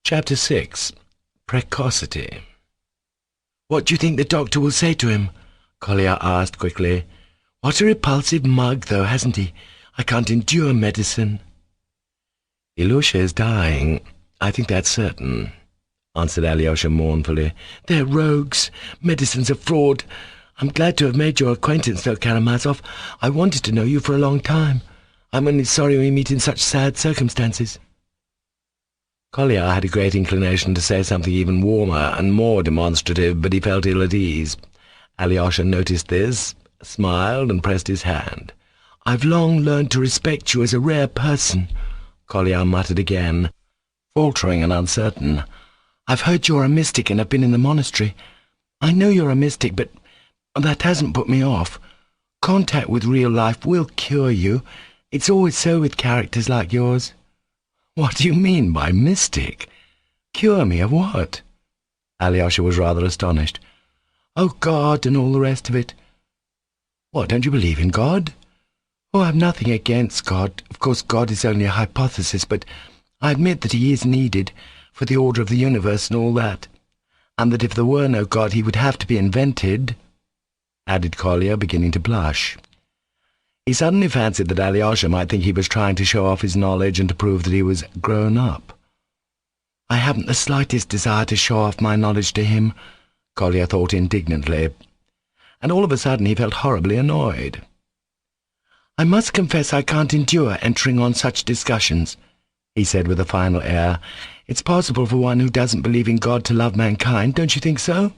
Chapter 6. Precocity. "What do you think the doctor will say to him?" Kolya asked quickly. "What a repulsive mug, though, hasn't he? I can't endure medicine." "Ilusha is dying. I think that's certain," answered Alyosha mournfully. "They're rogues. Medicine's a fraud. I'm glad to have made your acquaintance, though, Karamazov. I wanted to know you for a long time. I'm only sorry we meet in such sad circumstances." Kolya had a great inclination to say something even warmer and more demonstrative, but he felt ill at ease. Alyosha noticed this, smiled, and pressed his hand. "I've long learned to respect you as a rare person," Kolya muttered again, faltering and uncertain. "I've heard you're a mystic and have been in the monastery. I know you're a mystic, but that hasn't put me off. Contact with real life will cure you. It's always so with characters like yours." "What do you mean by mystic? Cure me of what?" Alyosha was rather astonished. "Oh, God and all the rest of it." "What, don't you believe in God?" "Oh, I've nothing against God. Of course, God is only a hypothesis, but I admit that he is needed for the order of the universe and all that, and that if there were no God he would have to be invented," added Kolya, beginning to blush. He suddenly fancied that Alyosha might think he was trying to show off his knowledge and to prove that he was grown up. "I haven't the slightest desire to show off my knowledge to him," Kolya thought indignantly, and all of a sudden he felt horribly annoyed. "I must confess I can't endure entering on such discussions," he said with a final air. "It's possible for one who doesn't believe in God to love mankind, don't you think so?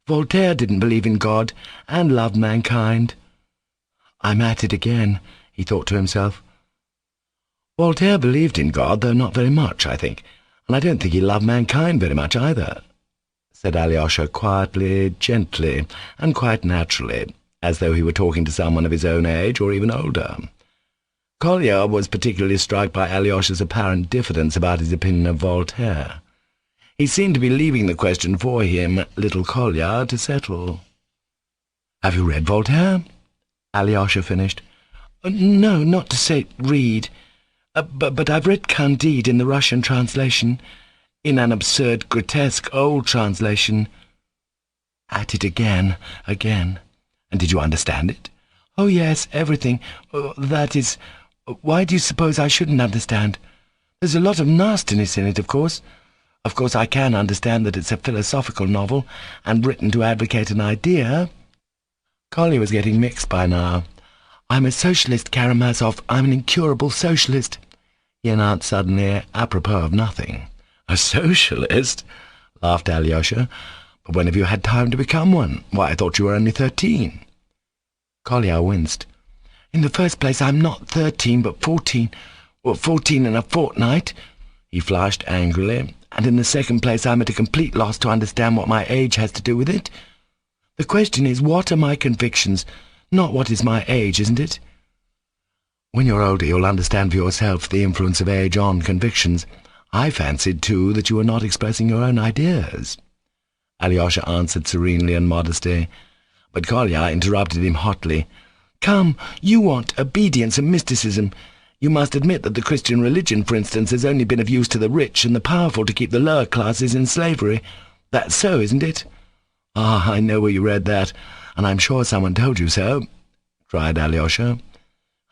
Voltaire didn't believe in God and loved mankind." "I'm at it again," he thought to himself. "Voltaire believed in God, though not very much, I think, and I don't think he loved mankind very much either," said Alyosha quietly, gently, and quite naturally, as though he were talking to someone of his own age or even older. Kolya was particularly struck by Alyosha's apparent diffidence about his opinion of Voltaire. He seemed to be leaving the question for him, little Kolya, to settle. "Have you read Voltaire?" Alyosha finished. "No, not to say read. But I've read Candide in the Russian translation, in an absurd, grotesque old translation." "At it again. And did you understand it?" "Oh, yes, everything. That is, why do you suppose I shouldn't understand? There's a lot of nastiness in it, of course. Of course, I can understand that it's a philosophical novel, and written to advocate an idea." Kolya was getting mixed by now. "I'm a socialist, Karamazov. I'm an incurable socialist," he announced suddenly, apropos of nothing. "A socialist?" laughed Alyosha. "But when have you had time to become one? Why, I thought you were only 13. Kolya winced. "In the first place, I'm not 13, but 14. Well, 14 and a fortnight," he flashed angrily. "And in the second place, I'm at a complete loss to understand what my age has to do with it. The question is, what are my convictions, not what is my age, isn't it?" "When you're older, you'll understand for yourself the influence of age on convictions. I fancied, too, that you were not expressing your own ideas," Alyosha answered serenely and modestly. But Kolya interrupted him hotly. "Come, you want obedience and mysticism. You must admit that the Christian religion, for instance, has only been of use to the rich and the powerful to keep the lower classes in slavery. That's so, isn't it?" "Ah, I know where you read that, and I'm sure someone told you so," cried Alyosha.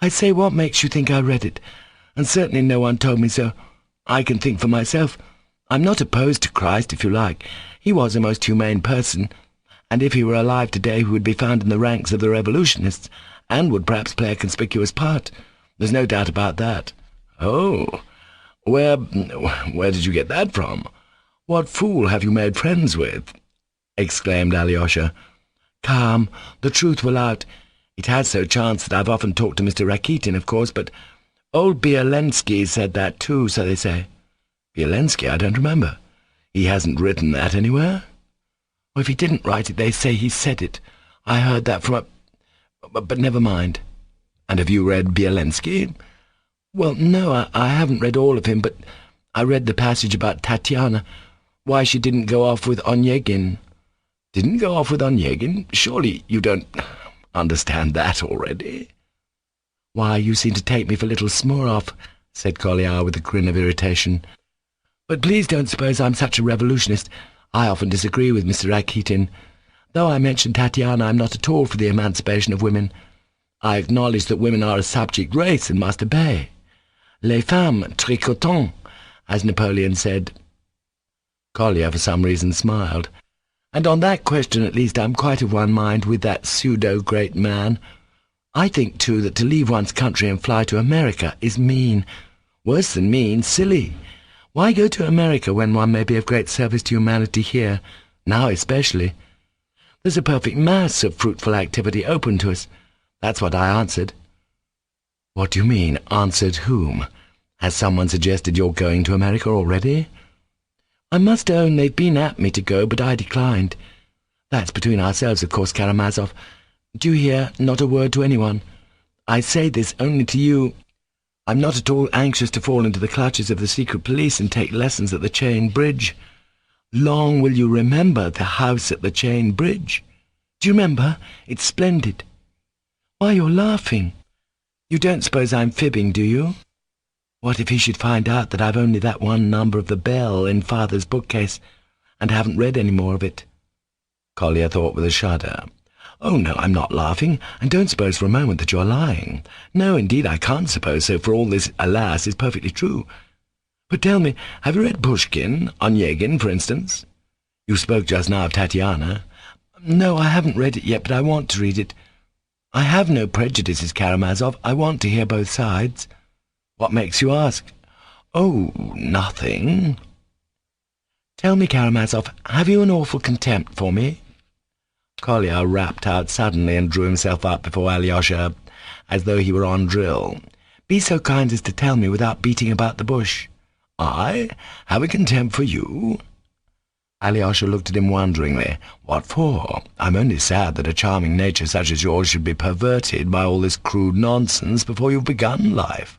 "I say, what makes you think I read it? And certainly no one told me so. I can think for myself. I'm not opposed to Christ, if you like. He was a most humane person, and if he were alive today he would be found in the ranks of the revolutionists, and would perhaps play a conspicuous part. There's no doubt about that." "Oh, where did you get that from? What fool have you made friends with?" exclaimed Alyosha. "Come, the truth will out. It has so chanced that I've often talked to Mr. Rakitin, of course, but old Bielensky said that too, so they say." "Bielensky? I don't remember. He hasn't written that anywhere?" "Well, if he didn't write it, they say he said it. I heard that from a... but never mind." "And have you read Bielensky?" "Well, no, I haven't read all of him, but I read the passage about Tatiana, why she didn't go off with Onyegin." "Didn't go off with Onyegin? Surely you don't understand that already?" "Why, you seem to take me for little Smurov," said Kolya with a grin of irritation. But please don't suppose I'm such a revolutionist. I often disagree with Mr. Rakitin. Though I mentioned Tatiana, I'm not at all for the emancipation of women. I acknowledge that women are a subject race and must obey. Les femmes tricotent, as Napoleon said. Collier, for some reason, smiled. And on that question, at least, I'm quite of one mind with that pseudo-great man. I think, too, that to leave one's country and fly to America is mean. Worse than mean, silly. Why go to America when one may be of great service to humanity here, now especially? There's a perfect mass of fruitful activity open to us. That's what I answered. What do you mean, answered whom? Has someone suggested you're going to America already? I must own they've been at me to go, but I declined. That's between ourselves, of course, Karamazov. Do you hear? Not a word to anyone. I say this only to you. I'm not at all anxious to fall into the clutches of the secret police and take lessons at the Chain Bridge. Long will you remember the house at the Chain Bridge. Do you remember? It's splendid. Why, you're laughing. You don't suppose I'm fibbing, do you? What if he should find out that I've only that one number of the Bell in Father's bookcase, and haven't read any more of it? Collier thought with a shudder. Oh, no, I'm not laughing, and don't suppose for a moment that you're lying. No, indeed, I can't suppose so, for all this, alas, is perfectly true. But tell me, have you read Pushkin, Onyegin, for instance? You spoke just now of Tatiana. No, I haven't read it yet, but I want to read it. I have no prejudices, Karamazov. I want to hear both sides. What makes you ask? Oh, nothing. Tell me, Karamazov, have you an awful contempt for me? Collier rapped out suddenly and drew himself up before Alyosha, as though he were on drill. Be so kind as to tell me without beating about the bush. I have a contempt for you? Alyosha looked at him wonderingly. What for? I'm only sad that a charming nature such as yours should be perverted by all this crude nonsense before you've begun life.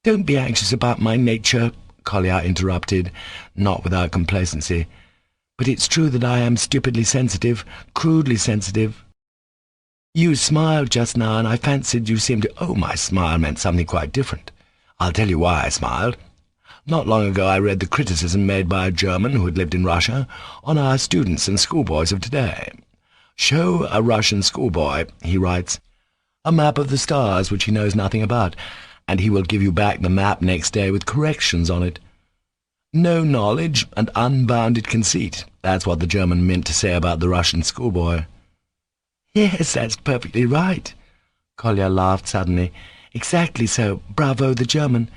Don't be anxious about my nature, Collier interrupted, not without complacency. But it's true that I am stupidly sensitive, crudely sensitive. You smiled just now, and I fancied you seemed to— Oh, my smile meant something quite different. I'll tell you why I smiled. Not long ago I read the criticism made by a German who had lived in Russia on our students and schoolboys of today. Show a Russian schoolboy, he writes, a map of the stars which he knows nothing about, and he will give you back the map next day with corrections on it. No knowledge and unbounded conceit. That's what the German meant to say about the Russian schoolboy. Yes, that's perfectly right. Collier laughed suddenly. Exactly so. Bravo, the German.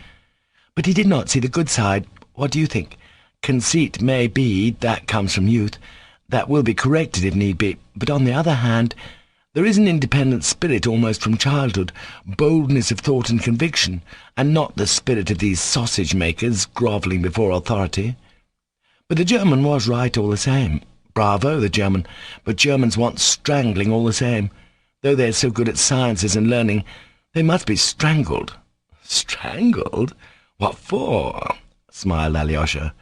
But he did not see the good side. What do you think? Conceit may be, that comes from youth. That will be corrected if need be. But on the other hand, there is an independent spirit almost from childhood, boldness of thought and conviction, and not the spirit of these sausage-makers grovelling before authority. But the German was right all the same. Bravo, the German. But Germans want strangling all the same. Though they're so good at sciences and learning, they must be strangled. Strangled? What for? Smiled Alyosha.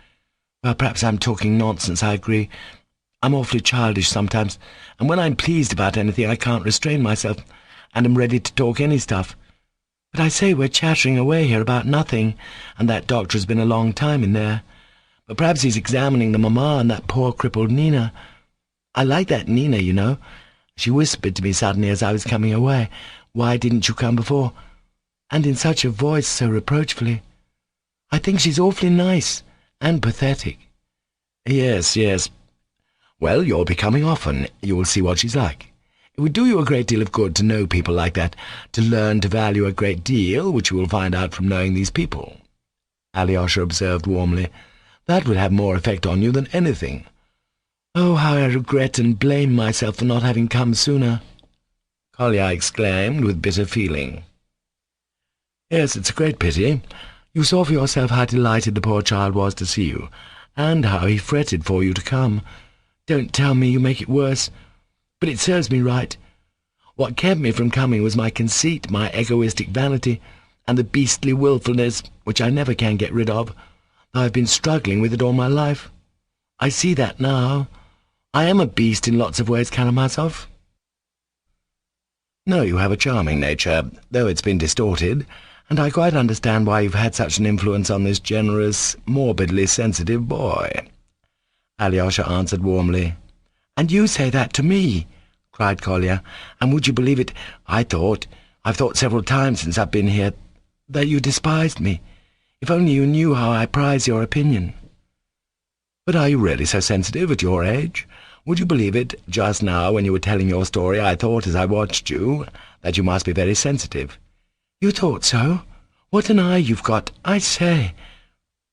Well, perhaps I'm talking nonsense, I agree. I'm awfully childish sometimes, and when I'm pleased about anything I can't restrain myself, and am ready to talk any stuff. But I say we're chattering away here about nothing, and that doctor has been a long time in there. But perhaps he's examining the mamma and that poor crippled Nina. I like that Nina, you know. She whispered to me suddenly as I was coming away, "Why didn't you come before?" And in such a voice, so reproachfully. I think she's awfully nice, and pathetic. Yes, yes. Well, you'll be coming often. You will see what she's like. It would do you a great deal of good to know people like that, to learn to value a great deal, which you will find out from knowing these people. Alyosha observed warmly. That would have more effect on you than anything. Oh, how I regret and blame myself for not having come sooner, Collier exclaimed with bitter feeling. Yes, it's a great pity. You saw for yourself how delighted the poor child was to see you, and how he fretted for you to come. Don't tell me, you make it worse. But it serves me right. What kept me from coming was my conceit, my egoistic vanity, and the beastly wilfulness, which I never can get rid of, though I've been struggling with it all my life. I see that now. I am a beast in lots of ways, Karamazov. No, you have a charming nature, though it's been distorted, and I quite understand why you've had such an influence on this generous, morbidly sensitive boy," Alyosha answered warmly. "And you say that to me?" cried Kolya. "And would you believe it, I've thought several times since I've been here, that you despised me. If only you knew how I prize your opinion." "But are you really so sensitive at your age? Would you believe it, just now when you were telling your story, I thought as I watched you that you must be very sensitive." "You thought so? What an eye you've got! I say,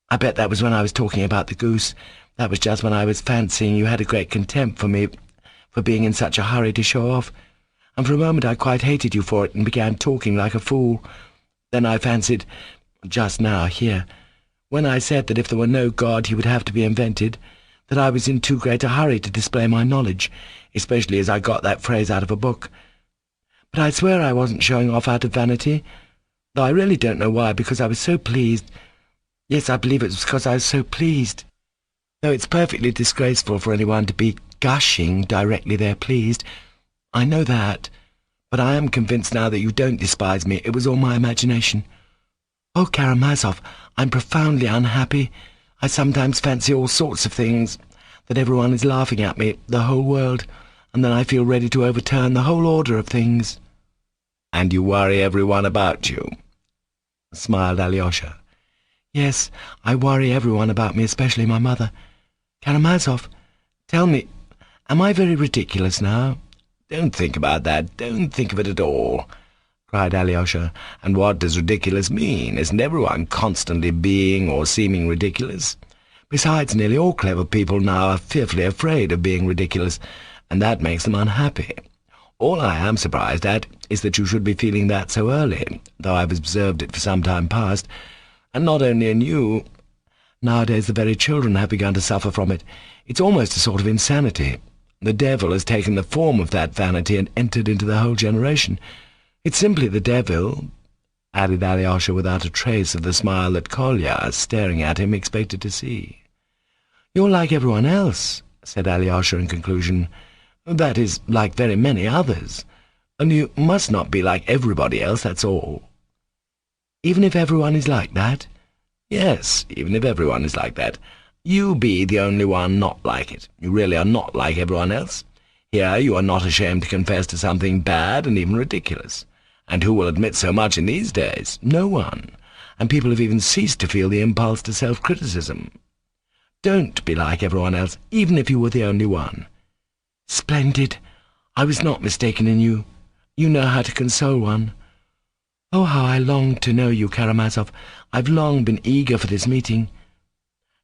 I bet that was when I was talking about the goose. That was just when I was fancying you had a great contempt for me for being in such a hurry to show off, and for a moment I quite hated you for it and began talking like a fool. Then I fancied, just now, here, when I said that if there were no God he would have to be invented, that I was in too great a hurry to display my knowledge, especially as I got that phrase out of a book. But I swear I wasn't showing off out of vanity, though I really don't know why, because I was so pleased. Yes, I believe it was because I was so pleased. Though it's perfectly disgraceful for anyone to be gushing directly they're pleased. I know that, but I am convinced now that you don't despise me. It was all my imagination. Oh, Karamazov, I'm profoundly unhappy. I sometimes fancy all sorts of things, that everyone is laughing at me, the whole world, and then I feel ready to overturn the whole order of things." "And you worry everyone about you?" smiled Alyosha. "Yes, I worry everyone about me, especially my mother. Karamazov, tell me, am I very ridiculous now?" "Don't think about that. Don't think of it at all," cried Alyosha. "And what does ridiculous mean? Isn't everyone constantly being or seeming ridiculous? Besides, nearly all clever people now are fearfully afraid of being ridiculous, and that makes them unhappy. All I am surprised at is that you should be feeling that so early, though I've observed it for some time past, and not only in you. Nowadays the very children have begun to suffer from it. It's almost a sort of insanity. The devil has taken the form of that vanity and entered into the whole generation. It's simply the devil," added Alyosha without a trace of the smile that Kolya, staring at him, expected to see. "You're like everyone else," said Alyosha in conclusion. "That is, like very many others. And you must not be like everybody else, that's all." "Even if everyone is like that?" "Yes, even if everyone is like that. You be the only one not like it. You really are not like everyone else. Here you are not ashamed to confess to something bad and even ridiculous. And who will admit so much in these days? No one. And people have even ceased to feel the impulse to self-criticism. Don't be like everyone else, even if you were the only one." "Splendid. I was not mistaken in you. You know how to console one. Oh, how I long to know you, Karamazov. I've long been eager for this meeting.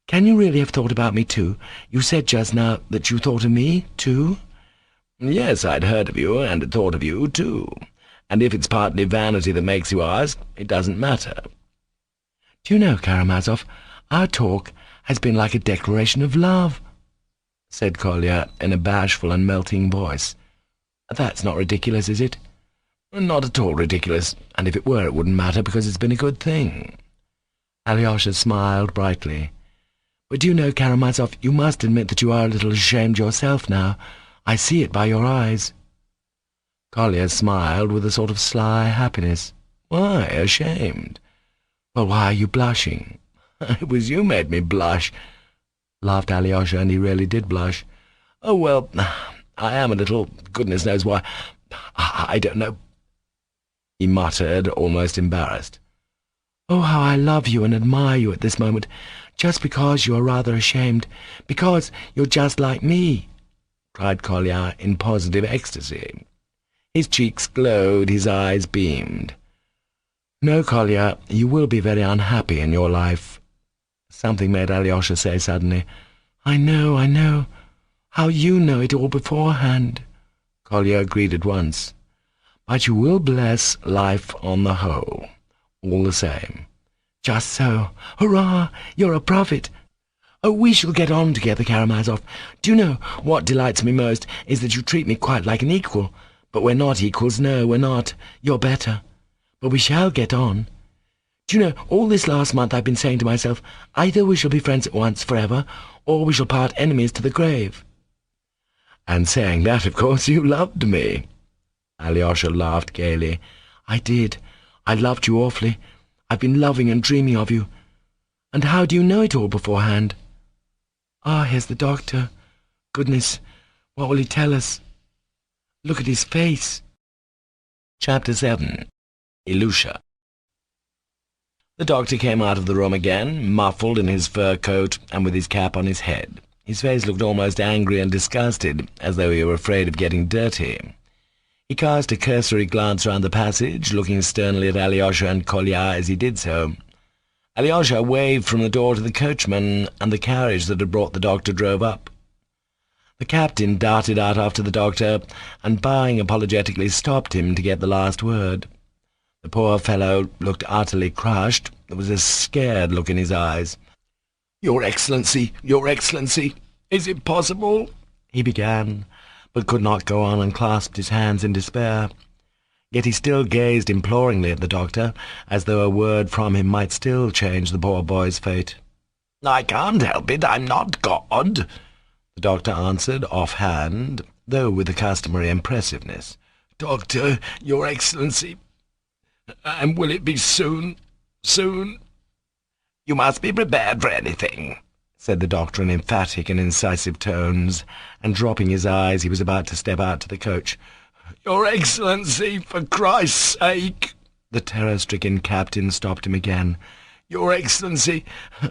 Can you really have thought about me, too? You said just now that you thought of me, too?" "Yes, I'd heard of you, and had thought of you, too. And if it's partly vanity that makes you ask, it doesn't matter." "Do you know, Karamazov, our talk has been like a declaration of love," said Kolya in a bashful and melting voice. "That's not ridiculous, is it?" "Not at all ridiculous, and if it were it wouldn't matter, because it's been a good thing." Alyosha smiled brightly. "But do you know, Karamazov, you must admit that you are a little ashamed yourself now. I see it by your eyes." Kolya smiled with a sort of sly happiness. "Why ashamed?" "Well, why are you blushing?" "It was you made me blush," laughed Alyosha, and he really did blush. "Oh, well, I am a little, goodness knows why. I don't know," he muttered, almost embarrassed. "Oh, how I love you and admire you at this moment, just because you are rather ashamed, because you're just like me," cried Kolya in positive ecstasy. His cheeks glowed, his eyes beamed. "No, Kolya, you will be very unhappy in your life," something made Alyosha say suddenly. I know. How you know it all beforehand," Kolya agreed at once. "But you will bless life on the whole, all the same." "Just so. Hurrah! You're a prophet. Oh, we shall get on together, Karamazov. Do you know, what delights me most is that you treat me quite like an equal. But we're not equals, no, we're not. You're better. But we shall get on. Do you know, all this last month I've been saying to myself, either we shall be friends at once forever, or we shall part enemies to the grave." "And saying that, of course, you loved me." Alyosha laughed gaily. "I did. I loved you awfully. I've been loving and dreaming of you. And how do you know it all beforehand? Ah, here's the doctor. Goodness, what will he tell us? Look at his face." Chapter 7. Ilusha. The doctor came out of the room again, muffled in his fur coat and with his cap on his head. His face looked almost angry and disgusted, as though he were afraid of getting dirty. He cast a cursory glance round the passage, looking sternly at Alyosha and Kolya as he did so. Alyosha waved from the door to the coachman, and the carriage that had brought the doctor drove up. The captain darted out after the doctor, and bowing apologetically stopped him to get the last word. The poor fellow looked utterly crushed. There was a scared look in his eyes. Your Excellency, is it possible?" he began, but could not go on, and clasped his hands in despair. Yet he still gazed imploringly at the doctor, as though a word from him might still change the poor boy's fate. "I can't help it, I'm not God," the doctor answered, offhand, though with the customary impressiveness. "Doctor, Your Excellency, and will it be soon? "You must be prepared for anything," said the doctor in emphatic and incisive tones, and dropping his eyes he was about to step out to the coach. "Your Excellency, for Christ's sake!" The terror-stricken captain stopped him again. "Your Excellency,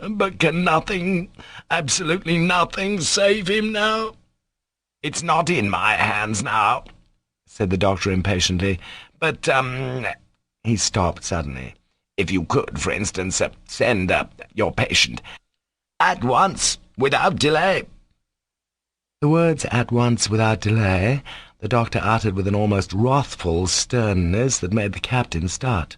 but can nothing, absolutely nothing, save him now?" "It's not in my hands now," said the doctor impatiently. "But, He stopped suddenly. "If you could, for instance, send your patient at once, without delay." The words "at once, without delay" the doctor uttered with an almost wrathful sternness that made the captain start.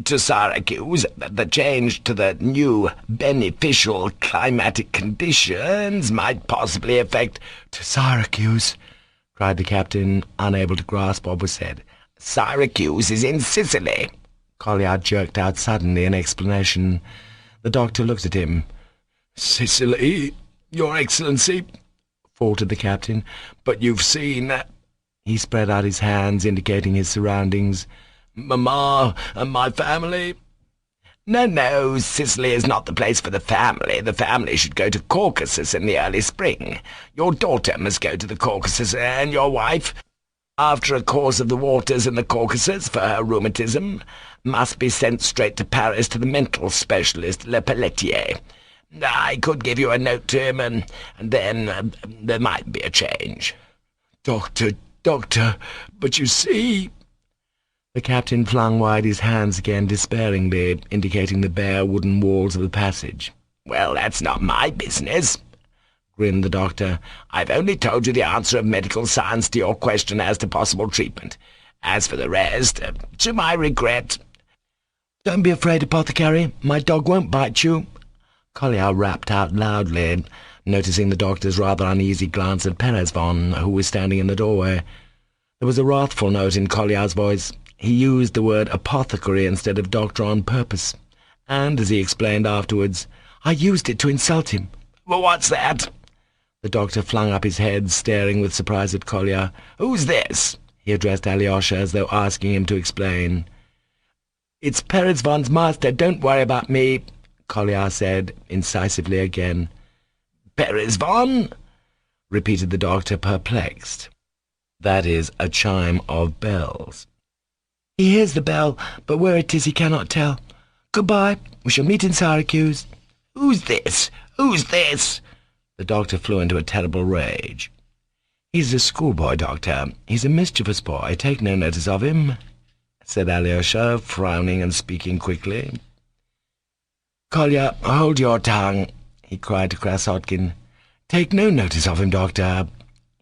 "To Syracuse, the change to the new beneficial climatic conditions might possibly affect—" "To Syracuse!" cried the captain, unable to grasp what was said. "Syracuse is in Sicily," Kolya jerked out suddenly in explanation. The doctor looked at him. "Sicily, Your Excellency," faltered the captain, "but you've seen—" He spread out his hands, indicating his surroundings. "Mamma and my family." No, Sicily is not the place for the family. The family should go to Caucasus in the early spring. Your daughter must go to the Caucasus, and your wife, after a course of the waters in the Caucasus for her rheumatism, must be sent straight to Paris to the mental specialist, Le Pelletier. I could give you a note to him, and then there might be a change." Doctor, but you see—" The captain flung wide his hands again despairingly, indicating the bare wooden walls of the passage. "Well, that's not my business," grinned the doctor. "I've only told you the answer of medical science to your question as to possible treatment. As for the rest, to my regret—" "Don't be afraid, apothecary. My dog won't bite you," Kolya rapped out loudly, noticing the doctor's rather uneasy glance at Perezvon, who was standing in the doorway. There was a wrathful note in Kolya's voice. He used the word apothecary instead of doctor on purpose, and, as he explained afterwards, "I used it to insult him." "Well, what's that?" The doctor flung up his head, staring with surprise at Kolya. "Who's this?" He addressed Alyosha as though asking him to explain. "It's Perezvon's master, don't worry about me," Kolya said, incisively again. "Perezvon?" repeated the doctor, perplexed. "That is a chime of bells." "He hears the bell, but where it is he cannot tell. Goodbye, we shall meet in Syracuse." Who's this? The doctor flew into a terrible rage. "He's a schoolboy, doctor. He's a mischievous boy. Take no notice of him," said Alyosha, frowning and speaking quickly. "Kolya, hold your tongue," he cried to Krasotkin. "Take no notice of him, doctor,"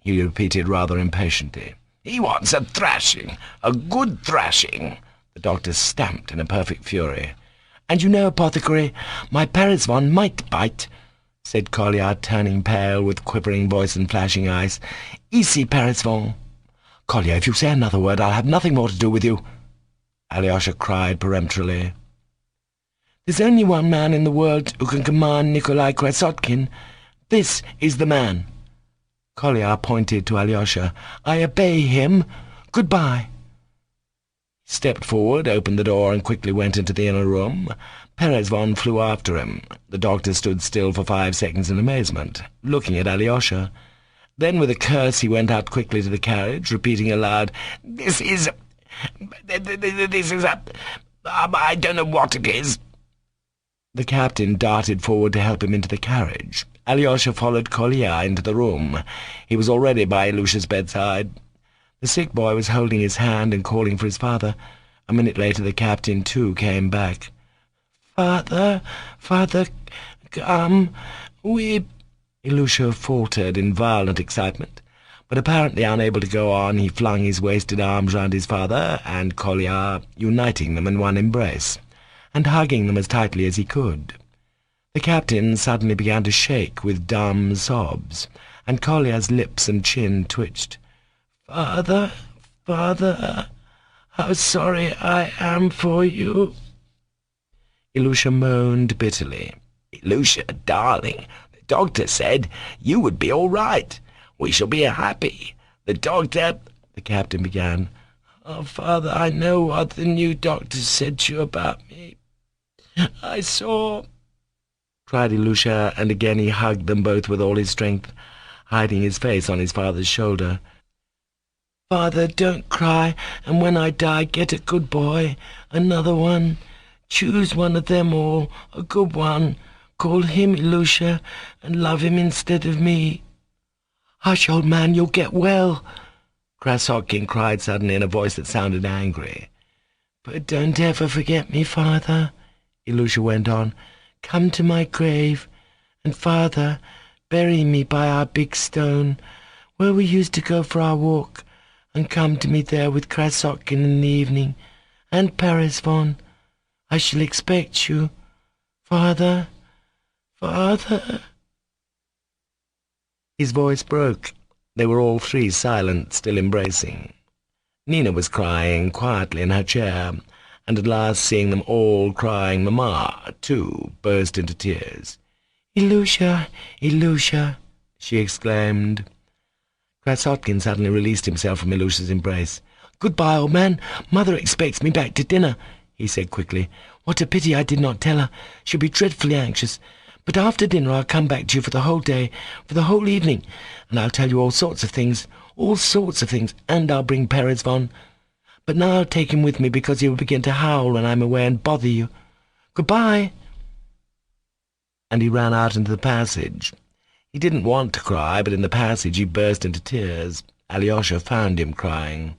he repeated rather impatiently. "He wants a thrashing, a good thrashing." The doctor stamped in a perfect fury. "And you know, apothecary, my Perezvon might bite," said Kolya, turning pale, with quivering voice and flashing eyes. "Ici, Perezvon." "Kolya, if you say another word, I'll have nothing more to do with you," Alyosha cried peremptorily. "There's only one man in the world who can command Nikolai Krasotkin. This is the man." Kolya pointed to Alyosha. "I obey him. Goodbye." He stepped forward, opened the door, and quickly went into the inner room. Perezvon flew after him. The doctor stood still for 5 seconds in amazement, looking at Alyosha. Then, with a curse, he went out quickly to the carriage, repeating aloud, This is I don't know what it is." The captain darted forward to help him into the carriage. Alyosha followed Kolya into the room. He was already by Ilusha's bedside. The sick boy was holding his hand and calling for his father. A minute later the captain, too, came back. Father, come, we—" Ilusha faltered in violent excitement, but apparently unable to go on, he flung his wasted arms round his father and Kolya, uniting them in one embrace, and hugging them as tightly as he could. The captain suddenly began to shake with dumb sobs, and Kolya's lips and chin twitched. Father, how sorry I am for you." Ilusha moaned bitterly. "Ilusha, darling, the doctor said you would be all right. We shall be happy. The doctor—" the captain began. "Oh, Father, I know what the new doctor said to you about me. I saw—" cried Ilusha, and again he hugged them both with all his strength, hiding his face on his father's shoulder. "Father, don't cry, and when I die, get a good boy, another one. Choose one of them all, a good one. Call him Ilusha, and love him instead of me." "Hush, old man, you'll get well," Krassotkin cried suddenly in a voice that sounded angry. "But don't ever forget me, Father," Ilusha went on. "Come to my grave, and, Father, bury me by our big stone, where we used to go for our walk, and come to me there with Krassotkin in the evening, and Perezvon. I shall expect you. Father, Father." His voice broke. They were all three silent, still embracing. Nina was crying quietly in her chair, and at last, seeing them all crying, Mamma, too, burst into tears. "Ilusha, Ilusha!" she exclaimed. Krassotkin suddenly released himself from Ilusha's embrace. "Goodbye, old man. Mother expects me back to dinner," he said quickly. "What a pity I did not tell her. She'll be dreadfully anxious. But after dinner I'll come back to you for the whole day, for the whole evening, and I'll tell you all sorts of things, and I'll bring Perezvon. But now I'll take him with me, because he will begin to howl when I'm away and bother you. Goodbye." And he ran out into the passage. He didn't want to cry, but in the passage he burst into tears. Alyosha found him crying.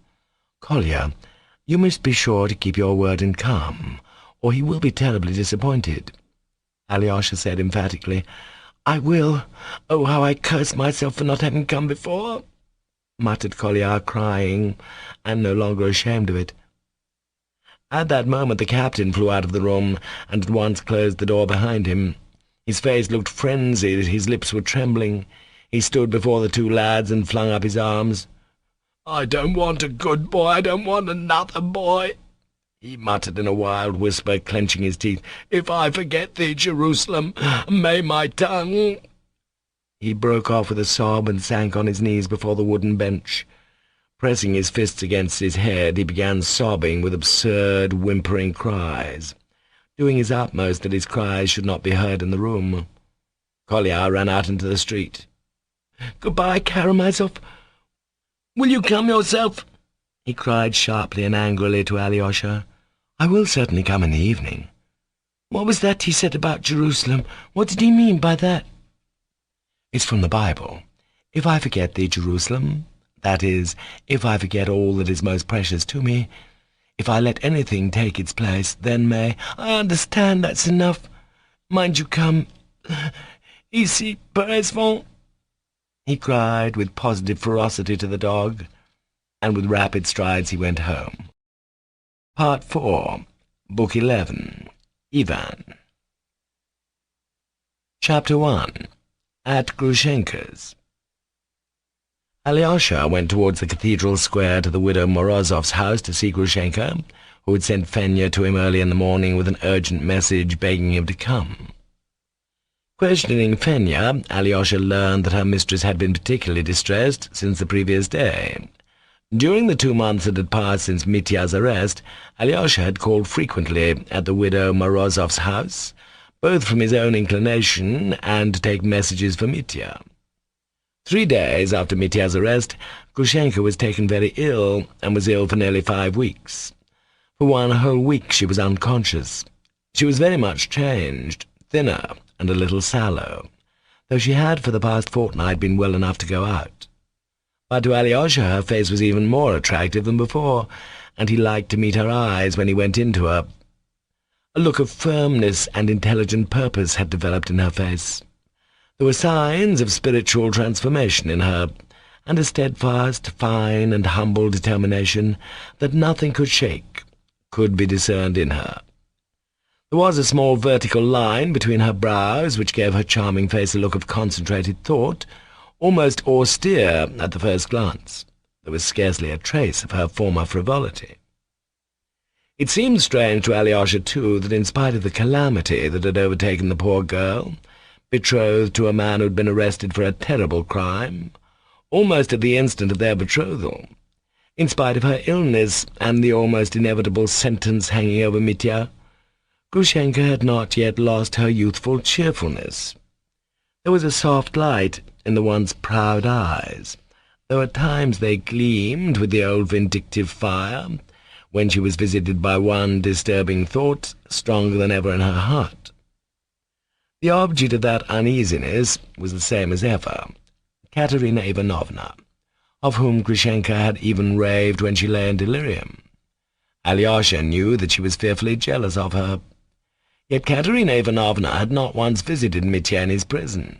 "Kolya, you must be sure to keep your word and come, or he will be terribly disappointed," Alyosha said emphatically. "I will. Oh, how I curse myself for not having come before," muttered Kolya, crying, and no longer ashamed of it. At that moment the captain flew out of the room, and at once closed the door behind him. His face looked frenzied, his lips were trembling. He stood before the two lads and flung up his arms. "I don't want a good boy, I don't want another boy," he muttered in a wild whisper, clenching his teeth. "If I forget thee, Jerusalem, may my tongue—" He broke off with a sob and sank on his knees before the wooden bench. Pressing his fists against his head, he began sobbing with absurd, whimpering cries, doing his utmost that his cries should not be heard in the room. Kolya ran out into the street. "Goodbye, Karamazov. Will you come yourself?" he cried sharply and angrily to Alyosha. "I will certainly come in the evening." "What was that he said about Jerusalem? What did he mean by that?" "It's from the Bible. If I forget thee, Jerusalem, that is, if I forget all that is most precious to me, if I let anything take its place, then may—" "I understand, that's enough. Mind you come. Ici, Perezvon," he cried with positive ferocity to the dog, and with rapid strides he went home. Part 4, Book 11, Ivan. Chapter 1. At Grushenka's. Alyosha went towards the cathedral square to the widow Morozov's house to see Grushenka, who had sent Fenya to him early in the morning with an urgent message begging him to come. Questioning Fenya, Alyosha learned that her mistress had been particularly distressed since the previous day. During the 2 months that had passed since Mitya's arrest, Alyosha had called frequently at the widow Morozov's house, both from his own inclination and to take messages for Mitya. 3 days after Mitya's arrest, Grushenka was taken very ill, and was ill for nearly 5 weeks. For 1 whole week she was unconscious. She was very much changed, thinner and a little sallow, though she had for the past fortnight been well enough to go out. But to Alyosha her face was even more attractive than before, and he liked to meet her eyes when he went into her. A look of firmness and intelligent purpose had developed in her face. There were signs of spiritual transformation in her, and a steadfast, fine, and humble determination that nothing could shake could be discerned in her. There was a small vertical line between her brows, which gave her charming face a look of concentrated thought, almost austere at the first glance. There was scarcely a trace of her former frivolity. It seemed strange to Alyosha, too, that in spite of the calamity that had overtaken the poor girl, betrothed to a man who had been arrested for a terrible crime, almost at the instant of their betrothal, in spite of her illness and the almost inevitable sentence hanging over Mitya, Grushenka had not yet lost her youthful cheerfulness. There was a soft light in the once proud eyes, though at times they gleamed with the old vindictive fire, when she was visited by one disturbing thought stronger than ever in her heart. The object of that uneasiness was the same as ever, Katerina Ivanovna, of whom Grushenka had even raved when she lay in delirium. Alyosha knew that she was fearfully jealous of her. Yet Katerina Ivanovna had not once visited Mitya in his prison,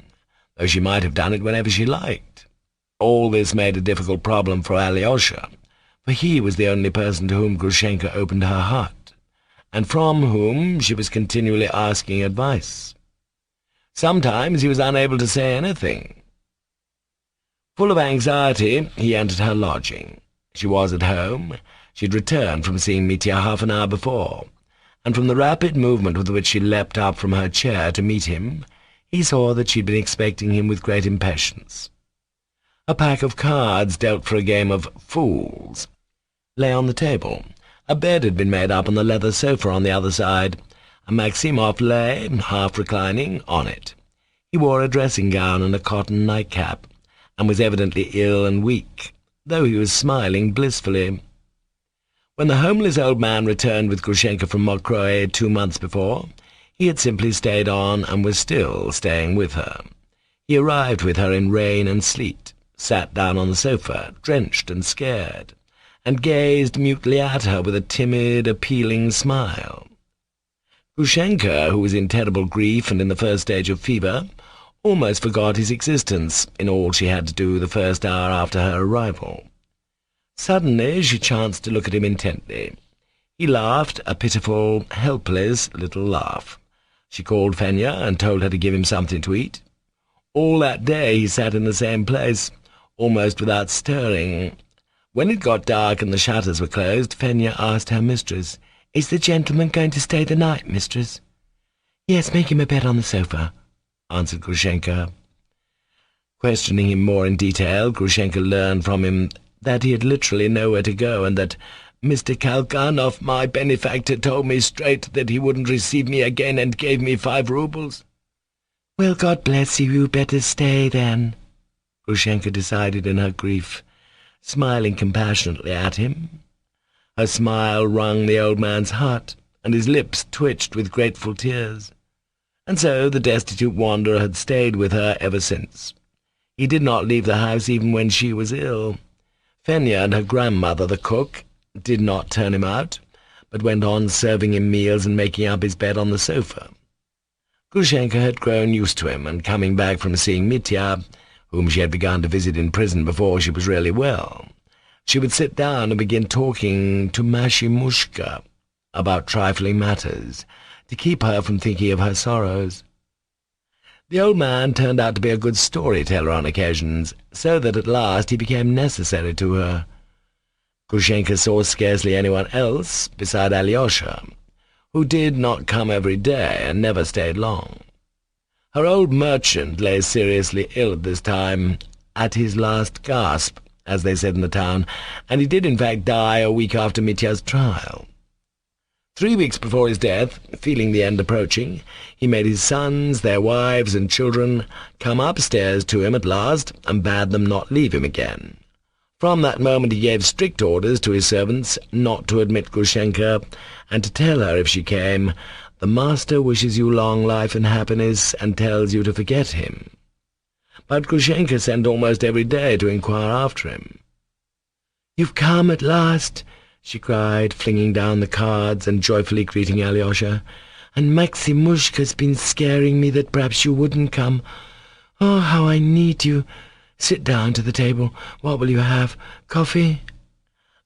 though she might have done it whenever she liked. All this made a difficult problem for Alyosha, for he was the only person to whom Grushenka opened her heart, and from whom she was continually asking advice. Sometimes he was unable to say anything. Full of anxiety, he entered her lodging. She was at home. She had returned from seeing Mitya half an hour before, and from the rapid movement with which she leapt up from her chair to meet him, he saw that she had been expecting him with great impatience. A pack of cards dealt for a game of fools lay on the table. A bed had been made up on the leather sofa on the other side. A Maximov lay, half reclining, on it. He wore a dressing gown and a cotton nightcap, and was evidently ill and weak, though he was smiling blissfully. When the homeless old man returned with Grushenka from Mokroe 2 months before, he had simply stayed on and was still staying with her. He arrived with her in rain and sleet, sat down on the sofa, drenched and scared, and gazed mutely at her with a timid, appealing smile. Grushenka, who was in terrible grief and in the first stage of fever, almost forgot his existence in all she had to do the first hour after her arrival. Suddenly she chanced to look at him intently. He laughed, a pitiful, helpless little laugh. She called Fenya and told her to give him something to eat. All that day he sat in the same place, almost without stirring. When it got dark and the shutters were closed, Fenya asked her mistress, "Is the gentleman going to stay the night, mistress?" "Yes, make him a bed on the sofa," answered Grushenka. Questioning him more in detail, Grushenka learned from him that he had literally nowhere to go, and that Mr. Kalganov, my benefactor, told me straight that he wouldn't receive me again and gave me 5 roubles. "Well, God bless you, you'd better stay, then," Grushenka decided in her grief, smiling compassionately at him. Her smile wrung the old man's heart, and his lips twitched with grateful tears. And so the destitute wanderer had stayed with her ever since. He did not leave the house even when she was ill. Fenya and her grandmother, the cook, did not turn him out, but went on serving him meals and making up his bed on the sofa. Grushenka had grown used to him, and coming back from seeing Mitya, whom she had begun to visit in prison before she was really well, she would sit down and begin talking to Mashimushka about trifling matters, to keep her from thinking of her sorrows. The old man turned out to be a good storyteller on occasions, so that at last he became necessary to her. Grushenka saw scarcely anyone else beside Alyosha, who did not come every day and never stayed long. Her old merchant lay seriously ill at this time, at his last gasp, as they said in the town, and he did in fact die a week after Mitya's trial. 3 weeks before his death, feeling the end approaching, he made his sons, their wives and children come upstairs to him at last, and bade them not leave him again. From that moment he gave strict orders to his servants not to admit Grushenka, and to tell her if she came, "The master wishes you long life and happiness, and tells you to forget him." But Grushenka sent almost every day to inquire after him. "You've come at last," she cried, flinging down the cards and joyfully greeting Alyosha, "and Maximushka's been scaring me that perhaps you wouldn't come. Oh, how I need you! Sit down to the table. What will you have? Coffee?"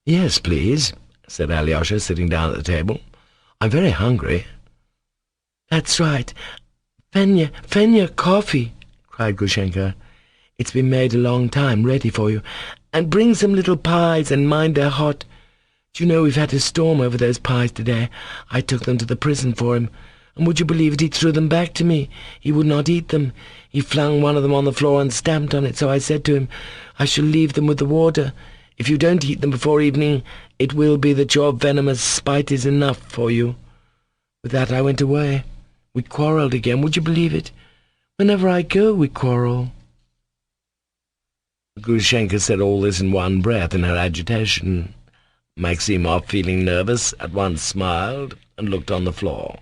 "Yes, please," said Alyosha, sitting down at the table. "I'm very hungry." "That's right. Fenya, coffee!" cried Grushenka. "It's been made a long time, ready for you. And bring some little pies, and mind they're hot. Do you know we've had a storm over those pies today? I took them to the prison for him, and would you believe it, he threw them back to me. He would not eat them. He flung one of them on the floor and stamped on it, so I said to him, 'I shall leave them with the warder. If you don't eat them before evening, it will be that your venomous spite is enough for you.' With that I went away. We quarrelled again, would you believe it? Whenever I go, we quarrel." Grushenka said all this in one breath in her agitation. Maximov, feeling nervous, at once smiled and looked on the floor.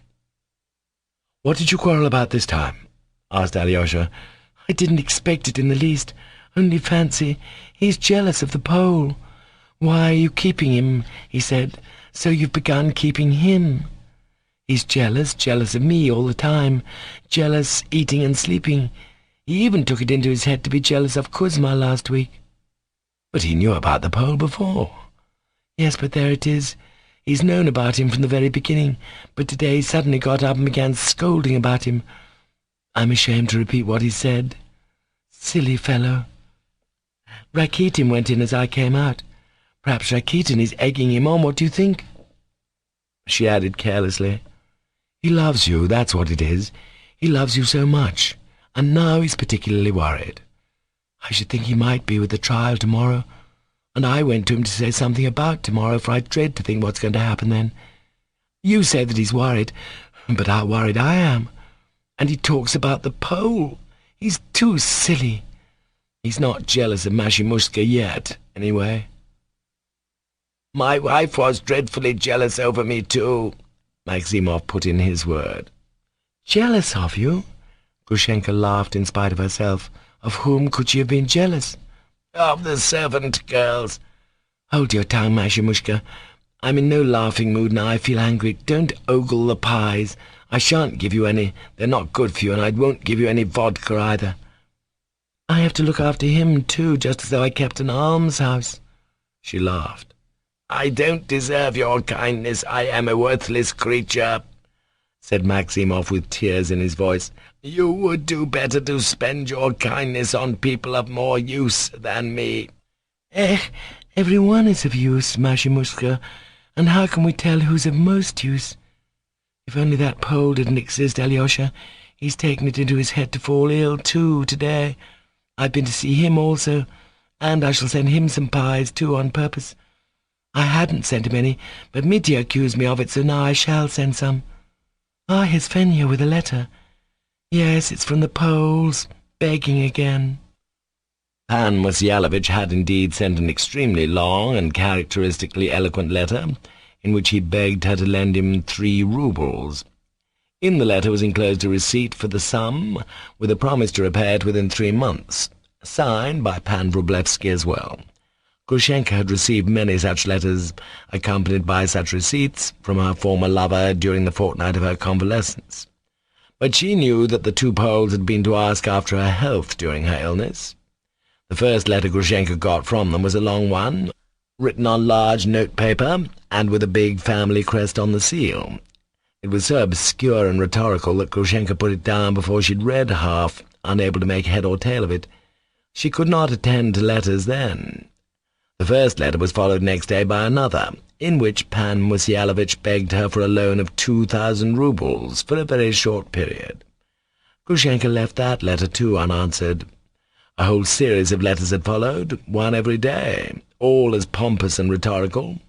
"What did you quarrel about this time?" asked Alyosha. "I didn't expect it in the least. Only fancy, he's jealous of the Pole. 'Why are you keeping him?' he said. 'So you've begun keeping him.' He's jealous of me all the time, jealous eating and sleeping. He even took it into his head to be jealous of Kuzma last week." "But he knew about the Pole before." "Yes, but there it is. He's known about him from the very beginning, but today he suddenly got up and began scolding about him. I'm ashamed to repeat what he said. Silly fellow. Rakitin went in as I came out. Perhaps Rakitin is egging him on, what do you think?" She added carelessly, "He loves you, that's what it is. He loves you so much, and now he's particularly worried. I should think he might be with the trial tomorrow, and I went to him to say something about tomorrow, for I dread to think what's going to happen then. You say that he's worried, but how worried I am. And he talks about the Pole. He's too silly. He's not jealous of Mashimushka yet, anyway." "My wife was dreadfully jealous over me, too," Maximov put in his word. "Jealous of you?" Grushenka laughed in spite of herself. "Of whom could she have been jealous?" "Of the servant girls." "Hold your tongue, Mashimushka. I'm in no laughing mood now. I feel angry. Don't ogle the pies. I shan't give you any. They're not good for you, and I won't give you any vodka either. I have to look after him, too, just as though I kept an almshouse." She laughed. "I don't deserve your kindness. I am a worthless creature," said Maximov with tears in his voice. "You would do better to spend your kindness on people of more use than me." Every one is of use, Mashimushka, and how can we tell who's of most use? If only that Pole didn't exist, Alyosha. He's taken it into his head to fall ill, too, today. I've been to see him also, and I shall send him some pies, too, on purpose. I hadn't sent him any, but Mitya accused me of it, so now I shall send some. Ah, here's Fenya with a letter. Yes, it's from the Poles, begging again." Pan Musyalovich had indeed sent an extremely long and characteristically eloquent letter, in which he begged her to lend him 3 roubles. In the letter was enclosed a receipt for the sum, with a promise to repay it within 3 months, signed by Pan Vrublevsky as well. Grushenka had received many such letters, accompanied by such receipts, from her former lover during the fortnight of her convalescence. But she knew that the 2 Poles had been to ask after her health during her illness. The first letter Grushenka got from them was a long one, written on large note-paper, and with a big family crest on the seal. It was so obscure and rhetorical that Grushenka put it down before she'd read half, unable to make head or tail of it. She could not attend to letters then. The first letter was followed next day by another, in which Pan Musyalovich begged her for a loan of 2,000 roubles for a very short period. Grushenka left that letter too unanswered. A whole series of letters had followed, one every day, all as pompous and rhetorical.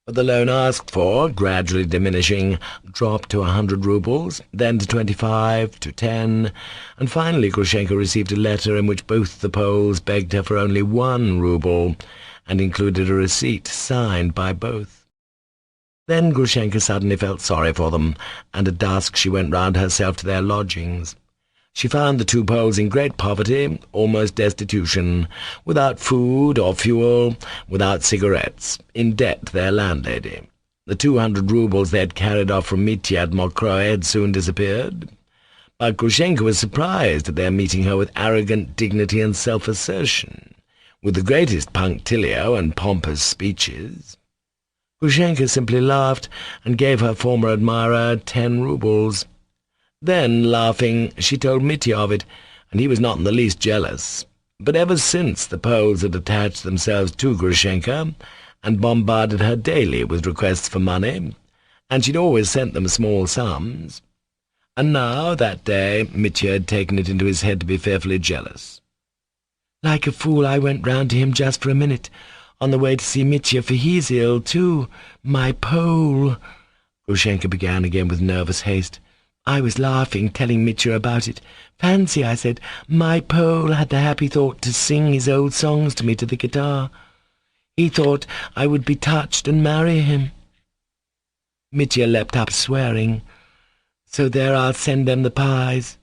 But the loan asked for, gradually diminishing, dropped to 100 roubles, then to 25, to 10, and finally Grushenka received a letter in which both the Poles begged her for only 1 rouble, and included a receipt signed by both. Then Grushenka suddenly felt sorry for them, and at dusk she went round herself to their lodgings. She found the 2 Poles in great poverty, almost destitution, without food or fuel, without cigarettes, in debt to their landlady. The 200 roubles they had carried off from Mitya at Mokroe had soon disappeared, but Grushenka was surprised at their meeting her with arrogant dignity and self-assertion, with the greatest punctilio and pompous speeches. Grushenka simply laughed and gave her former admirer 10 roubles. Then, laughing, she told Mitya of it, and he was not in the least jealous. But ever since the Poles had attached themselves to Grushenka, and bombarded her daily with requests for money, and she'd always sent them small sums. And now, that day, Mitya had taken it into his head to be fearfully jealous. "Like a fool, I went round to him just for a minute, on the way to see Mitya, for he's ill, too. My Pole," Grushenka began again with nervous haste. "I was laughing, telling Mitya about it. 'Fancy,' I said, 'my Pole had the happy thought to sing his old songs to me to the guitar. He thought I would be touched and marry him.' Mitya leapt up, swearing. So there, I'll send them the pies.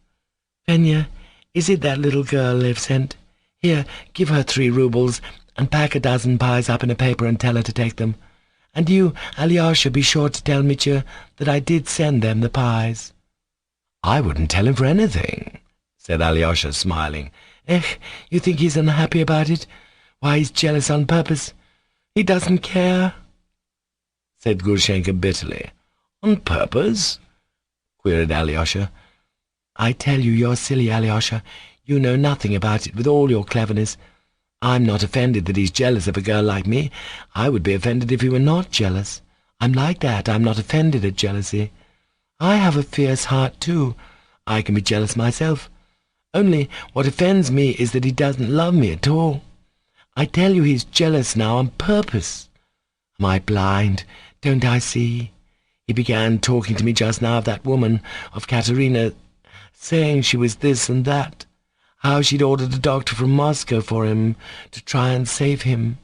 Fenya, is it that little girl they've sent? Here, give her 3 roubles, and pack a dozen pies up in a paper and tell her to take them. And you, Alyosha, be sure to tell Mitya that I did send them the pies." "I wouldn't tell him for anything," said Alyosha, smiling. You think he's unhappy about it? Why, he's jealous on purpose. He doesn't care," said Grushenka bitterly. "On purpose?" queried Alyosha. "I tell you, you're silly, Alyosha. You know nothing about it, with all your cleverness. I'm not offended that he's jealous of a girl like me. I would be offended if he were not jealous. I'm like that. I'm not offended at jealousy. I have a fierce heart, too. I can be jealous myself. Only what offends me is that he doesn't love me at all. I tell you he's jealous now on purpose. Am I blind? Don't I see? He began talking to me just now of that woman, of Katerina, saying she was this and that, how she'd ordered a doctor from Moscow for him to try and save him,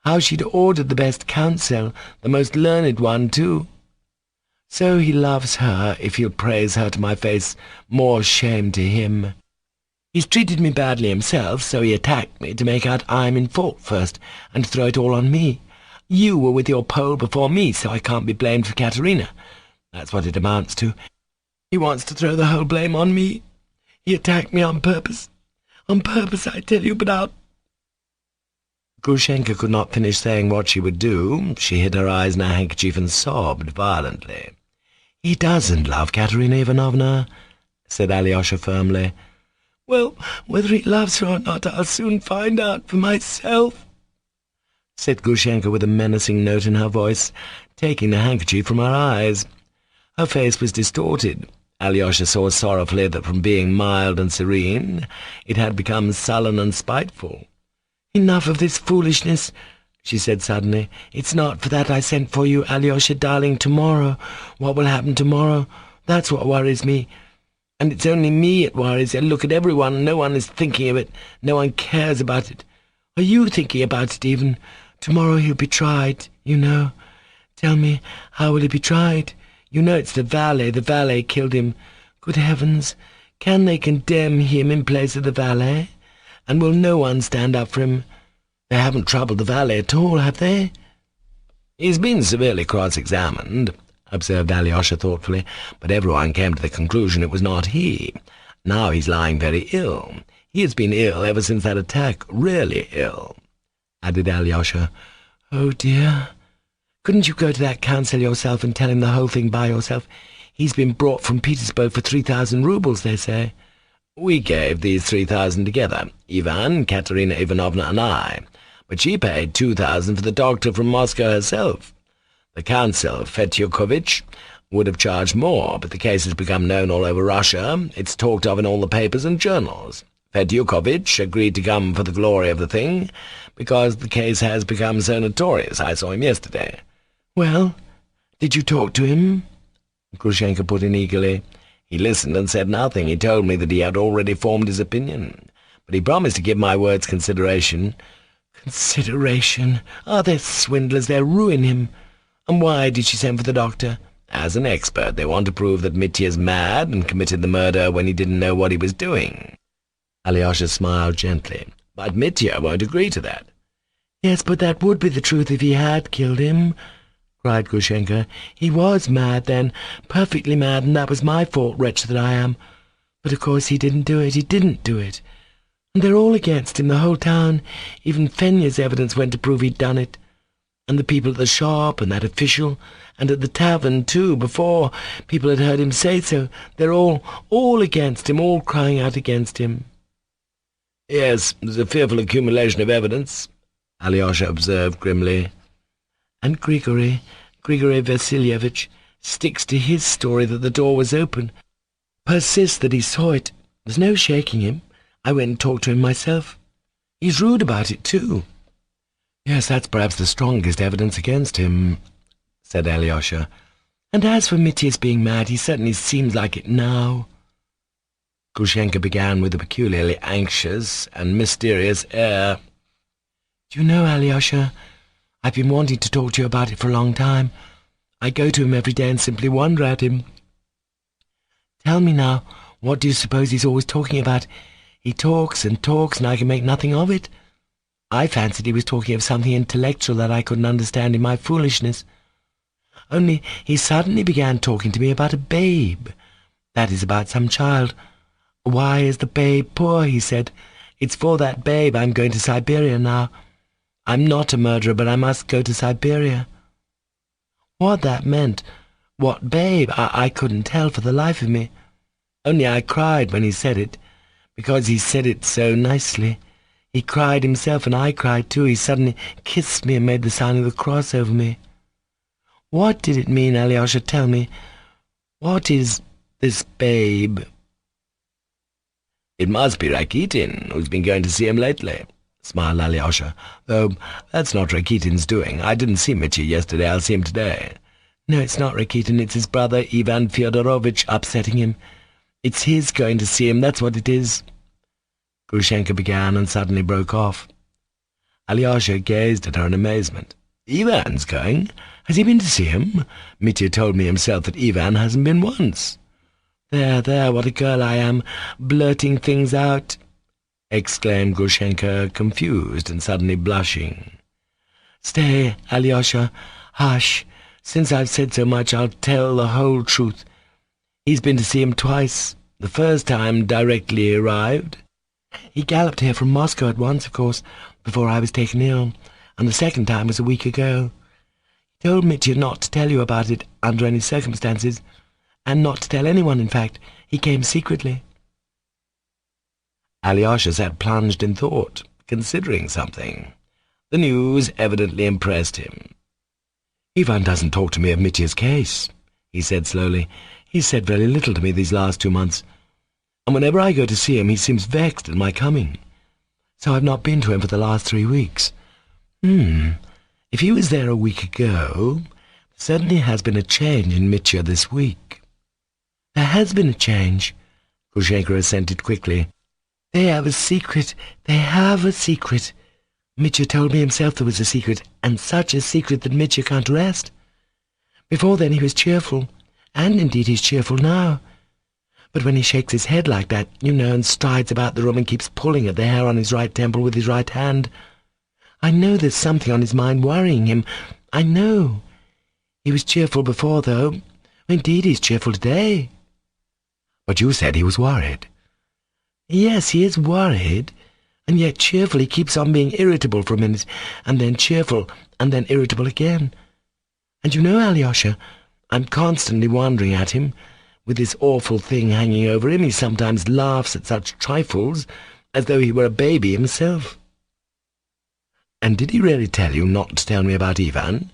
how she'd ordered the best counsel, the most learned one, too. So he loves her, if he'll praise her to my face, more shame to him. He's treated me badly himself, so he attacked me to make out I'm in fault first, and to throw it all on me. You were with your Pole before me, so I can't be blamed for Katerina. That's what it amounts to. He wants to throw the whole blame on me. He attacked me on purpose. On purpose, I tell you, but I'll—" Grushenka could not finish saying what she would do. She hid her eyes in her handkerchief and sobbed violently. "He doesn't love Katerina Ivanovna," said Alyosha firmly. "Well, whether he loves her or not, I'll soon find out for myself," said Grushenka with a menacing note in her voice, taking the handkerchief from her eyes. Her face was distorted. Alyosha saw sorrowfully that from being mild and serene, it had become sullen and spiteful. "Enough of this foolishness," she said suddenly. "It's not for that I sent for you, Alyosha, darling. Tomorrow. What will happen tomorrow? That's what worries me. And it's only me it worries. And look at everyone. No one is thinking of it. No one cares about it. Are you thinking about it even? Tomorrow he'll be tried, you know. Tell me, how will he be tried? You know it's the valet. The valet killed him. Good heavens! Can they condemn him in place of the valet? And will no one stand up for him? They haven't troubled the valet at all, have they?" "He's been severely cross-examined," observed Alyosha thoughtfully, "but everyone came to the conclusion it was not he. Now he's lying very ill. He has been ill ever since that attack, really ill," added Alyosha. "Oh, dear. Couldn't you go to that counsel yourself and tell him the whole thing by yourself? He's been brought from Petersburg for 3,000 roubles, they say." "We gave these 3,000 together, Ivan, Katerina Ivanovna, and I. But she paid 2,000 for the doctor from Moscow herself. The counsel, Fetyukovitch, would have charged more, but the case has become known all over Russia. It's talked of in all the papers and journals. Fedyukovitch agreed to come for the glory of the thing, because the case has become so notorious. I saw him yesterday." "Well, did you talk to him?" Grushenka put in eagerly. "He listened and said nothing. He told me that he had already formed his opinion, but he promised to give my words consideration." "Consideration? Ah, they're swindlers. They'll ruin him. And why did she send for the doctor?" "As an expert. They want to prove that Mitya's mad and committed the murder when he didn't know what he was doing." Alyosha smiled gently. "But Mitya won't agree to that." "Yes, but that would be the truth if he had killed him," cried Grushenka. "He was mad then, perfectly mad, and that was my fault, wretch that I am. But of course he didn't do it. He didn't do it. And they're all against him, the whole town. Even Fenya's evidence went to prove he'd done it. And the people at the shop, and that official, and at the tavern, too, before people had heard him say so. They're all against him, all crying out against him." "Yes, there's a fearful accumulation of evidence," Alyosha observed grimly. "And Grigory Vasilevich, sticks to his story that the door was open, persists that he saw it. There's no shaking him. I went and talked to him myself. He's rude about it, too." "Yes, that's perhaps the strongest evidence against him," said Alyosha. "And as for Mitya's being mad, he certainly seems like it now." Grushenka began with a peculiarly anxious and mysterious air. "Do you know, Alyosha, I've been wanting to talk to you about it for a long time. I go to him every day and simply wonder at him. Tell me now, what do you suppose he's always talking about? He talks, and I can make nothing of it. I fancied he was talking of something intellectual that I couldn't understand in my foolishness. Only he suddenly began talking to me about a babe. That is, about some child. 'Why is the babe poor?' he said. 'It's for that babe I'm going to Siberia now. I'm not a murderer, but I must go to Siberia.' What that meant, what babe, I couldn't tell for the life of me. Only I cried when he said it, because he said it so nicely. He cried himself, and I cried too. He suddenly kissed me and made the sign of the cross over me. What did it mean, Alyosha? Tell me. What is this babe?" "It must be Rakitin, who's been going to see him lately," smiled Alyosha. "Though that's not Rakitin's doing. I didn't see Mitya yesterday. I'll see him today." "No, it's not Rakitin. It's his brother, Ivan Fyodorovitch, upsetting him. It's his going to see him, that's what it is." Grushenka began and suddenly broke off. Alyosha gazed at her in amazement. "Ivan's going? Has he been to see him? Mitya told me himself that Ivan hasn't been once." There, what a girl I am, blurting things out," exclaimed Grushenka, confused and suddenly blushing. "Stay, Alyosha, hush. Since I've said so much, I'll tell the whole truth. He's been to see him twice. The first time directly he arrived. He galloped here from Moscow at once, of course, before I was taken ill, and the second time was a week ago. He told Mitya not to tell you about it under any circumstances, and not to tell anyone, in fact. He came secretly." Alyosha sat plunged in thought, considering something. The news evidently impressed him. "Ivan doesn't talk to me of Mitya's case," he said slowly. "He's said very little to me these last 2 months, and whenever I go to see him he seems vexed at my coming. So I've not been to him for the last 3 weeks. If he was there a week ago, there certainly has been a change in Mitya this week." "There has been a change," Grushenka assented quickly. "They have a secret. Mitya told me himself there was a secret, and such a secret that Mitya can't rest. Before then he was cheerful, and indeed he's cheerful now. But when he shakes his head like that, you know, and strides about the room and keeps pulling at the hair on his right temple with his right hand, I know there's something on his mind worrying him. I know. He was cheerful before, though. Indeed, he's cheerful today." "But you said he was worried." "Yes, he is worried, and yet cheerful. He keeps on being irritable for a minute, and then cheerful, and then irritable again. And you know, Alyosha, I'm constantly wondering at him. With this awful thing hanging over him, he sometimes laughs at such trifles, as though he were a baby himself." "And did he really tell you not to tell me about Ivan?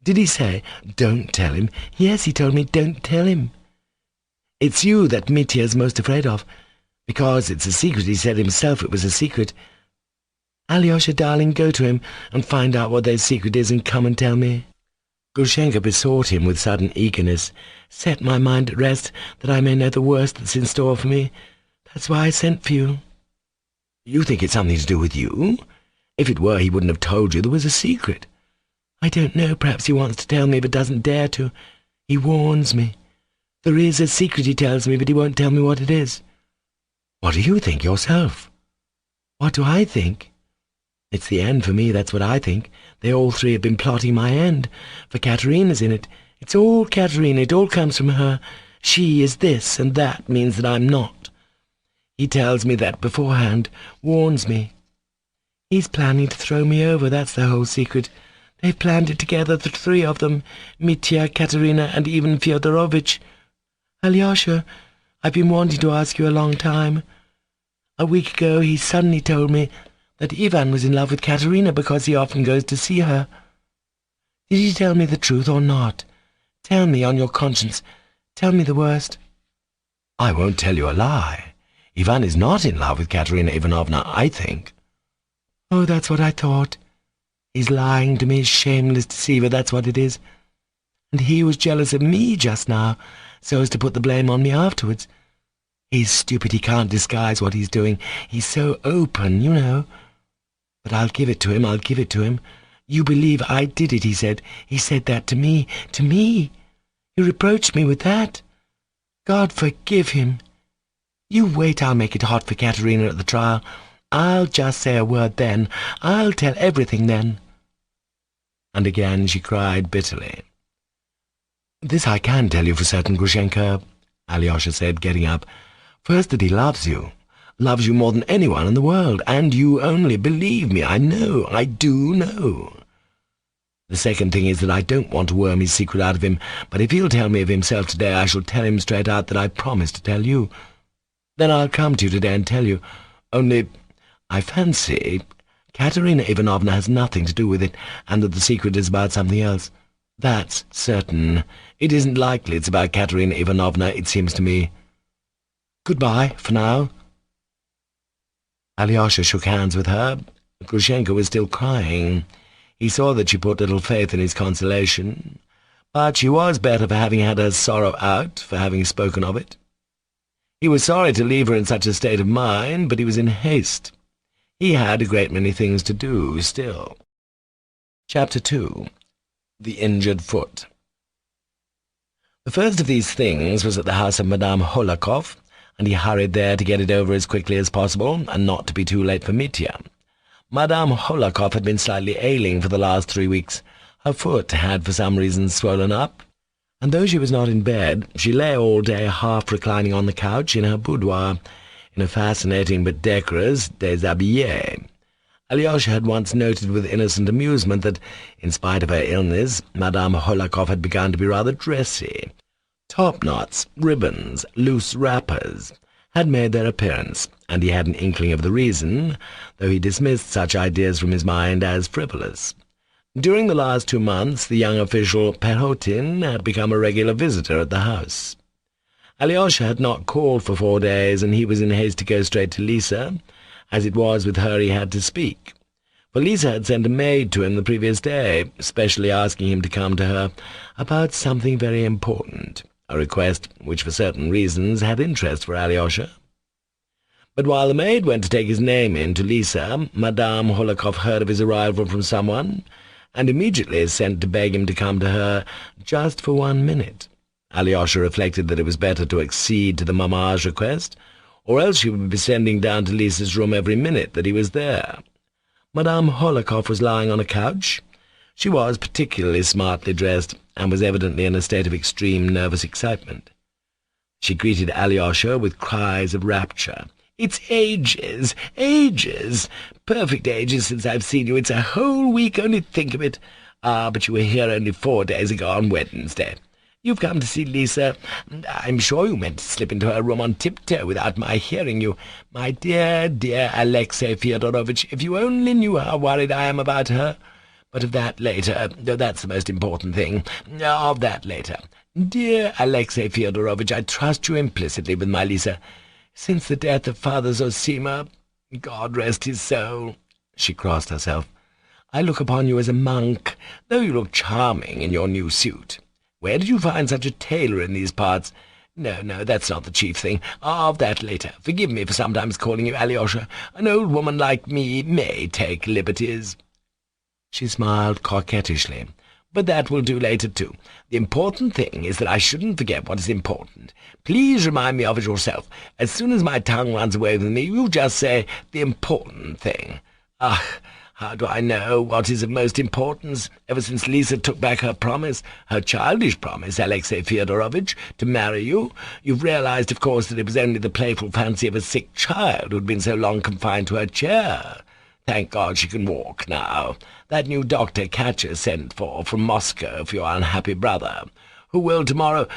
Did he say, 'Don't tell him'? Yes, he told me, 'Don't tell him.' It's you that Mitya is most afraid of, Because it's a secret, he said himself it was a secret. Alyosha, darling, go to him and find out what their secret is and come and tell me. Grushenka besought him with sudden eagerness. Set my mind at rest that I may know the worst that's in store for me. That's why I sent for you. You think it's something to do with you? If it were, he wouldn't have told you there was a secret. I don't know, perhaps he wants to tell me but doesn't dare to. He warns me. There is a secret, he tells me, but he won't tell me what it is. What do you think yourself? What do I think? It's the end for me, that's what I think. They all three have been plotting my end, for Katerina's in it. It's all Katerina, it all comes from her. She is this, and that means that I'm not. He tells me that beforehand, warns me. He's planning to throw me over, that's the whole secret. They've planned it together, the three of them, Mitya, Katerina, and even Fyodorovitch. Alyosha, I've been wanting to ask you a long time. A week ago he suddenly told me that Ivan was in love with Katerina because he often goes to see her. Did he tell me the truth or not? Tell me on your conscience. Tell me the worst. I won't tell you a lie. Ivan is not in love with Katerina Ivanovna, I think. Oh, that's what I thought. He's lying to me, shameless deceiver, that's what it is. And he was jealous of me just now, so as to put the blame on me afterwards. He's stupid, he can't disguise what he's doing. He's so open, you know. But I'll give it to him, I'll give it to him. You believe I did it, he said. He said that to me. To me! He reproached me with that. God forgive him. You wait, I'll make it hot for Katerina at the trial. I'll just say a word then. I'll tell everything then. And again she cried bitterly. This I can tell you for certain, Grushenka, Alyosha said, getting up. First, that he loves you more than anyone in the world, and you only. Believe me, I know, I do know. The second thing is that I don't want to worm his secret out of him, but if he'll tell me of himself today, I shall tell him straight out that I promised to tell you. Then I'll come to you today and tell you. Only, I fancy Katerina Ivanovna has nothing to do with it, and that the secret is about something else. That's certain. It isn't likely it's about Katerina Ivanovna, it seems to me. Goodbye, for now. Alyosha shook hands with her. Grushenka was still crying. He saw that she put little faith in his consolation, but she was better for having had her sorrow out, for having spoken of it. He was sorry to leave her in such a state of mind, but he was in haste. He had a great many things to do still. Chapter 2. The Injured Foot. The first of these things was at the house of Madame Hohlakov, and he hurried there to get it over as quickly as possible, and not to be too late for Mitya. Madame Hohlakov had been slightly ailing for the last 3 weeks. Her foot had for some reason swollen up, and though she was not in bed, she lay all day half reclining on the couch in her boudoir, in a fascinating but decorous déshabillé. Alyosha had once noted with innocent amusement that, in spite of her illness, Madame Hohlakov had begun to be rather dressy. Top-knots, ribbons, loose wrappers had made their appearance, and he had an inkling of the reason, though he dismissed such ideas from his mind as frivolous. During the last 2 months, the young official Perhotin had become a regular visitor at the house. Alyosha had not called for 4 days, and he was in haste to go straight to Lisa, as it was with her he had to speak. For Lisa had sent a maid to him the previous day, specially asking him to come to her about something very important, a request which for certain reasons had interest for Alyosha. But while the maid went to take his name in to Lisa, Madame Hohlakov heard of his arrival from someone, and immediately sent to beg him to come to her just for 1 minute. Alyosha reflected that it was better to accede to the mamma's request, or else she would be sending down to Lisa's room every minute that he was there. Madame Hohlakov was lying on a couch. She was particularly smartly dressed, and was evidently in a state of extreme nervous excitement. She greeted Alyosha with cries of rapture. "It's ages, perfect ages since I've seen you. It's a whole week, only think of it. Ah, but you were here only 4 days ago on Wednesday. You've come to see Lisa, and I'm sure you meant to slip into her room on tiptoe without my hearing you. My dear, dear Alexey Fyodorovitch, if you only knew how worried I am about her. But of that later, though that's the most important thing. Of that later. Dear Alexey Fyodorovitch, I trust you implicitly with my Lisa. Since the death of Father Zosima, God rest his soul," she crossed herself, "I look upon you as a monk, though you look charming in your new suit. Where did you find such a tailor in these parts? No, that's not the chief thing. Of that later. Forgive me for sometimes calling you Alyosha. An old woman like me may take liberties." She smiled coquettishly. "But that will do later, too. The important thing is that I shouldn't forget what is important. Please remind me of it yourself. As soon as my tongue runs away with me, you just say, 'the important thing.' Ah, how do I know what is of most importance? Ever since Lisa took back her promise, her childish promise, Alexei Fyodorovitch, to marry you, you've realized, of course, that it was only the playful fancy of a sick child who had been so long confined to her chair. Thank God she can walk now. That new doctor Katya sent for from Moscow for your unhappy brother, who will tomorrow—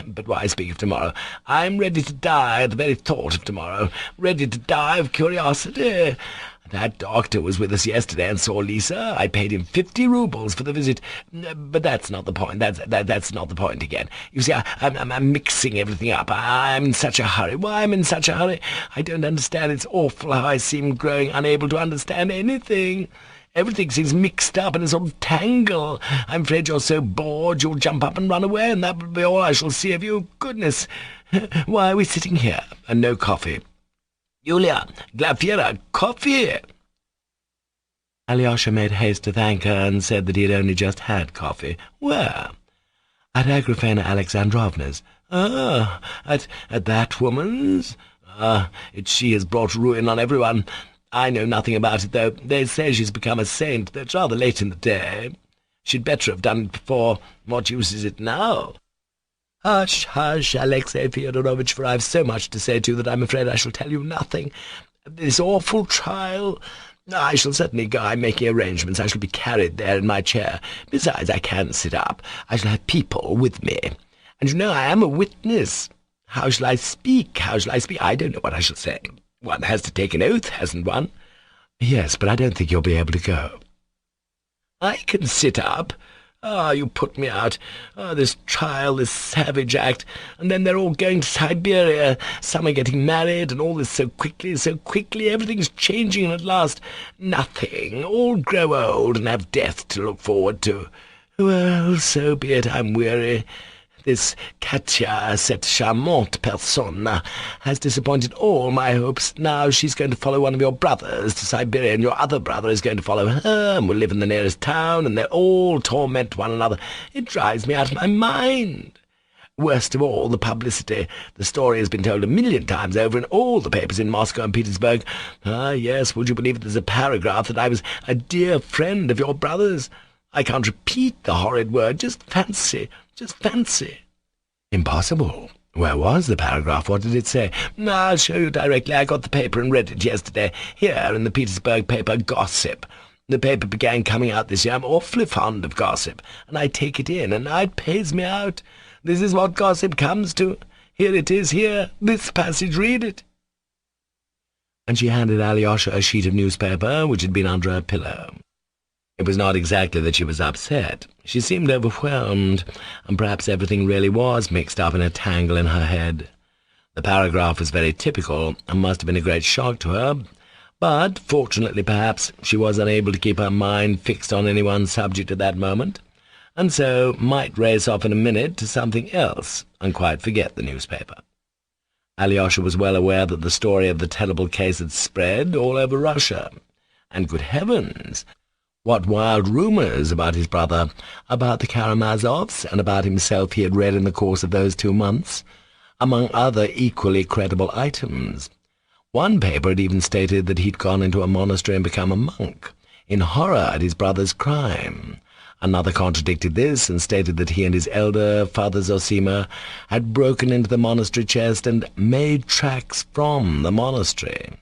but why speak of tomorrow? I'm ready to die at the very thought of tomorrow, ready to die of curiosity. That doctor was with us yesterday and saw Lisa. I paid him 50 roubles for the visit. But that's not the point. That's not the point again. You see, I'm mixing everything up. I'm in such a hurry. Why I'm in such a hurry? I don't understand. It's awful how I seem growing unable to understand anything. Everything seems mixed up in a sort of tangle. I'm afraid you're so bored you'll jump up and run away, and that will be all I shall see of you. Goodness, why are we sitting here, and no coffee? Yulia, Glafira, coffee!" Alyosha made haste to thank her and said that he had only just had coffee. "Where?" "At Agrafena Alexandrovna's." "Ah, at that woman's? She has brought ruin on everyone. I know nothing about it, though. They say she's become a saint, though it's rather late in the day. She'd better have done it before. What use is it now?" "Hush, hush, Alexei Fyodorovitch, for I've so much to say to you that I'm afraid I shall tell you nothing. This awful trial— I shall certainly go. I'm making arrangements. I shall be carried there in my chair. Besides, I can sit up. I shall have people with me. And you know I am a witness. How shall I speak? I don't know what I shall say. One has to take an oath, hasn't one?" "Yes, but I don't think you'll be able to go." "I can sit up. You put me out. This trial, this savage act, and then they're all going to Siberia. Some are getting married, and all this so quickly, everything's changing, and at last, nothing. All grow old and have death to look forward to. Well, so be it. I'm weary. This Katya, cette charmante personne, has disappointed all my hopes. Now she's going to follow one of your brothers to Siberia, and your other brother is going to follow her, and will live in the nearest town, and they'll all torment one another. It drives me out of my mind. Worst of all, the publicity. The story has been told 1,000,000 times over in all the papers in Moscow and Petersburg. Yes, would you believe it, there's a paragraph that I was a dear friend of your brother's. I can't repeat the horrid word. Just fancy. "Impossible. Where was the paragraph? What did it say?" "I'll show you directly. I got the paper and read it yesterday. Here, in the Petersburg paper, Gossip. The paper began coming out this year. I'm awfully fond of gossip, and I take it in, and it pays me out. This is what gossip comes to. Here it is, here, this passage, read it." And she handed Alyosha a sheet of newspaper which had been under her pillow. It was not exactly that she was upset. She seemed overwhelmed, and perhaps everything really was mixed up in a tangle in her head. The paragraph was very typical, and must have been a great shock to her, but, fortunately perhaps, she was unable to keep her mind fixed on any one subject at that moment, and so might race off in a minute to something else, and quite forget the newspaper. Alyosha was well aware that the story of the terrible case had spread all over Russia, and, good heavens, what wild rumours about his brother, about the Karamazovs, and about himself he had read in the course of those 2 months, among other equally credible items. One paper had even stated that he'd gone into a monastery and become a monk, in horror at his brother's crime. Another contradicted this, and stated that he and his elder, Father Zosima, had broken into the monastery chest and made tracks from the monastery.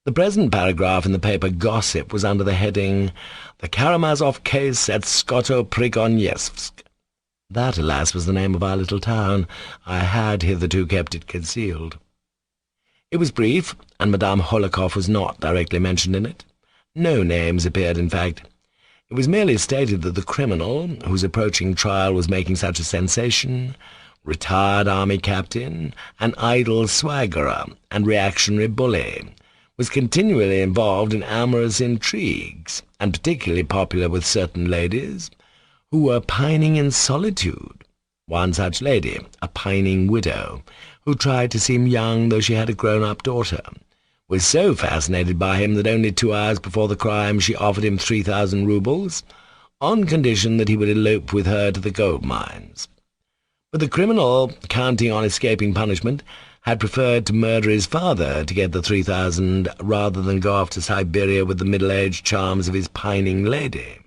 The present paragraph in the paper Gossip was under the heading, "The Karamazov Case at Skoto-Prigonyevsk." That, alas, was the name of our little town. I had hitherto kept it concealed. It was brief, and Madame Holikov was not directly mentioned in it. No names appeared, in fact. It was merely stated that the criminal, whose approaching trial was making such a sensation, retired army captain, an idle swaggerer and reactionary bully, was continually involved in amorous intrigues, and particularly popular with certain ladies who were pining in solitude. One such lady, a pining widow, who tried to seem young though she had a grown-up daughter, was so fascinated by him that only 2 hours before the crime she offered him 3,000 roubles, on condition that he would elope with her to the gold mines. But the criminal, counting on escaping punishment, had preferred to murder his father to get the 3,000 rather than go off to Siberia with the middle-aged charms of his pining lady.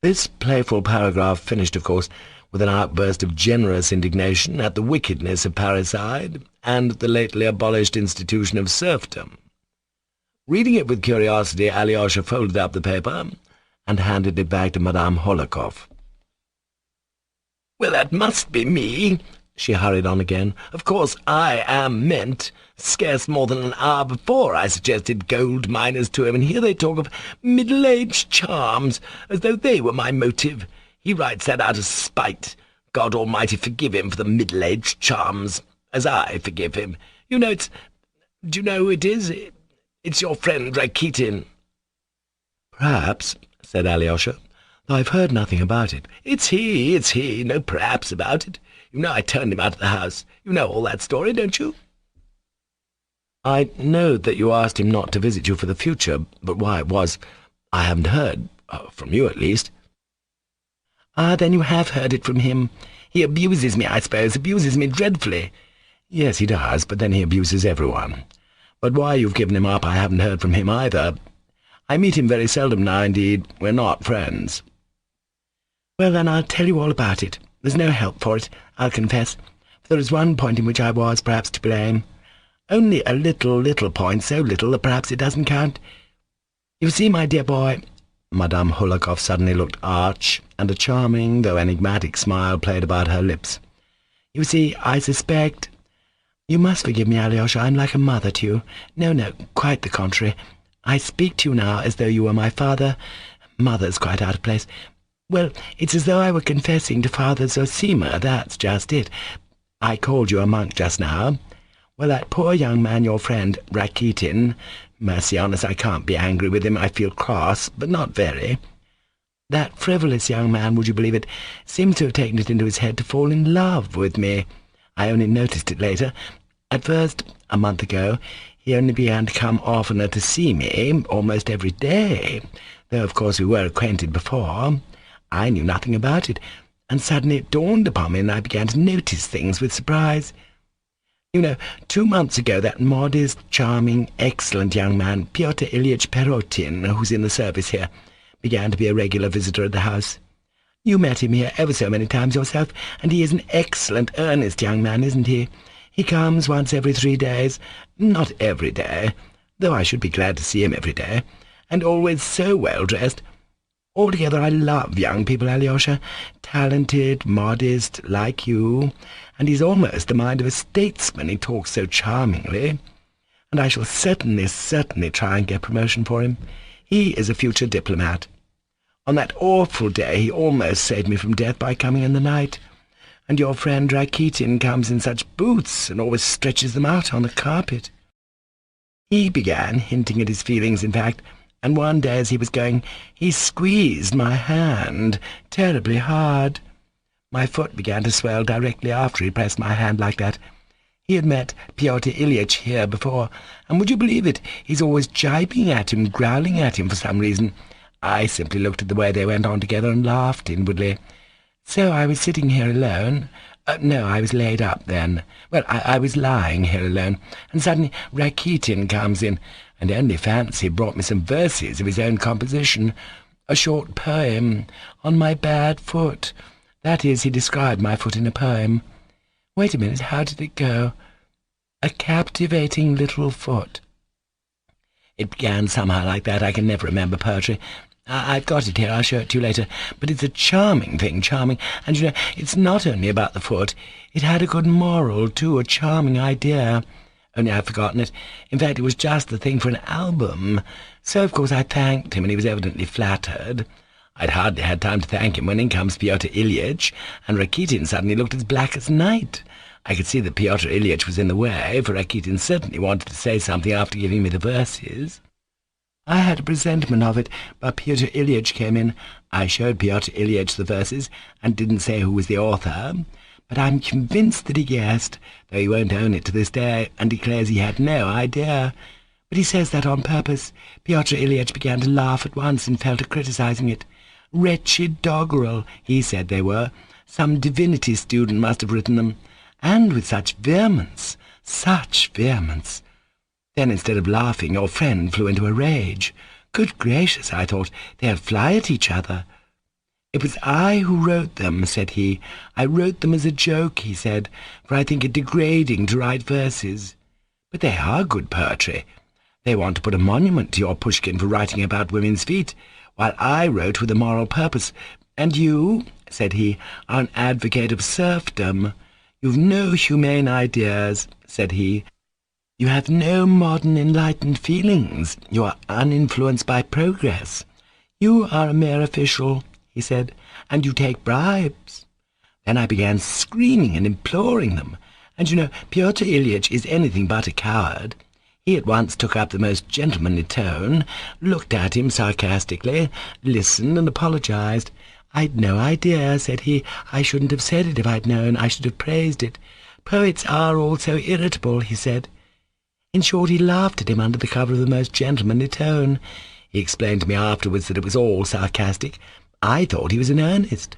This playful paragraph finished, of course, with an outburst of generous indignation at the wickedness of parricide and the lately abolished institution of serfdom. Reading it with curiosity, Alyosha folded up the paper and handed it back to Madame Hohlakov. "Well, that must be me," she hurried on again. "Of course I am meant. Scarce more than an hour before I suggested gold miners to him, and here they talk of middle-aged charms, as though they were my motive. He writes that out of spite. God Almighty forgive him for the middle-aged charms, as I forgive him. You know, do you know who it is? It's your friend Rakitin." "Perhaps," said Alyosha, "though I've heard nothing about it." It's he, no perhaps about it. You know I turned him out of the house. You know all that story, don't you?" "I know that you asked him not to visit you for the future, but why it was, I haven't heard, from you at least." "Ah, then you have heard it from him. He abuses me, I suppose, abuses me dreadfully." "Yes, he does, but then he abuses everyone. But why you've given him up I haven't heard from him either. I meet him very seldom now, indeed. We're not friends." "Well, then I'll tell you all about it. There's no help for it, I'll confess. There is one point in which I was perhaps to blame. Only a little point, so little that perhaps it doesn't count. You see, my dear boy—" Madame Hohlakov suddenly looked arch, and a charming, though enigmatic, smile played about her lips. "You see, I suspect— You must forgive me, Alyosha, I'm like a mother to you. No, quite the contrary. I speak to you now as though you were my father. Mother's quite out of place. Well, it's as though I were confessing to Father Zosima, that's just it. I called you a monk just now. Well, that poor young man, your friend, Rakitin— mercy on us, I can't be angry with him, I feel cross, but not very. That frivolous young man, would you believe it, seems to have taken it into his head to fall in love with me. I only noticed it later. At first, a month ago, he only began to come oftener to see me, almost every day, though of course we were acquainted before. I knew nothing about it, and suddenly it dawned upon me, and I began to notice things with surprise. You know, 2 months ago that modest, charming, excellent young man, Pyotr Ilyich Perotin, who's in the service here, began to be a regular visitor at the house. You met him here ever so many times yourself, and he is an excellent, earnest young man, isn't he? He comes once every 3 days, not every day, though I should be glad to see him every day, and always so well dressed. Altogether I love young people, Alyosha, talented, modest, like you, and he's almost the mind of a statesman, he talks so charmingly, and I shall certainly try and get promotion for him. He is a future diplomat. On that awful day he almost saved me from death by coming in the night, and your friend Rakitin comes in such boots and always stretches them out on the carpet. He began hinting at his feelings, in fact, and one day as he was going, he squeezed my hand terribly hard. My foot began to swell directly after he pressed my hand like that. He had met Pyotr Ilyich here before, and would you believe it, he's always jibing at him, growling at him for some reason. I simply looked at the way they went on together and laughed inwardly. So I was sitting here alone. No, I was laid up then. Well, I was lying here alone, and suddenly Rakitin comes in, and only fancy brought me some verses of his own composition, a short poem on my bad foot. That is, he described my foot in a poem. Wait a minute, how did it go? A captivating little foot. It began somehow like that. I can never remember poetry. I've got it here, I'll show it to you later. But it's a charming thing, charming. And you know, it's not only about the foot. It had a good moral, too, a charming idea. Only I've forgotten it. In fact, it was just the thing for an album. So, of course, I thanked him, and he was evidently flattered. I'd hardly had time to thank him when in comes Pyotr Ilyitch, and Rakitin suddenly looked as black as night. I could see that Pyotr Ilyitch was in the way, for Rakitin certainly wanted to say something after giving me the verses. I had a presentiment of it, but Pyotr Ilyitch came in. I showed Pyotr Ilyitch the verses, and didn't say who was the author, but I'm convinced that he guessed, though he won't own it to this day, and declares he had no idea. But he says that on purpose. Pyotr Ilyitch began to laugh at once and fell to criticising it. Wretched doggerel, he said they were. Some divinity student must have written them. And with such vehemence, such vehemence. Then, instead of laughing, your friend flew into a rage. Good gracious, I thought, they'll fly at each other. It was I who wrote them, said he. I wrote them as a joke, he said, for I think it degrading to write verses. But they are good poetry. They want to put a monument to your Pushkin for writing about women's feet, while I wrote with a moral purpose. And you, said he, are an advocate of serfdom. You've no humane ideas, said he. You have no modern enlightened feelings. You are uninfluenced by progress. You are a mere official, he said, and you take bribes. Then I began screaming and imploring them. And you know, Pyotr Ilyitch is anything but a coward. He at once took up the most gentlemanly tone, looked at him sarcastically, listened and apologized. I'd no idea, said he. I shouldn't have said it if I'd known. I should have praised it. Poets are all so irritable, he said. In short, he laughed at him under the cover of the most gentlemanly tone. He explained to me afterwards that it was all sarcastic. I thought he was in earnest.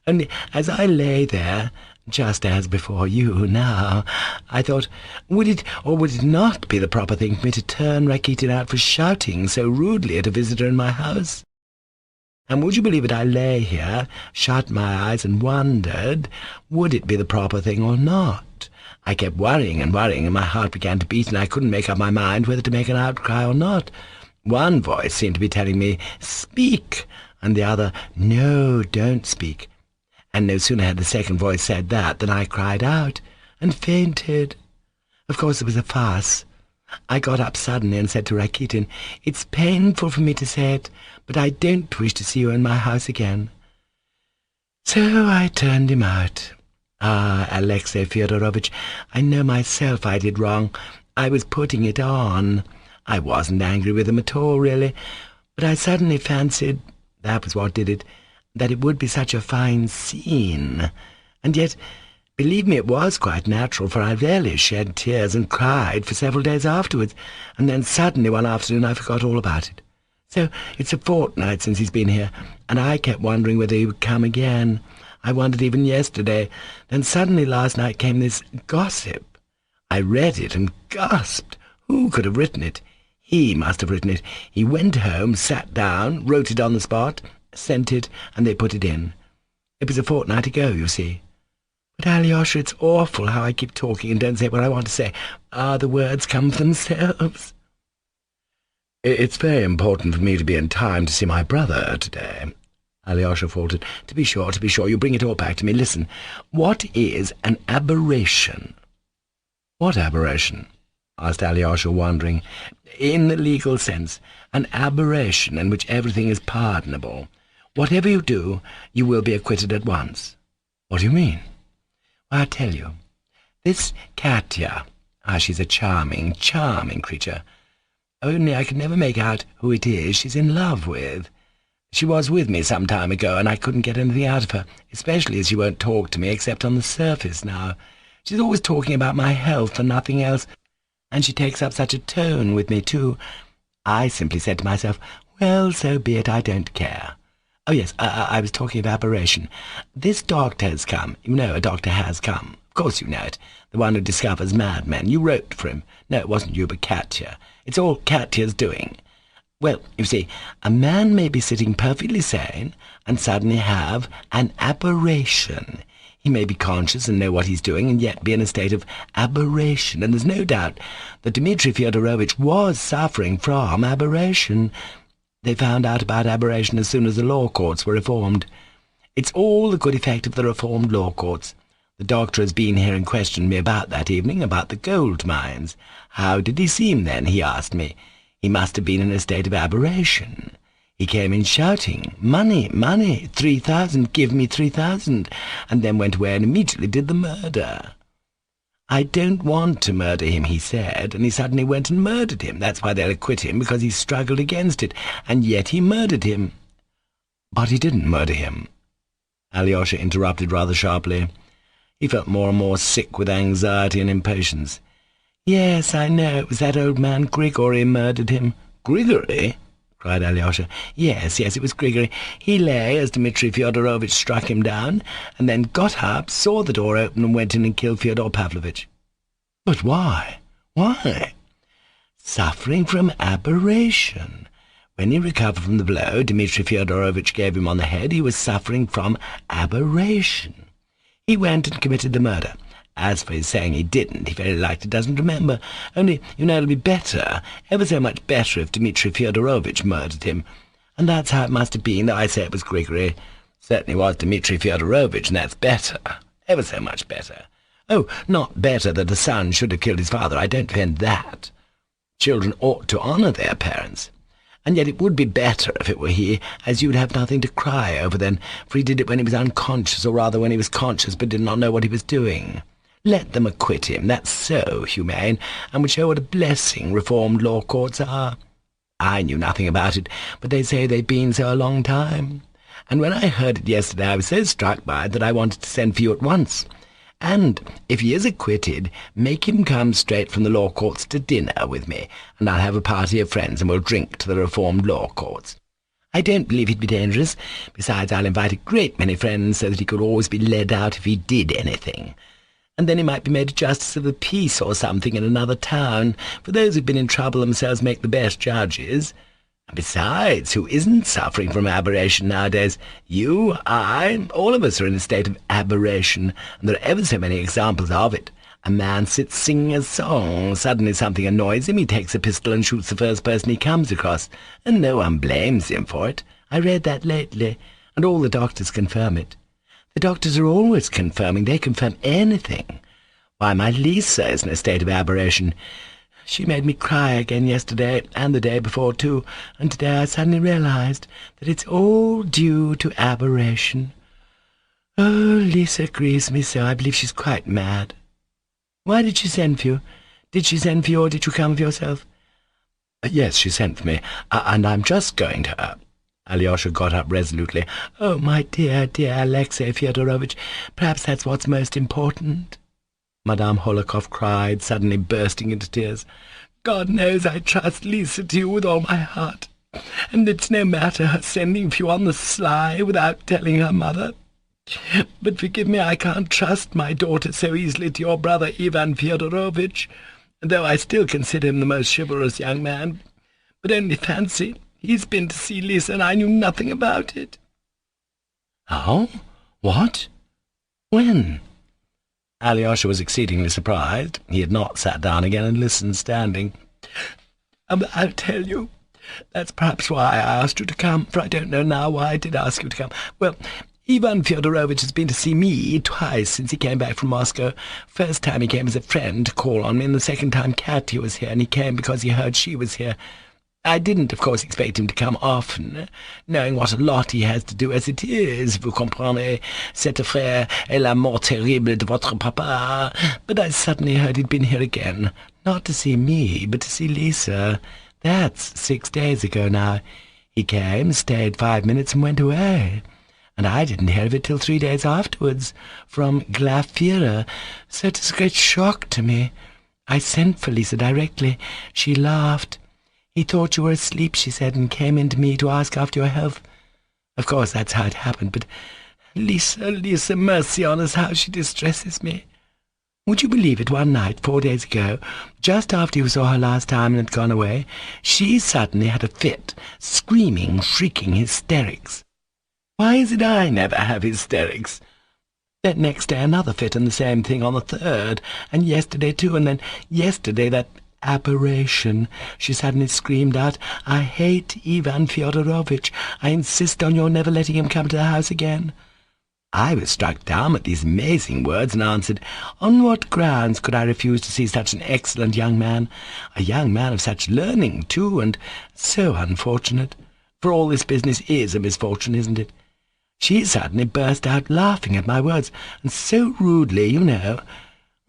Only, as I lay there, just as before you now, I thought, would it or would it not be the proper thing for me to turn Rakitin out for shouting so rudely at a visitor in my house? And would you believe it, I lay here, shut my eyes, and wondered, would it be the proper thing or not? I kept worrying, and my heart began to beat, and I couldn't make up my mind whether to make an outcry or not. One voice seemed to be telling me, speak, and the other, no, don't speak. And no sooner had the second voice said that than I cried out, and fainted. Of course it was a farce. I got up suddenly and said to Rakitin, it's painful for me to say it, but I don't wish to see you in my house again. So I turned him out. Ah, Alexey Fyodorovitch, I know myself I did wrong. I was putting it on. I wasn't angry with him at all, really, but I suddenly fancied, that was what did it, that it would be such a fine scene. And yet, believe me, it was quite natural, for I rarely shed tears and cried for several days afterwards, and then suddenly one afternoon I forgot all about it. So it's a fortnight since he's been here, and I kept wondering whether he would come again. I wondered even yesterday. Then suddenly last night came this gossip. I read it and gasped. Who could have written it? He must have written it. He went home, sat down, wrote it on the spot, sent it, and they put it in. It was a fortnight ago, you see. But, Alyosha, it's awful how I keep talking and don't say what I want to say. The words come of themselves. It's very important for me to be in time to see my brother today, Alyosha faltered. To be sure, you bring it all back to me. Listen, what is an aberration? What aberration? Asked Alyosha, wondering. In the legal sense, an aberration in which everything is pardonable. Whatever you do, you will be acquitted at once. What do you mean? Well, I'll tell you. This Katya, she's a charming, charming creature. Only I can never make out who it is she's in love with. She was with me some time ago, and I couldn't get anything out of her, especially as she won't talk to me except on the surface now. She's always talking about my health and nothing else, and she takes up such a tone with me, too. I simply said to myself, well, so be it, I don't care. Oh, yes, I was talking of aberration. This doctor has come. You know a doctor has come. Of course you know it. The one who discovers madmen. You wrote for him. No, it wasn't you, but Katya. It's all Katya's doing. Well, you see, a man may be sitting perfectly sane and suddenly have an aberration. He may be conscious and know what he's doing and yet be in a state of aberration, and there's no doubt that Dmitri Fyodorovitch was suffering from aberration. They found out about aberration as soon as the law courts were reformed. It's all the good effect of the reformed law courts. The doctor has been here and questioned me about that evening, about the gold mines. How did he seem then, he asked me. He must have been in a state of aberration. He came in shouting, 'Money, money, 3,000, give me 3,000, and then went away and immediately did the murder. I don't want to murder him, he said, and he suddenly went and murdered him. That's why they'll acquit him, because he struggled against it, and yet he murdered him.' But he didn't murder him," Alyosha interrupted rather sharply. He felt more and more sick with anxiety and impatience. "Yes, I know, it was that old man Grigory murdered him." "Grigory?" cried Alyosha. Yes, it was Grigory. He lay as Dmitri Fyodorovitch struck him down, and then got up, saw the door open, and went in and killed Fyodor Pavlovitch." "But why? Why?" "Suffering from aberration. When he recovered from the blow Dmitri Fyodorovitch gave him on the head, he was suffering from aberration. He went and committed the murder. As for his saying he didn't, he very likely doesn't remember. Only, it'll be better, ever so much better, if Dmitri Fyodorovitch murdered him. And that's how it must have been, though I say it was Grigory. Certainly was Dmitri Fyodorovitch, and that's better, ever so much better. Oh, not better that a son should have killed his father, I don't defend that. Children ought to honour their parents. And yet it would be better if it were he, as you would have nothing to cry over then, for he did it when he was unconscious, or rather when he was conscious but did not know what he was doing. Let them acquit him, that's so humane, and would show what a blessing reformed law courts are. I knew nothing about it, but they say they've been so a long time. And when I heard it yesterday I was so struck by it that I wanted to send for you at once. And if he is acquitted, make him come straight from the law courts to dinner with me, and I'll have a party of friends, and we'll drink to the reformed law courts. I don't believe he'd be dangerous. Besides, I'll invite a great many friends so that he could always be led out if he did anything. And then he might be made a justice of the peace or something in another town, for those who've been in trouble themselves make the best judges. And besides, who isn't suffering from aberration nowadays? You, I, all of us are in a state of aberration, and there are ever so many examples of it. A man sits singing a song, suddenly something annoys him, he takes a pistol and shoots the first person he comes across, and no one blames him for it. I read that lately, and all the doctors confirm it. The doctors are always confirming, they confirm anything. Why, my Lisa is in a state of aberration. She made me cry again yesterday, and the day before too, and today I suddenly realized that it's all due to aberration. Oh, Lisa grieves me so, I believe she's quite mad. Why did she send for you? Did she send for you, or did you come of yourself? Yes, she sent for me, and I'm just going to her. Alyosha got up resolutely. Oh, my dear, dear Alexey Fyodorovitch, perhaps that's what's most important. Madame Hohlakov cried, suddenly bursting into tears. God knows I trust Lisa to you with all my heart, and it's no matter her sending for you on the sly without telling her mother. But forgive me, I can't trust my daughter so easily to your brother Ivan Fyodorovitch, though I still consider him the most chivalrous young man. But only fancy, he's been to see Lisa, and I knew nothing about it. Oh? What? When? Alyosha was exceedingly surprised. He had not sat down again and listened standing. I'll tell you. That's perhaps why I asked you to come, for I don't know now why I did ask you to come. Well, Ivan Fyodorovitch has been to see me twice since he came back from Moscow. First time he came as a friend to call on me, and the second time Katya was here, and he came because he heard she was here. I didn't, of course, expect him to come often, knowing what a lot he has to do as it is. Vous comprenez, cet frère est la mort terrible de votre papa. But I suddenly heard he'd been here again, not to see me, but to see Lisa. That's 6 days ago now. He came, stayed 5 minutes, and went away. And I didn't hear of it till 3 days afterwards, from Glafira, so it was a great shock to me. I sent for Lisa directly. She laughed. He thought you were asleep, she said, and came in to me to ask after your health. Of course, that's how it happened, but Lisa, mercy on us, how she distresses me. Would you believe it, one night, 4 days ago, just after you saw her last time and had gone away, she suddenly had a fit, screaming, shrieking hysterics. Why is it I never have hysterics? Then next day another fit, and the same thing on the third, and yesterday too, and then yesterday that aberration. She suddenly screamed out, I hate Ivan Fyodorovitch. I insist on your never letting him come to the house again. I was struck dumb at these amazing words and answered, on what grounds could I refuse to see such an excellent young man? A young man of such learning, too, and so unfortunate. for all this business is a misfortune, isn't it? She suddenly burst out laughing at my words, and so rudely, you know.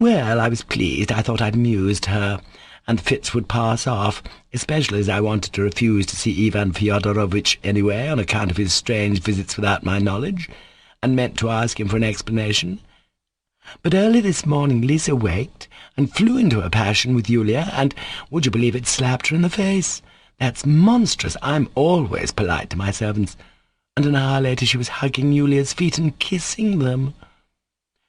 Well, I was pleased. I thought I'd amused her, and the fits would pass off, especially as I wanted to refuse to see Ivan Fyodorovitch anyway, on account of his strange visits without my knowledge, and meant to ask him for an explanation. But early this morning Lisa waked and flew into a passion with Yulia, and, would you believe it, slapped her in the face. That's monstrous. I'm always polite to my servants. And an hour later she was hugging Yulia's feet and kissing them.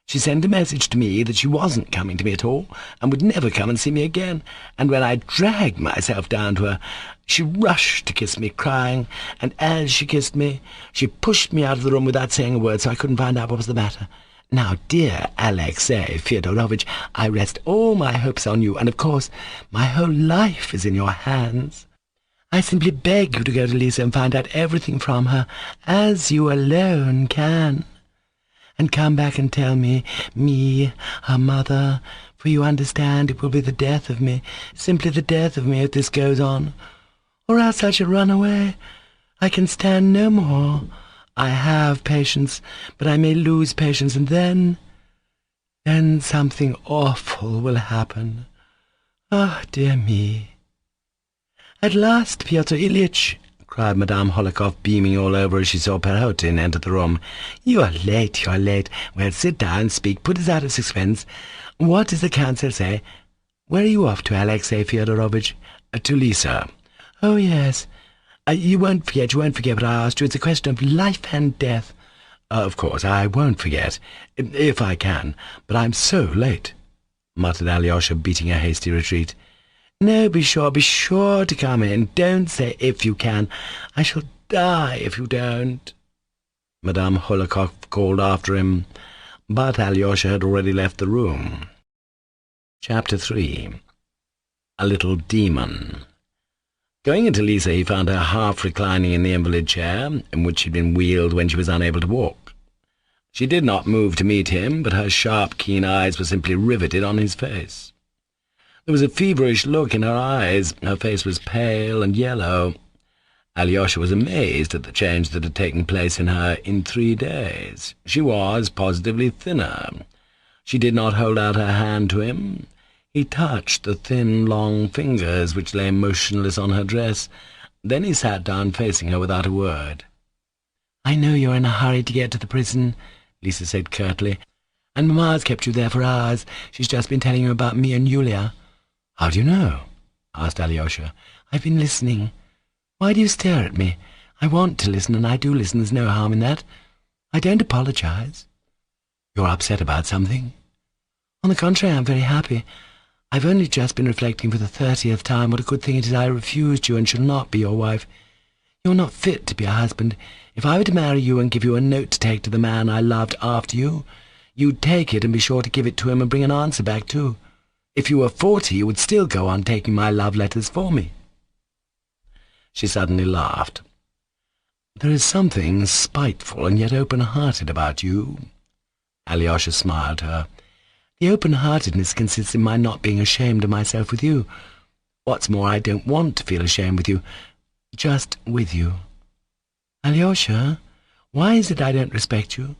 She sent a message to me that she wasn't coming to me at all, and would never come and see me again, and when I dragged myself down to her, she rushed to kiss me, crying, and as she kissed me, she pushed me out of the room without saying a word, so I couldn't find out what was the matter. Now, dear Alexei Fyodorovitch, I rest all my hopes on you, and of course my whole life is in your hands. I simply beg you to go to Lisa and find out everything from her, as you alone can. And come back and tell me, her mother, for you understand it will be the death of me, simply the death of me if this goes on. Or else I shall run away. I can stand no more. I have patience, but I may lose patience, and then something awful will happen. Ah, dear me. At last, Pyotr Ilyitch, cried Madame Holikov, beaming all over as she saw Perotin enter the room. You are late, you are late. Well, sit down, speak, put us out of suspense. What does the council say? Where are you off to, Alexei Fyodorovitch? To Lisa. Oh, yes. You won't forget what I asked you. It's a question of life and death. Of course, I won't forget, if I can, but I'm so late, muttered Alyosha, beating a hasty retreat. No, be sure to come in. Don't say if you can. I shall die if you don't. Madame Holikov called after him, but Alyosha had already left the room. Chapter 3. A Little Demon. Going into Lisa, he found her half reclining in the invalid chair, in which she'd been wheeled when she was unable to walk. She did not move to meet him, but her sharp, keen eyes were simply riveted on his face. There was a feverish look in her eyes. Her face was pale and yellow. Alyosha was amazed at the change that had taken place in her in 3 days. She was positively thinner. She did not hold out her hand to him. He touched the thin, long fingers which lay motionless on her dress. Then he sat down facing her without a word. "I know you're in a hurry to get to the prison," Lisa said curtly, "and Mamma's kept you there for hours. She's just been telling you about me and Yulia." "How do you know?" asked Alyosha. "I've been listening. Why do you stare at me? I want to listen, and I do listen. There's no harm in that. I don't apologize." "You're upset about something?" "On the contrary, I'm very happy. I've only just been reflecting for the 30th time what a good thing it is I refused you and shall not be your wife. You're not fit to be a husband. If I were to marry you and give you a note to take to the man I loved after you, you'd take it and be sure to give it to him and bring an answer back too. If you were 40, you would still go on taking my love letters for me." She suddenly laughed. "There is something spiteful and yet open-hearted about you." Alyosha smiled at her. "The open-heartedness consists in my not being ashamed of myself with you. What's more, I don't want to feel ashamed with you, just with you. Alyosha, why is it I don't respect you?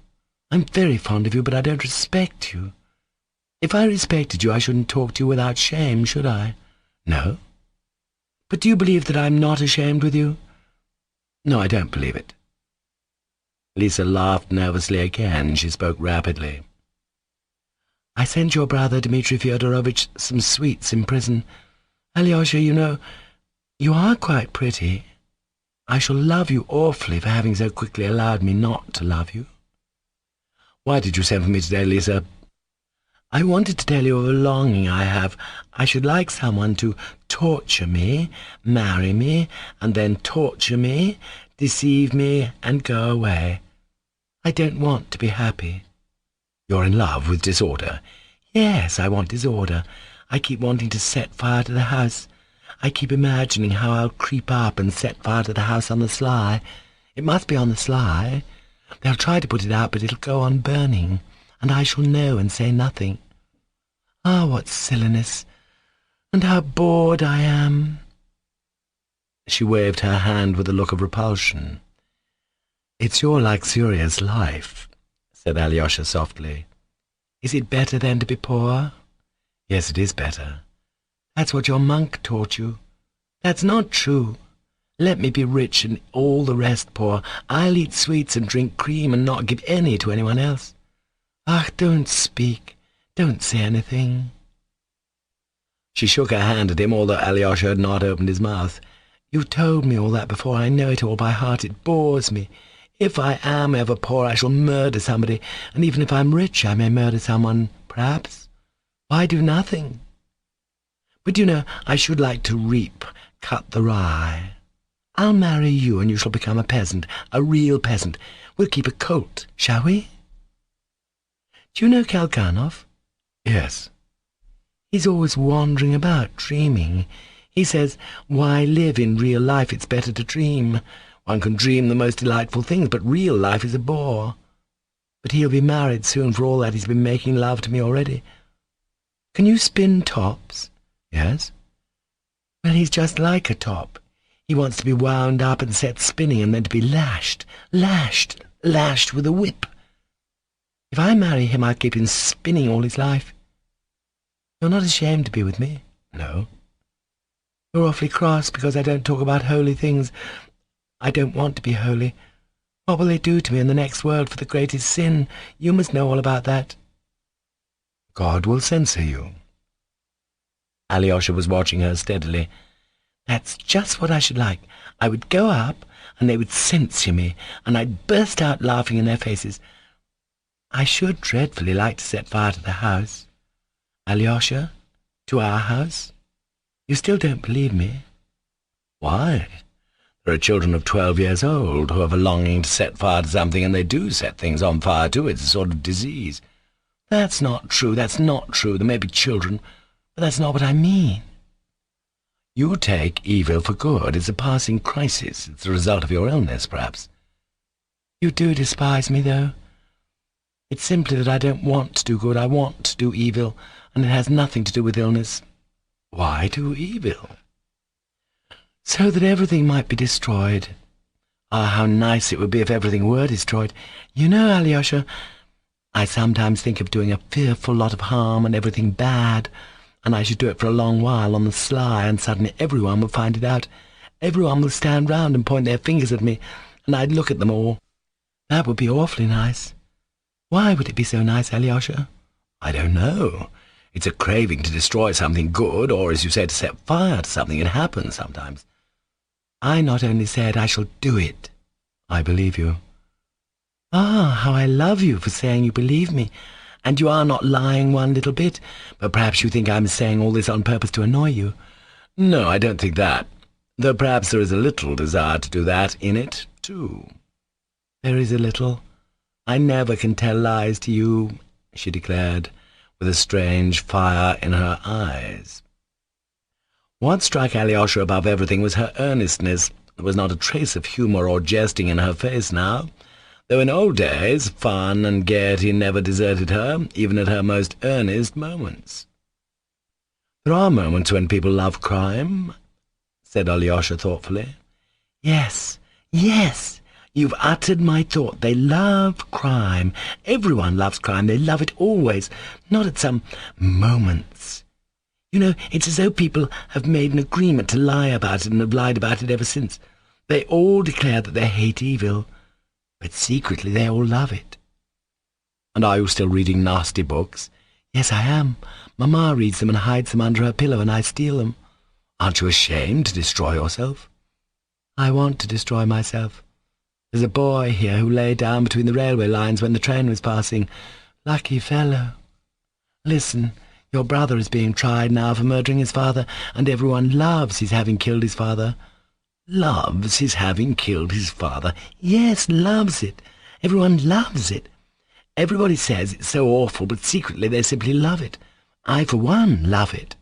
I'm very fond of you, but I don't respect you. If I respected you, I shouldn't talk to you without shame, should I? No? But do you believe that I'm not ashamed with you?" "No, I don't believe it." Lisa laughed nervously again. She spoke rapidly. "I sent your brother, Dmitri Fyodorovitch, some sweets in prison. Alyosha, you know, you are quite pretty. I shall love you awfully for having so quickly allowed me not to love you." "Why did you send for me today, Lisa?" "I wanted to tell you of a longing I have. I should like someone to torture me, marry me, and then torture me, deceive me, and go away. I don't want to be happy." "You're in love with disorder?" "Yes, I want disorder. I keep wanting to set fire to the house. I keep imagining how I'll creep up and set fire to the house on the sly. It must be on the sly. They'll try to put it out, but it'll go on burning, and I shall know and say nothing. Ah, what silliness! And how bored I am!" She waved her hand with a look of repulsion. "It's your luxurious life," said Alyosha softly. "Is it better then to be poor?" "Yes, it is better." "That's what your monk taught you." "That's not true. Let me be rich and all the rest poor. I'll eat sweets and drink cream and not give any to anyone else." "Ah, don't speak. Don't say anything." She shook her hand at him, although Alyosha had not opened his mouth. "You told me all that before. I know it all by heart. It bores me. If I am ever poor, I shall murder somebody, and even if I'm rich, I may murder someone, perhaps. Why do nothing? But you know, I should like to reap, cut the rye. I'll marry you, and you shall become a peasant, a real peasant. We'll keep a colt, shall we?" "Do you know Kalganov?" "Yes." "He's always wandering about, dreaming. He says, why live in real life? It's better to dream. One can dream the most delightful things, but real life is a bore. But he'll be married soon, for all that he's been making love to me already. Can you spin tops?" "Yes." "Well, he's just like a top. He wants to be wound up and set spinning, and then to be lashed with a whip. If I marry him, I'll keep him spinning all his life. You're not ashamed to be with me?" "No." "You're awfully cross because I don't talk about holy things. I don't want to be holy. What will they do to me in the next world for the greatest sin? You must know all about that." "God will censor you." Alyosha was watching her steadily. "That's just what I should like. I would go up, and they would censure me, and I'd burst out laughing in their faces. I should dreadfully like to set fire to the house. Alyosha, to our house. You still don't believe me?" "Why? There are children of 12 years old who have a longing to set fire to something, and they do set things on fire too. It's a sort of disease." "That's not true. That's not true. There may be children, but that's not what I mean." "You take evil for good. It's a passing crisis. It's the result of your illness, perhaps." "You do despise me, though. It's simply that I don't want to do good. I want to do evil, and it has nothing to do with illness." "Why do evil?" "So that everything might be destroyed. Ah, how nice it would be if everything were destroyed. You know, Alyosha, I sometimes think of doing a fearful lot of harm and everything bad, and I should do it for a long while on the sly, and suddenly everyone would find it out. Everyone would stand round and point their fingers at me, and I'd look at them all. That would be awfully nice. Why would it be so nice, Alyosha?" "I don't know. It's a craving to destroy something good, or, as you say, to set fire to something. It happens sometimes." "I not only said I shall do it." "I believe you." "Ah, how I love you for saying you believe me. And you are not lying one little bit, but perhaps you think I'm saying all this on purpose to annoy you." "No, I don't think that. Though perhaps there is a little desire to do that in it, too." "There is a little. I never can tell lies to you," she declared, with a strange fire in her eyes. What struck Alyosha above everything was her earnestness. There was not a trace of humour or jesting in her face now, though in old days fun and gaiety never deserted her, even at her most earnest moments. "There are moments when people love crime," said Alyosha thoughtfully. "Yes, yes, you've uttered my thought. They love crime. Everyone loves crime. They love it always, not at some moments. You know, it's as though people have made an agreement to lie about it and have lied about it ever since. They all declare that they hate evil, but secretly they all love it." "And are you still reading nasty books?" "Yes, I am. Mamma reads them and hides them under her pillow, and I steal them." "Aren't you ashamed to destroy yourself?" "I want to destroy myself. There's a boy here who lay down between the railway lines when the train was passing. Lucky fellow. Listen, your brother is being tried now for murdering his father, and everyone loves his having killed his father." "Loves his having killed his father?" "Yes, loves it. Everyone loves it. Everybody says it's so awful, but secretly they simply love it. I, for one, love it."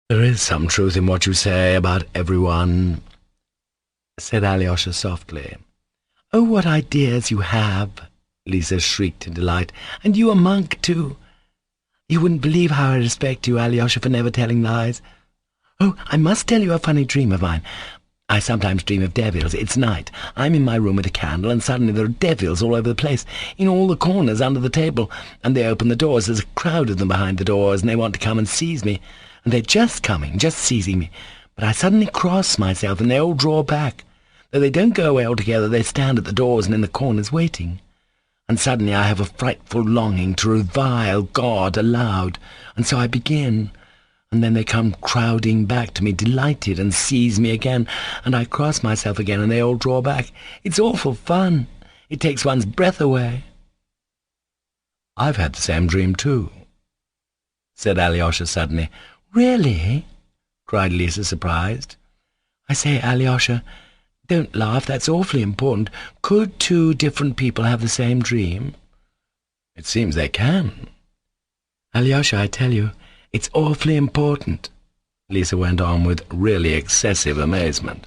"There is some truth in what you say about everyone," said Alyosha softly. "Oh, what ideas you have!" Lisa shrieked in delight. "And you a monk, too. You wouldn't believe how I respect you, Alyosha, for never telling lies. Oh, I must tell you a funny dream of mine. I sometimes dream of devils. It's night. I'm in my room with a candle, and suddenly there are devils all over the place, in all the corners under the table, and they open the doors. There's a crowd of them behind the doors, and they want to come and seize me. And they're just coming, just seizing me. But I suddenly cross myself, and they all draw back. Though they don't go away altogether, they stand at the doors and in the corners waiting. And suddenly I have a frightful longing to revile God aloud, and so I begin. And then they come crowding back to me, delighted, and seize me again, and I cross myself again, and they all draw back. It's awful fun. It takes one's breath away. I've had the same dream too, said Alyosha suddenly. Really? Cried Lisa, surprised. I say, Alyosha, don't laugh, that's awfully important. Could two different people have the same dream? It seems they can. Alyosha, I tell you, it's awfully important, Lisa went on with really excessive amazement.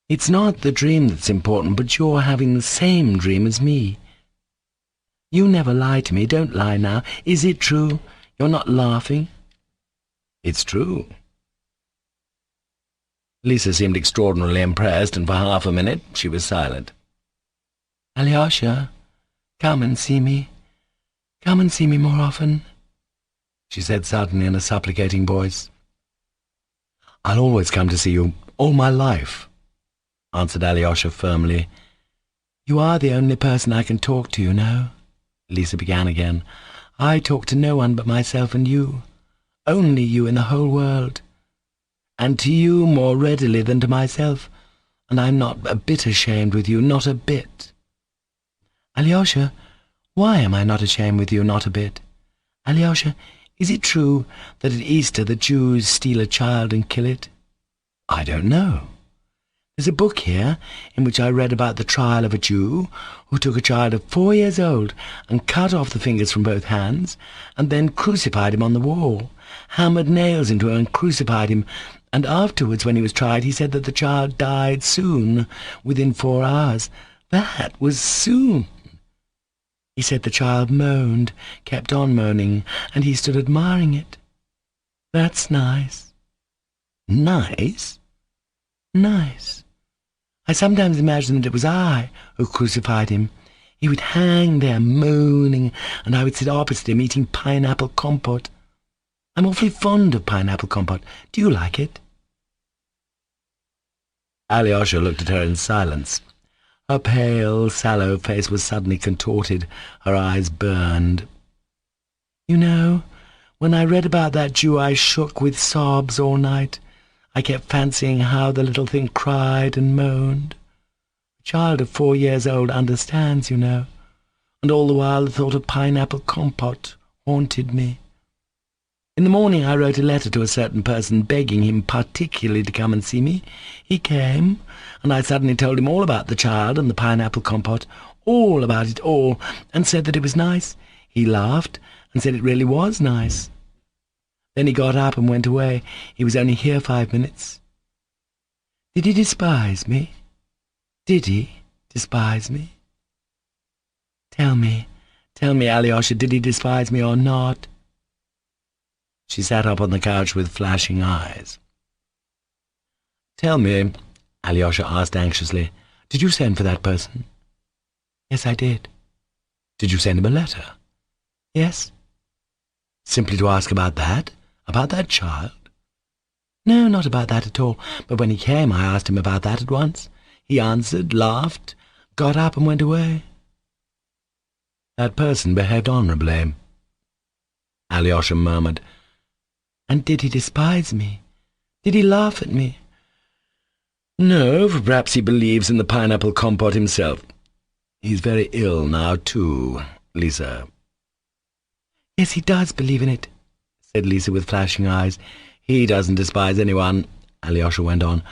It's not the dream that's important, but you're having the same dream as me. You never lie to me, don't lie now. Is it true? You're not laughing? It's true. Lisa seemed extraordinarily impressed, and for half a minute she was silent. Alyosha, come and see me. Come and see me more often, she said suddenly in a supplicating voice. I'll always come to see you, all my life, answered Alyosha firmly. You are the only person I can talk to, you know, Lisa began again. I talk to no one but myself and you. Only you in the whole world. And to you more readily than to myself, and I'm not a bit ashamed with you, not a bit. Alyosha, why am I not ashamed with you, not a bit? Alyosha, is it true that at Easter the Jews steal a child and kill it? I don't know. There's a book here in which I read about the trial of a Jew who took a child of 4 years old and cut off the fingers from both hands and then crucified him on the wall, hammered nails into him and crucified him, and afterwards when he was tried he said that the child died soon, within 4 hours. That was soon. He said the child moaned, kept on moaning, and he stood admiring it. That's nice. Nice? Nice. I sometimes imagine that it was I who crucified him. He would hang there moaning, and I would sit opposite him eating pineapple compote. I'm awfully fond of pineapple compote. Do you like it? Alyosha looked at her in silence. Her pale, sallow face was suddenly contorted. Her eyes burned. You know, when I read about that Jew I shook with sobs all night. I kept fancying how the little thing cried and moaned. A child of 4 years old understands, you know, and all the while the thought of pineapple compote haunted me. In the morning I wrote a letter to a certain person begging him particularly to come and see me. He came, and I suddenly told him all about the child and the pineapple compote, all about it all, and said that it was nice. He laughed and said it really was nice. Then he got up and went away. He was only here 5 minutes. Did he despise me? Did he despise me? Tell me, Alyosha, did he despise me or not? She sat up on the couch with flashing eyes. Tell me, Alyosha asked anxiously, did you send for that person? Yes, I did. Did you send him a letter? Yes. Simply to ask about that? About that child? No, not about that at all. But when he came, I asked him about that at once. He answered, laughed, got up and went away. That person behaved honourably, Alyosha murmured. And did he despise me? Did he laugh at me? No, for perhaps he believes in the pineapple compote himself. He's very ill now, too, Lisa. Yes, he does believe in it, said Lisa with flashing eyes. He doesn't despise anyone, Alyosha went on.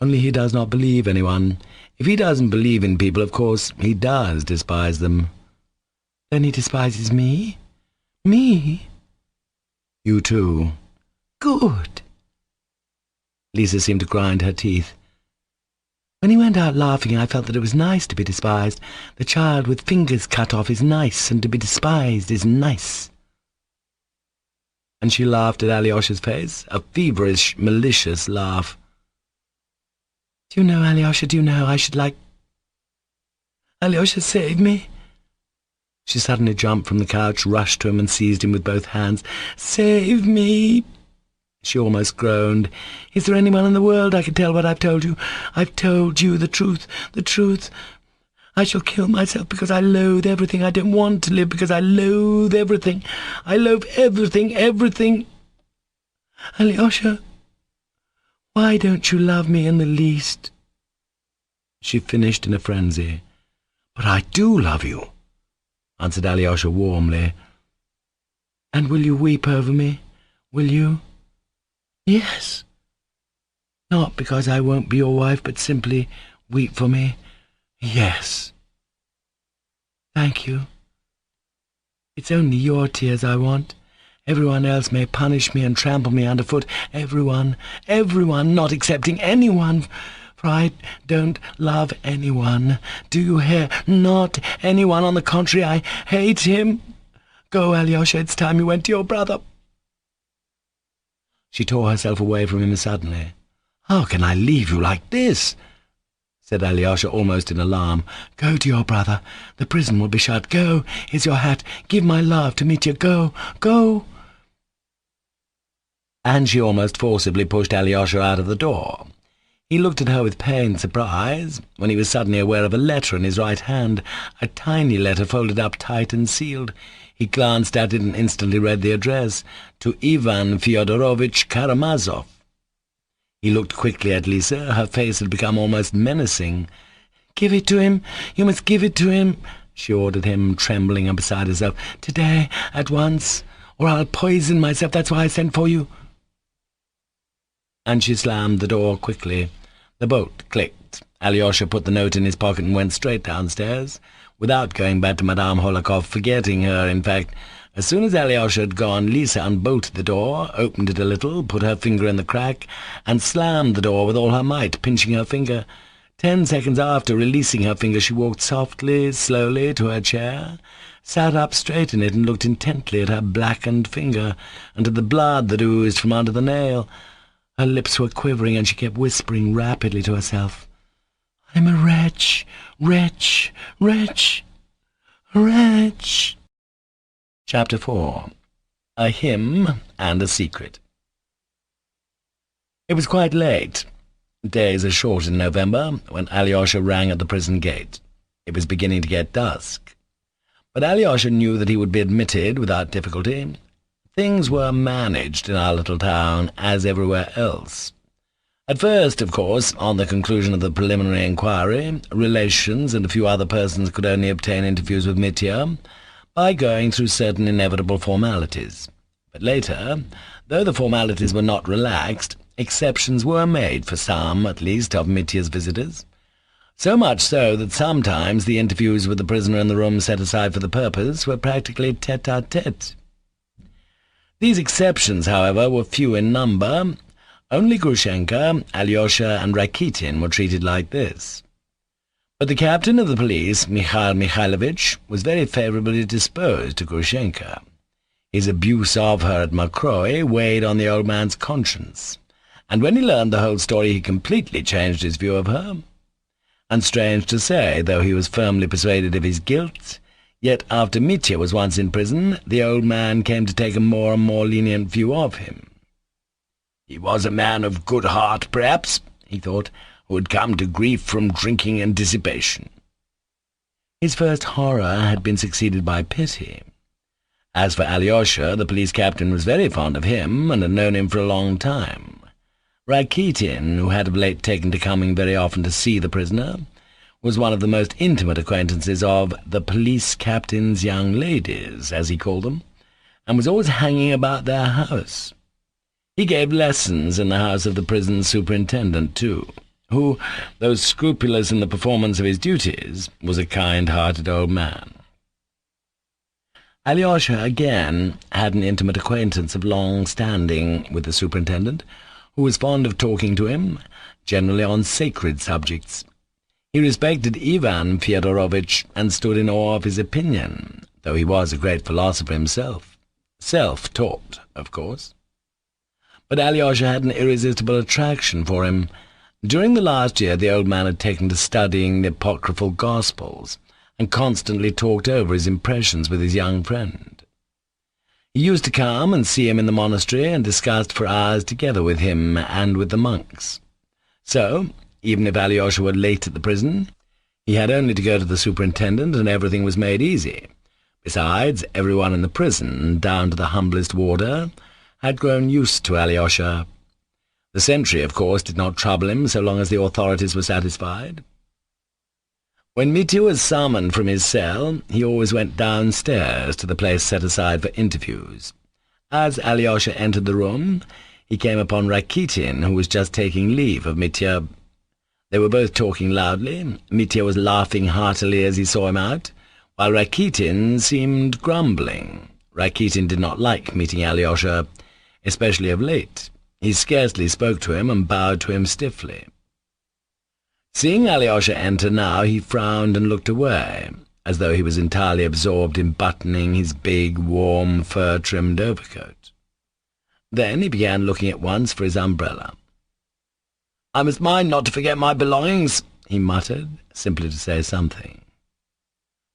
Only he does not believe anyone. If he doesn't believe in people, of course, he does despise them. Then he despises me? Me? You too. Good. Lisa seemed to grind her teeth. When he went out laughing, I felt that it was nice to be despised. The child with fingers cut off is nice, and to be despised is nice. And she laughed at Alyosha's face, a feverish, malicious laugh. Do you know, Alyosha, do you know, I should like... Alyosha, save me. She suddenly jumped from the couch, rushed to him, and seized him with both hands. Save me! She almost groaned. Is there anyone in the world I can tell what I've told you? I've told you the truth, the truth. I shall kill myself because I loathe everything. I don't want to live because I loathe everything. I loathe everything, everything. Alyosha, why don't you love me in the least? She finished in a frenzy. But I do love you, answered Alyosha warmly. And will you weep over me? Will you? Yes. Not because I won't be your wife, but simply weep for me. Yes. Thank you. It's only your tears I want. Everyone else may punish me and trample me underfoot. Everyone, not excepting anyone, for I don't love anyone. Do you hear? Not anyone. On the contrary, I hate him. Go, Alyosha, it's time you went to your brother. She tore herself away from him suddenly. How can I leave you like this? Said Alyosha, almost in alarm. Go to your brother. The prison will be shut. Go. Here's your hat. Give my love to Mitya. Go. Go. And she almost forcibly pushed Alyosha out of the door. He looked at her with pained surprise, when he was suddenly aware of a letter in his right hand, a tiny letter folded up tight and sealed. He glanced at it and instantly read the address, to Ivan Fyodorovich Karamazov. He looked quickly at Lisa. Her face had become almost menacing. "Give it to him. You must give it to him," she ordered him, trembling and beside herself. "Today, at once, or I'll poison myself. That's why I sent for you." And she slammed the door quickly. The bolt clicked. Alyosha put the note in his pocket and went straight downstairs, without going back to Madame Hohlakov, forgetting her, in fact. As soon as Alyosha had gone, Lisa unbolted the door, opened it a little, put her finger in the crack, and slammed the door with all her might, pinching her finger. 10 seconds after releasing her finger, she walked softly, slowly to her chair, sat up straight in it, and looked intently at her blackened finger, and at the blood that oozed from under the nail. Her lips were quivering, and she kept whispering rapidly to herself, "I'm a wretch, wretch, wretch, wretch." Chapter 4. A Hymn and a Secret. It was quite late. Days are short in November, when Alyosha rang at the prison gate. It was beginning to get dusk. But Alyosha knew that he would be admitted without difficulty. Things were managed in our little town, as everywhere else. At first, of course, on the conclusion of the preliminary inquiry, relations and a few other persons could only obtain interviews with Mitya by going through certain inevitable formalities. But later, though the formalities were not relaxed, exceptions were made for some, at least, of Mitya's visitors. So much so that sometimes the interviews with the prisoner in the room set aside for the purpose were practically tete-a-tete. These exceptions, however, were few in number. Only Grushenka, Alyosha, and Rakitin were treated like this. But the captain of the police, Mikhail Mikhailovich, was very favourably disposed to Grushenka. His abuse of her at Mokroe weighed on the old man's conscience, and when he learned the whole story he completely changed his view of her. And strange to say, though he was firmly persuaded of his guilt, yet after Mitya was once in prison, the old man came to take a more and more lenient view of him. He was a man of good heart, perhaps, he thought, who had come to grief from drinking and dissipation. His first horror had been succeeded by pity. As for Alyosha, the police captain was very fond of him, and had known him for a long time. Rakitin, who had of late taken to coming very often to see the prisoner, was one of the most intimate acquaintances of the police captain's young ladies, as he called them, and was always hanging about their house. He gave lessons in the house of the prison superintendent, too, who, though scrupulous in the performance of his duties, was a kind-hearted old man. Alyosha, again, had an intimate acquaintance of long standing with the superintendent, who was fond of talking to him, generally on sacred subjects. He respected Ivan Fyodorovich and stood in awe of his opinion, though he was a great philosopher himself. Self-taught, of course. But Alyosha had an irresistible attraction for him, During the last year the old man had taken to studying the apocryphal Gospels, and constantly talked over his impressions with his young friend. He used to come and see him in the monastery, and discussed for hours together with him and with the monks. So, even if Alyosha were late at the prison, he had only to go to the superintendent, and everything was made easy. Besides, everyone in the prison, down to the humblest warder, had grown used to Alyosha. The sentry, of course, did not trouble him so long as the authorities were satisfied. When Mitya was summoned from his cell, he always went downstairs to the place set aside for interviews. As Alyosha entered the room, he came upon Rakitin, who was just taking leave of Mitya. They were both talking loudly. Mitya was laughing heartily as he saw him out, while Rakitin seemed grumbling. Rakitin did not like meeting Alyosha, especially of late. He scarcely spoke to him and bowed to him stiffly. Seeing Alyosha enter now, he frowned and looked away, as though he was entirely absorbed in buttoning his big, warm, fur-trimmed overcoat. Then he began looking at once for his umbrella. "I must mind not to forget my belongings," he muttered, simply to say something.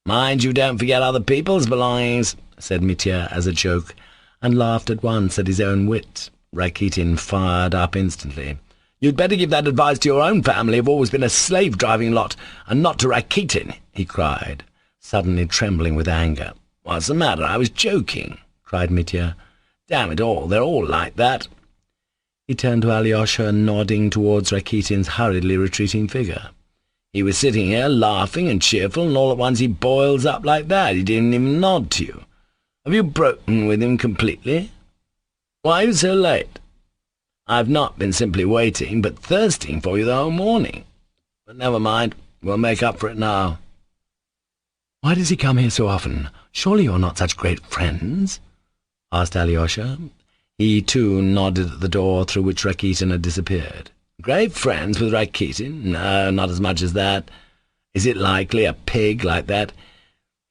"Mind you don't forget other people's belongings," said Mitya as a joke, and laughed at once at his own wit. Rakitin fired up instantly. "You'd better give that advice to your own family. You've always been a slave-driving lot, and not to Rakitin," he cried, suddenly trembling with anger. "What's the matter? I was joking," cried Mitya. "Damn it all, they're all like that." He turned to Alyosha, nodding towards Rakitin's hurriedly retreating figure. "He was sitting here, laughing and cheerful, and all at once he boils up like that. He didn't even nod to you. Have you broken with him completely? Why are you so late? I've not been simply waiting, but thirsting for you the whole morning. But never mind, we'll make up for it now." "Why does he come here so often? Surely you're not such great friends?" asked Alyosha. He, too, nodded at the door through which Rakitin had disappeared. "Great friends with Rakitin? No, not as much as that. Is it likely, a pig like that?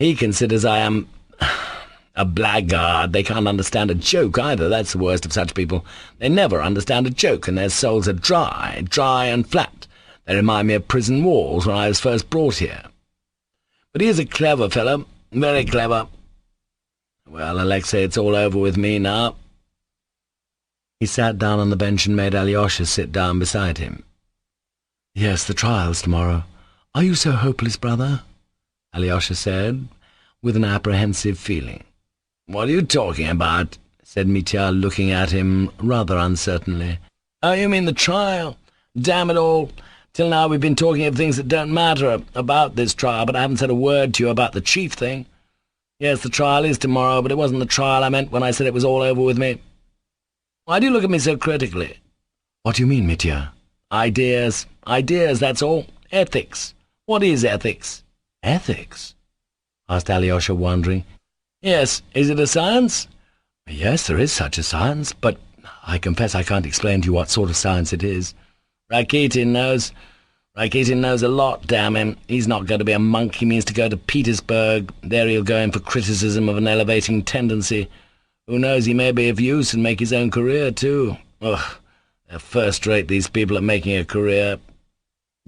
He considers I am a blackguard. They can't understand a joke either. That's the worst of such people. They never understand a joke, and their souls are dry and flat. They remind me of prison walls when I was first brought here. But he is a clever fellow, very clever. Well, Alexei, it's all over with me now." He sat down on the bench and made Alyosha sit down beside him. "Yes, the trial's tomorrow. Are you so hopeless, brother?" Alyosha said, with an apprehensive feeling. "What are you talking about?" said Mitya, looking at him rather uncertainly. "Oh, you mean the trial? Damn it all! Till now we've been talking of things that don't matter about this trial, but I haven't said a word to you about the chief thing. Yes, the trial is tomorrow, but it wasn't the trial I meant when I said it was all over with me. Why do you look at me so critically?" "What do you mean, Mitya?" Ideas, that's all. Ethics. What is ethics?" "Ethics?" asked Alyosha, wondering. "Yes, is it a science?" "Yes, there is such a science, but I confess I can't explain to you what sort of science it is." Rakitin knows. Rakitin knows a lot, damn him. He's not going to be a monk. He means to go to Petersburg. There he'll go in for criticism of an elevating tendency. Who knows, he may be of use and make his own career, too. Ugh, they're first-rate, these people, at making a career.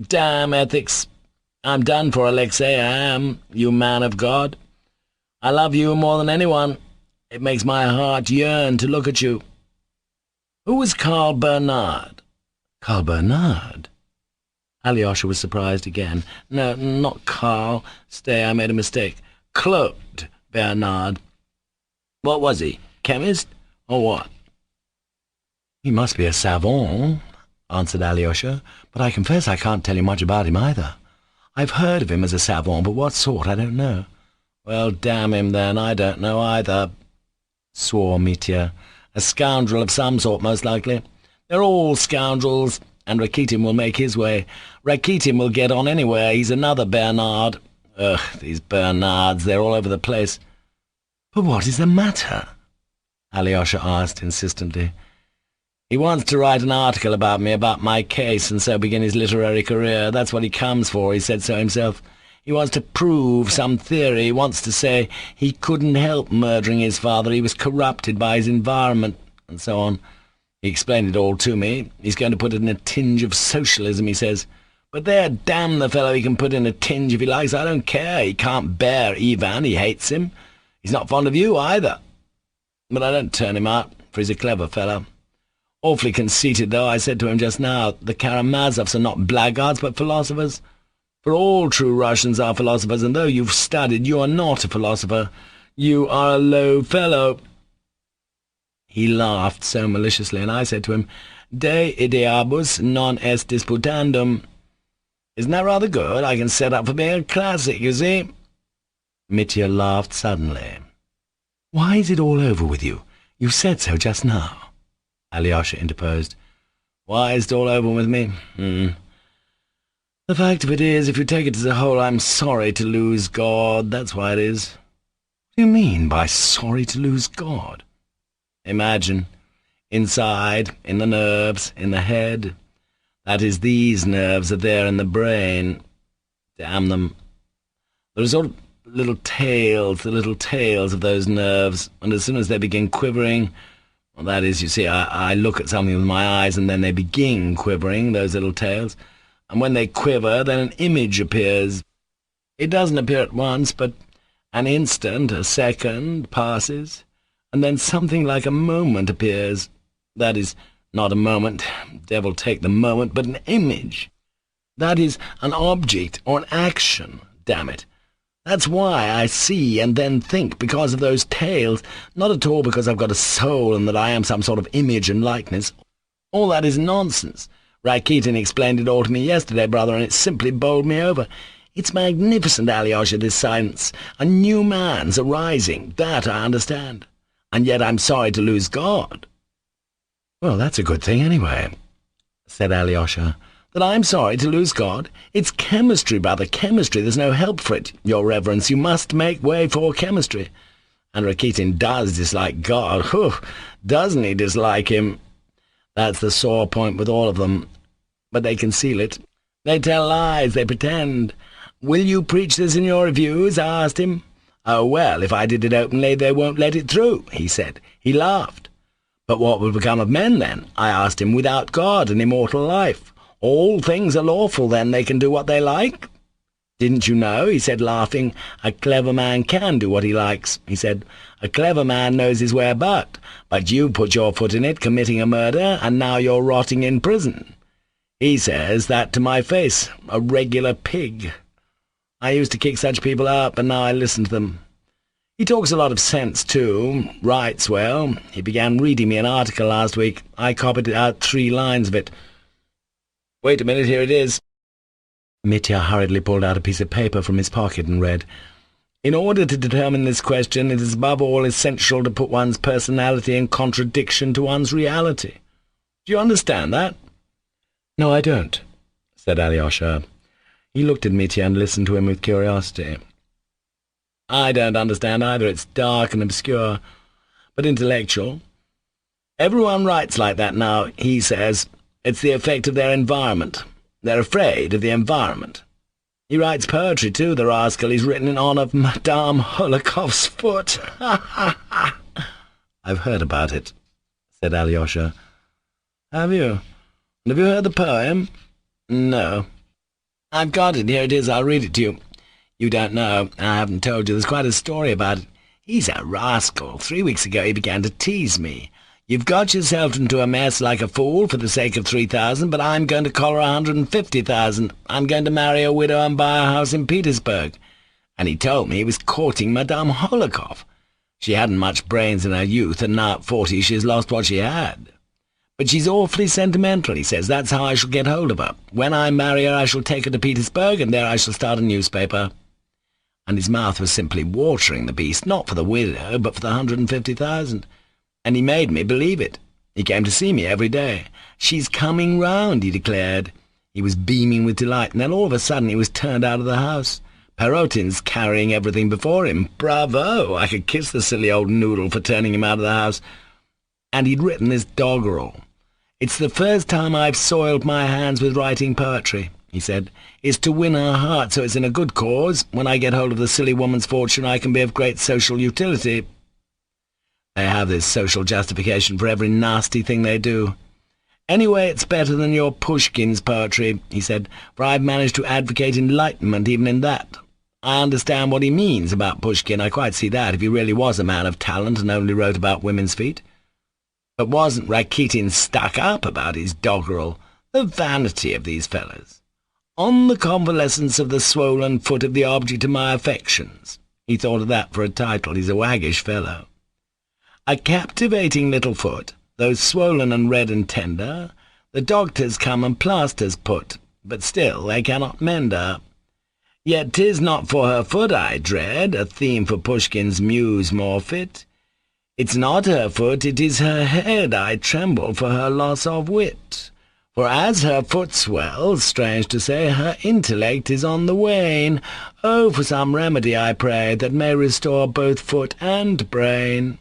Damn ethics. I'm done for, Alexei, I am, you man of God. I love you more than anyone. It makes my heart yearn to look at you. Who was Karl Bernard?" "Karl Bernard?" Alyosha was surprised again. "No, not Karl. Stay, I made a mistake. Claude Bernard. What was he? Chemist? Or what?" "He must be a savant," answered Alyosha, "but I confess I can't tell you much about him either. I've heard of him as a savant, but what sort I don't know." "Well, damn him then, I don't know either," swore Mitya. "A scoundrel of some sort, most likely. They're all scoundrels, and Rakitin will make his way. Rakitin will get on anywhere. He's another Bernard. Ugh, these Bernards, they're all over the place." "But what is the matter?" Alyosha asked insistently. "He wants to write an article about me, about my case, and so begin his literary career. That's what he comes for, he said so himself. He wants to prove some theory. He wants to say he couldn't help murdering his father, he was corrupted by his environment, and so on. He explained it all to me. He's going to put in a tinge of socialism, he says. But there, damn the fellow, he can put in a tinge if he likes. I don't care. He can't bear Ivan. He hates him. He's not fond of you, either. But I don't turn him out, for he's a clever fellow. Awfully conceited, though. I said to him just now, the Karamazovs are not blackguards, but philosophers. For all true Russians are philosophers, and though you've studied, you are not a philosopher. You are a low fellow. He laughed so maliciously, and I said to him, De ideabus non est disputandum. Isn't that rather good? I can set up for being a classic, you see. Mitya laughed suddenly. Why is it all over with you? You said so just now. Alyosha interposed. Why is it all over with me? The fact of it is, if you take it as a whole, I'm sorry to lose God. That's why it is. What do you mean by sorry to lose God? Imagine, inside, in the nerves, in the head. That is, these nerves are there in the brain. Damn them. There are sort of little tails, the little tails of those nerves, and as soon as they begin quivering, well, that is, you see, I look at something with my eyes, and then they begin quivering, those little tails, and when they quiver, then an image appears. It doesn't appear at once, but an instant, a second, passes, and then something like a moment appears. That is, not a moment, devil take the moment, but an image. That is, an object or an action, damn it. That's why I see and then think, because of those tails, not at all because I've got a soul and that I am some sort of image and likeness. All that is nonsense. Rakitin explained it all to me yesterday, brother, and it simply bowled me over. It's magnificent, Alyosha, this science. A new man's arising, that I understand. And yet I'm sorry to lose God. Well, that's a good thing anyway, said Alyosha. That I'm sorry to lose God? It's chemistry, brother, chemistry. There's no help for it, your reverence. You must make way for chemistry. And Rakitin does dislike God. Whew, doesn't he dislike him? That's the sore point with all of them. But they conceal it. They tell lies, they pretend. Will you preach this in your reviews? I asked him. Oh, well, if I did it openly, they won't let it through, he said. He laughed. But what will become of men, then? I asked him, without God and immortal life. All things are lawful, then they can do what they like? Didn't you know, he said, laughing, a clever man can do what he likes. He said, a clever man knows his way about, but you put your foot in it, committing a murder, and now you're rotting in prison. He says that to my face, a regular pig. I used to kick such people up, and now I listen to them. He talks a lot of sense, too, writes well. He began reading me an article last week. I copied out 3 lines of it. Wait a minute, here it is. Mitya hurriedly pulled out a piece of paper from his pocket and read, In order to determine this question, it is above all essential to put one's personality in contradiction to one's reality. Do you understand that? No, I don't, said Alyosha. He looked at Mitya and listened to him with curiosity. I don't understand either. It's dark and obscure, but intellectual. Everyone writes like that now, he says. It's the effect of their environment. They're afraid of the environment. He writes poetry, too, the rascal. He's written in honour of Madame Holokov's foot. Ha, ha. I've heard about it, said Alyosha. Have you? And have you heard the poem? No. I've got it. Here it is. I'll read it to you. You don't know. I haven't told you. There's quite a story about it. He's a rascal. 3 weeks ago he began to tease me. You've got yourself into a mess like a fool for the sake of 3,000, but I'm going to collar 150,000. I'm going to marry a widow and buy a house in Petersburg. And he told me he was courting Madame Holokov. She hadn't much brains in her youth, and now at 40 she's lost what she had. But she's awfully sentimental, he says. That's how I shall get hold of her. When I marry her, I shall take her to Petersburg, and there I shall start a newspaper. And his mouth was simply watering the beast, not for the widow, but for the 150,000. And he made me believe it. He came to see me every day. She's coming round, he declared. He was beaming with delight, and then all of a sudden he was turned out of the house. Perotin's carrying everything before him. Bravo! I could kiss the silly old noodle for turning him out of the house. And he'd written this doggerel. It's the first time I've soiled my hands with writing poetry, he said. It's to win her heart, so it's in a good cause. When I get hold of the silly woman's fortune, I can be of great social utility. They have this social justification for every nasty thing they do. Anyway, it's better than your Pushkin's poetry, he said, for I've managed to advocate enlightenment even in that. I understand what he means about Pushkin, I quite see that, if he really was a man of talent and only wrote about women's feet. But wasn't Rakitin stuck up about his doggerel? The vanity of these fellows. On the convalescence of the swollen foot of the object of my affections. He thought of that for a title. He's a waggish fellow. A captivating little foot, though swollen and red and tender, the doctors come and plasters put, but still they cannot mend her. Yet 'tis not for her foot I dread, a theme for Pushkin's muse more fit. It's not her foot, it is her head I tremble for her loss of wit. For as her foot swells, strange to say, her intellect is on the wane. Oh, for some remedy, I pray, that may restore both foot and brain.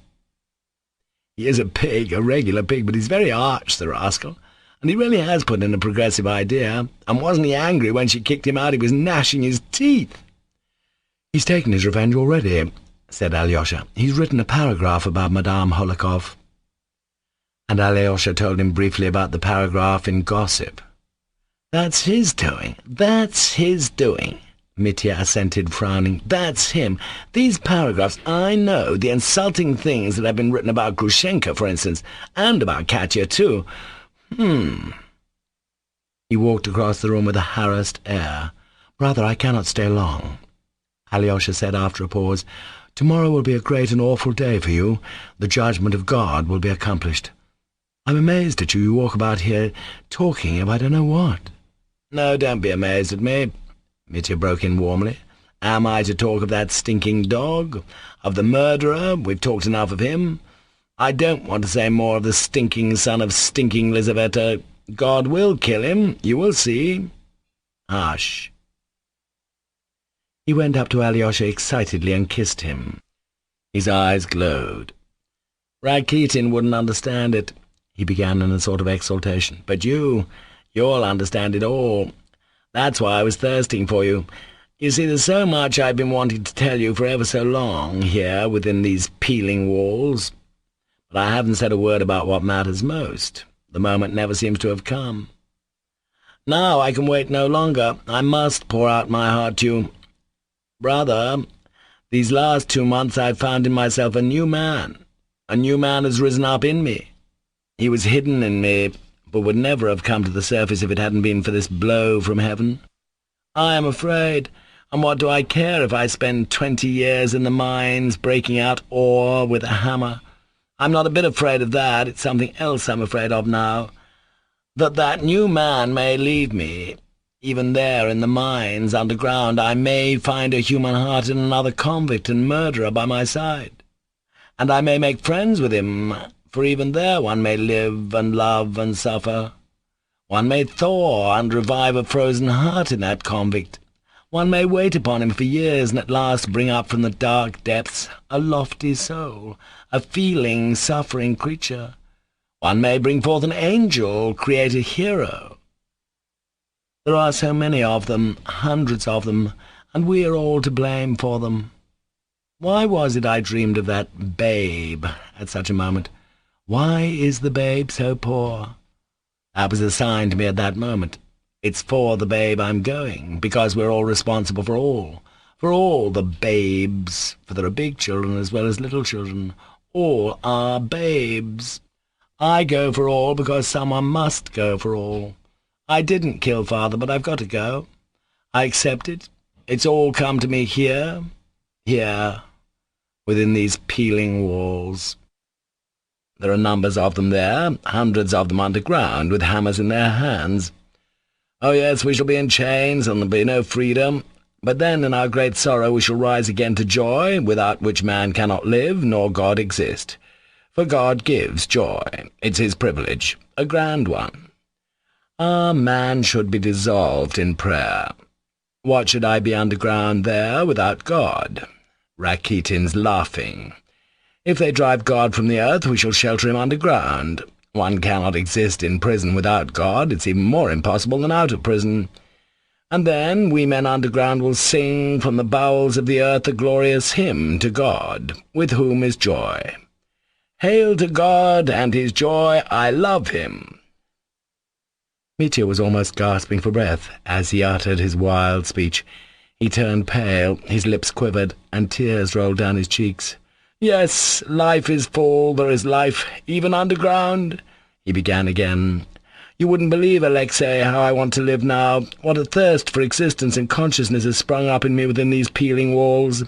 He is a pig, a regular pig, but he's very arch, the rascal, and he really has put in a progressive idea, and wasn't he angry when she kicked him out? He was gnashing his teeth. He's taken his revenge already, said Alyosha. He's written a paragraph about Madame Holikov. And Alyosha told him briefly about the paragraph in Gossip. That's his doing, Mitya assented, frowning. That's him. These paragraphs, I know, the insulting things that have been written about Grushenka, for instance, and about Katya, too. He walked across the room with a harassed air. Brother, I cannot stay long, Alyosha said after a pause. Tomorrow will be a great and awful day for you. The judgment of God will be accomplished. I'm amazed at you. You walk about here talking of I don't know what. No, don't be amazed at me, Mitya broke in warmly. Am I to talk of that stinking dog? Of the murderer? We've talked enough of him. I don't want to say more of the stinking son of stinking Lizaveta. God will kill him, you will see. Hush. He went up to Alyosha excitedly and kissed him. His eyes glowed. Rakitin wouldn't understand it, he began in a sort of exultation. But you'll understand it all. That's why I was thirsting for you. You see, there's so much I've been wanting to tell you for ever so long, here, within these peeling walls. But I haven't said a word about what matters most. The moment never seems to have come. Now I can wait no longer. I must pour out my heart to you. Brother, these last 2 months I've found in myself a new man. A new man has risen up in me. He was hidden in me, but would never have come to the surface if it hadn't been for this blow from heaven. I am afraid, and what do I care if I spend 20 years in the mines breaking out ore with a hammer? I'm not a bit afraid of that. It's something else I'm afraid of now. That new man may leave me. Even there in the mines underground I may find a human heart in another convict and murderer by my side. And I may make friends with him, for even there one may live and love and suffer. One may thaw and revive a frozen heart in that convict. One may wait upon him for years and at last bring up from the dark depths a lofty soul, a feeling, suffering creature. One may bring forth an angel, create a hero. There are so many of them, hundreds of them, and we are all to blame for them. Why was it I dreamed of that babe at such a moment? Why is the babe so poor? That was a sign to me at that moment. It's for the babe I'm going, because we're all responsible for all the babes, for there are big children as well as little children. All are babes. I go for all because someone must go for all. I didn't kill Father, but I've got to go. I accept it. It's all come to me here, within these peeling walls. There are numbers of them there, hundreds of them underground, with hammers in their hands. Oh yes, we shall be in chains, and there'll be no freedom. But then, in our great sorrow, we shall rise again to joy, without which man cannot live, nor God exist. For God gives joy. It's his privilege, a grand one. Ah, man should be dissolved in prayer. What should I be underground there without God? Rakitin's laughing. If they drive God from the earth, we shall shelter him underground. One cannot exist in prison without God. It's even more impossible than out of prison. And then we men underground will sing from the bowels of the earth a glorious hymn to God, with whom is joy. Hail to God and his joy, I love him." Mitya was almost gasping for breath as he uttered his wild speech. He turned pale, his lips quivered, and tears rolled down his cheeks. "Yes, life is full, there is life, even underground," he began again. "You wouldn't believe, Alexei, how I want to live now. What a thirst for existence and consciousness has sprung up in me within these peeling walls.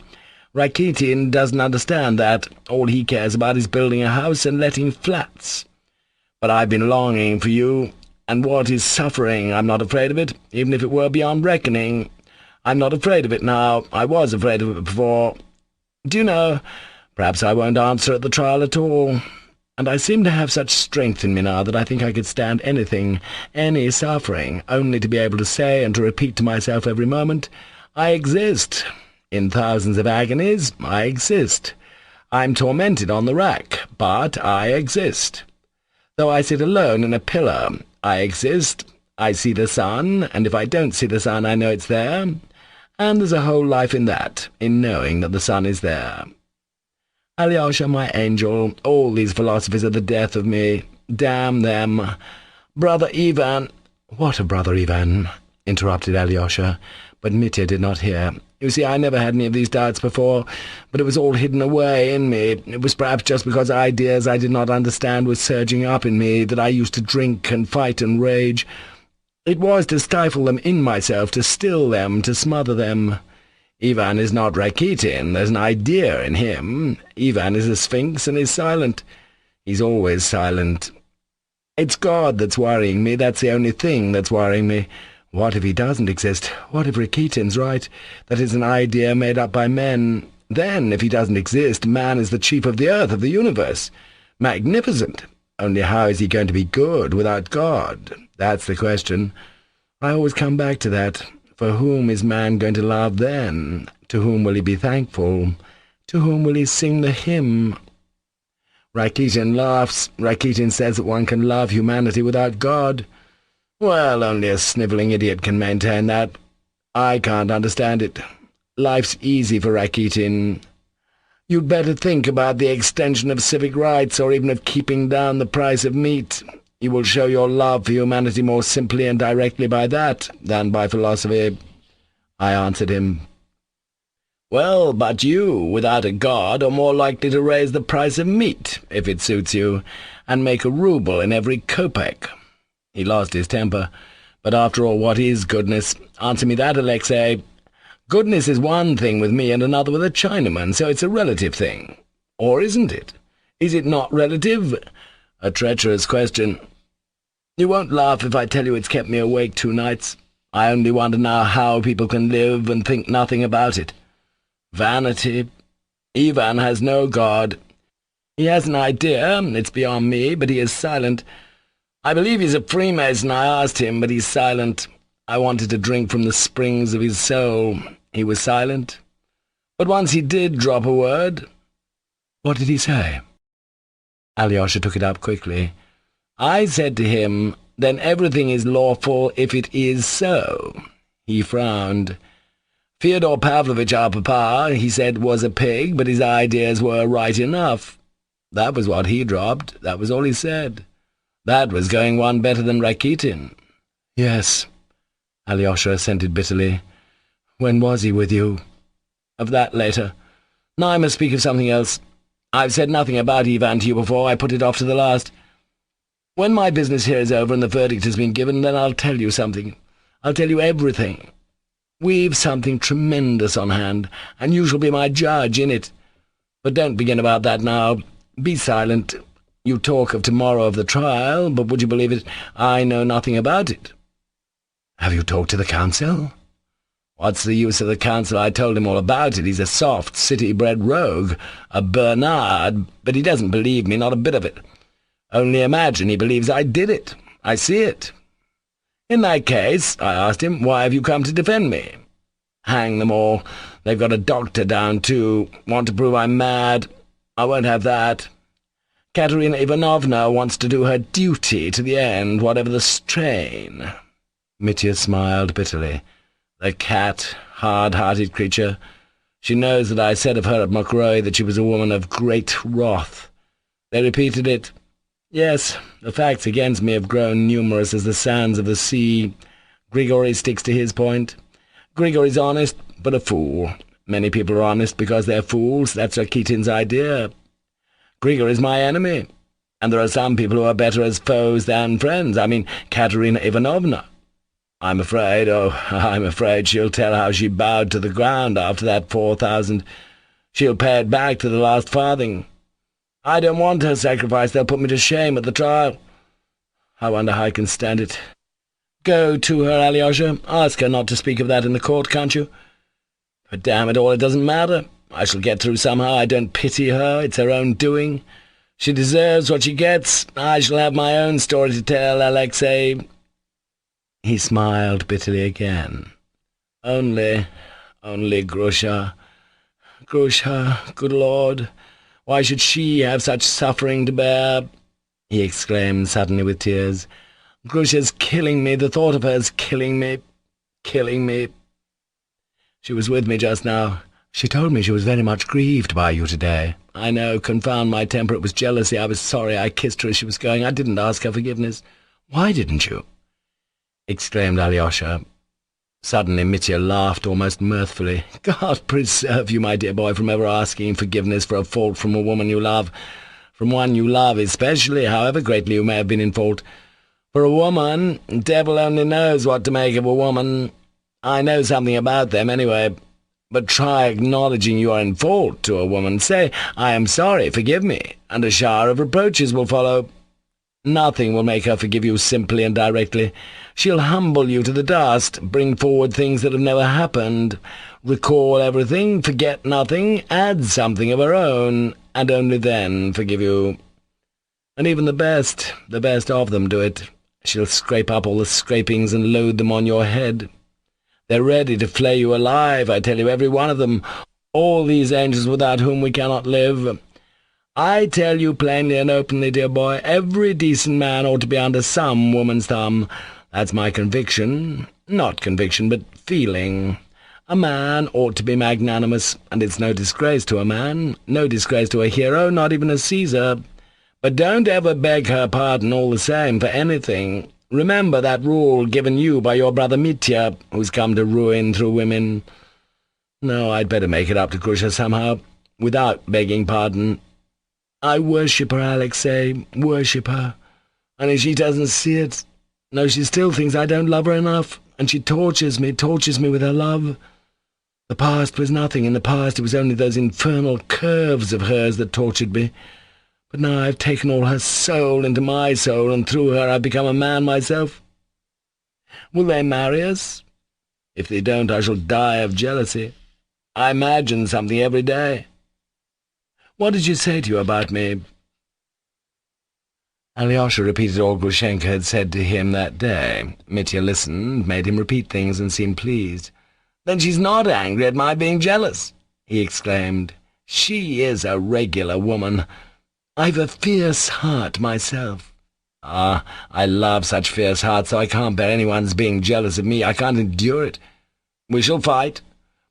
Rakitin doesn't understand that. All he cares about is building a house and letting flats. But I've been longing for you, and what is suffering, I'm not afraid of it, even if it were beyond reckoning. I'm not afraid of it now. I was afraid of it before. Do you know, perhaps I won't answer at the trial at all. And I seem to have such strength in me now that I think I could stand anything, any suffering, only to be able to say and to repeat to myself every moment, I exist. In thousands of agonies, I exist. I'm tormented on the rack, but I exist. Though I sit alone in a pillar, I exist. I see the sun, and if I don't see the sun, I know it's there. And there's a whole life in that, in knowing that the sun is there. Alyosha, my angel, all these philosophies are the death of me. Damn them. Brother Ivan—" "What of Brother Ivan?" interrupted Alyosha, but Mitya did not hear. "You see, I never had any of these doubts before, but it was all hidden away in me. It was perhaps just because ideas I did not understand were surging up in me that I used to drink and fight and rage. It was to stifle them in myself, to still them, to smother them. Ivan is not Rakitin, there's an idea in him. Ivan is a sphinx and is silent. He's always silent. It's God that's worrying me, that's the only thing that's worrying me. What if he doesn't exist? What if Rakitin's right? That is an idea made up by men. Then, if he doesn't exist, man is the chief of the earth, of the universe. Magnificent! Only how is he going to be good without God? That's the question. I always come back to that. For whom is man going to love then? To whom will he be thankful? To whom will he sing the hymn? Rakitin laughs. Rakitin says that one can love humanity without God. Well, only a snivelling idiot can maintain that. I can't understand it. Life's easy for Rakitin. You'd better think about the extension of civic rights, or even of keeping down the price of meat. You will show your love for humanity more simply and directly by that than by philosophy." I answered him. "Well, but you, without a god, are more likely to raise the price of meat, if it suits you, and make a rouble in every kopeck." He lost his temper. "But after all, what is goodness? Answer me that, Alexei. Goodness is one thing with me and another with a Chinaman, so it's a relative thing. Or isn't it? Is it not relative? A treacherous question. You won't laugh if I tell you it's kept me awake 2 nights. I only wonder now how people can live and think nothing about it. Vanity. Ivan has no God. He has an idea, it's beyond me, but he is silent. I believe he's a Freemason, I asked him, but he's silent. I wanted to drink from the springs of his soul. He was silent. But once he did drop a word." "What did he say?" Alyosha took it up quickly. "I said to him, then everything is lawful if it is so." He frowned. "Fyodor Pavlovitch, our papa, he said, was a pig, but his ideas were right enough. That was what he dropped. That was all he said. That was going one better than Rakitin." "Yes," Alyosha assented bitterly. "When was he with you?" "Of that later. Now I must speak of something else. I've said nothing about Ivan to you before. I put it off to the last. When my business here is over and the verdict has been given, then I'll tell you something. I'll tell you everything. We've something tremendous on hand, and you shall be my judge in it. But don't begin about that now. Be silent. You talk of tomorrow of the trial, but would you believe it, I know nothing about it." "Have you talked to the council?" "What's the use of the council? I told him all about it. He's a soft, city-bred rogue, a Bernard, but he doesn't believe me, not a bit of it. Only imagine he believes I did it. I see it. In that case, I asked him, why have you come to defend me? Hang them all. They've got a doctor down, too. Want to prove I'm mad. I won't have that. Katerina Ivanovna wants to do her duty to the end, whatever the strain." Mitya smiled bitterly. The cat, hard-hearted creature. She knows that I said of her at Mokroe that she was a woman of great wrath. They repeated it. Yes, the facts against me have grown numerous as the sands of the sea. Grigory sticks to his point. Grigory's honest, but a fool. Many people are honest because they're fools. That's Rakitin's idea. Grigory's my enemy, and there are some people who are better as foes than friends. I mean, Katerina Ivanovna. I'm afraid she'll tell how she bowed to the ground after that 4,000. She'll pay it back to the last farthing. I don't want her sacrifice. They'll put me to shame at the trial. I wonder how I can stand it. Go to her, Alyosha. Ask her not to speak of that in the court, can't you? But damn it all, it doesn't matter. I shall get through somehow. I don't pity her. It's her own doing. She deserves what she gets. I shall have my own story to tell, Alexei. He smiled bitterly again. Only Grusha. Grusha, good Lord. Why should she have such suffering to bear? He exclaimed suddenly with tears. Grusha's killing me. The thought of her's killing me. Killing me. She was with me just now. She told me she was very much grieved by you today. I know, confound my temper, it was jealousy. I was sorry. I kissed her as she was going. I didn't ask her forgiveness. Why didn't you? Exclaimed Alyosha. Suddenly Mitya laughed almost mirthfully. God preserve you, my dear boy, from ever asking forgiveness for a fault from a woman you love, from one you love especially, however greatly you may have been in fault. For a woman, devil only knows what to make of a woman. I know something about them, anyway. But try acknowledging you are in fault to a woman. Say, I am sorry, forgive me, and a shower of reproaches will follow. Nothing will make her forgive you simply and directly. She'll humble you to the dust, bring forward things that have never happened, recall everything, forget nothing, add something of her own, and only then forgive you. And even the best of them do it. She'll scrape up all the scrapings and load them on your head. They're ready to flay you alive, I tell you, every one of them, all these angels without whom we cannot live. I tell you plainly and openly, dear boy, every decent man ought to be under some woman's thumb. That's my conviction. Not conviction, but feeling. A man ought to be magnanimous, and it's no disgrace to a man, no disgrace to a hero, not even a Caesar. But don't ever beg her pardon all the same for anything. Remember that rule given you by your brother Mitya, who's come to ruin through women. No, I'd better make it up to Grusha somehow, without begging pardon. I worship her, Alexei, worship her. And if she doesn't see it, no, she still thinks I don't love her enough, and she tortures me with her love. The past was nothing. In the past it was only those infernal curves of hers that tortured me. But now I've taken all her soul into my soul, and through her I've become a man myself. Will they marry us? If they don't, I shall die of jealousy. I imagine something every day. What did you say to you about me? Alyosha repeated all Grushenka had said to him that day. Mitya listened, made him repeat things, and seemed pleased. Then she's not angry at my being jealous, he exclaimed. She is a regular woman. I've a fierce heart myself. Ah, I love such fierce hearts, so I can't bear anyone's being jealous of me. I can't endure it. We shall fight,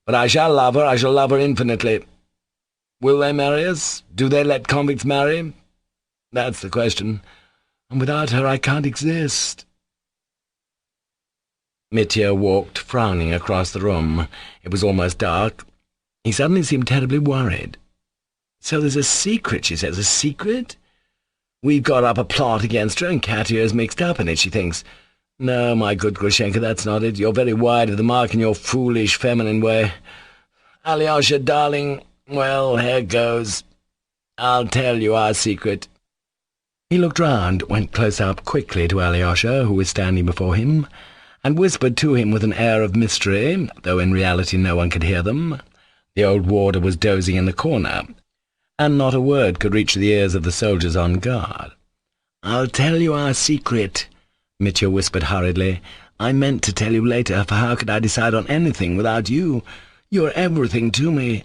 but I shall love her infinitely. Will they marry us? Do they let convicts marry? That's the question. And without her I can't exist. Mitya walked frowning across the room. It was almost dark. He suddenly seemed terribly worried. So there's a secret, she says, a secret? We've got up a plot against her, and Katya's mixed up in it, she thinks. No, my good Grushenka, that's not it. You're very wide of the mark in your foolish, feminine way. Alyosha, darling, well, here goes. I'll tell you our secret. He looked round, went close up quickly to Alyosha, who was standing before him, and whispered to him with an air of mystery, though in reality no one could hear them. The old warder was dozing in the corner, and not a word could reach the ears of the soldiers on guard. "I'll tell you our secret," Mitya whispered hurriedly. "I meant to tell you later, for how could I decide on anything without you? You're everything to me.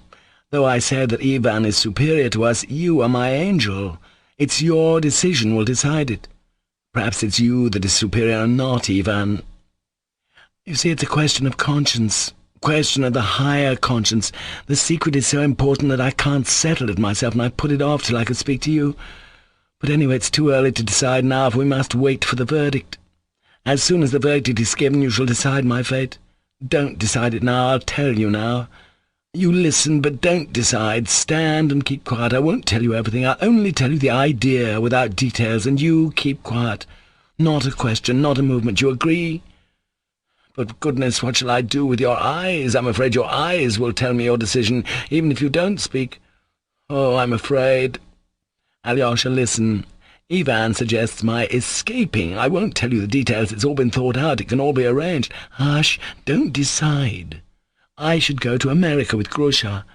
Though I said that Ivan is superior to us, you are my angel. It's your decision will decide it. Perhaps it's you that is superior and not Ivan. You see, it's a question of conscience, question of the higher conscience. The secret is so important that I can't settle it myself, and I put it off till I could speak to you. But anyway, it's too early to decide now if we must wait for the verdict. As soon as the verdict is given, you shall decide my fate. Don't decide it now, I'll tell you now. You listen, but don't decide. Stand and keep quiet. I won't tell you everything. I'll only tell you the idea without details, and you keep quiet. Not a question, not a movement. You agree? But goodness, what shall I do with your eyes? I'm afraid your eyes will tell me your decision, even if you don't speak. Oh, I'm afraid. Alyosha, listen. Ivan suggests my escaping. I won't tell you the details. It's all been thought out. It can all be arranged. Hush, don't decide. I should go to America with Grusha.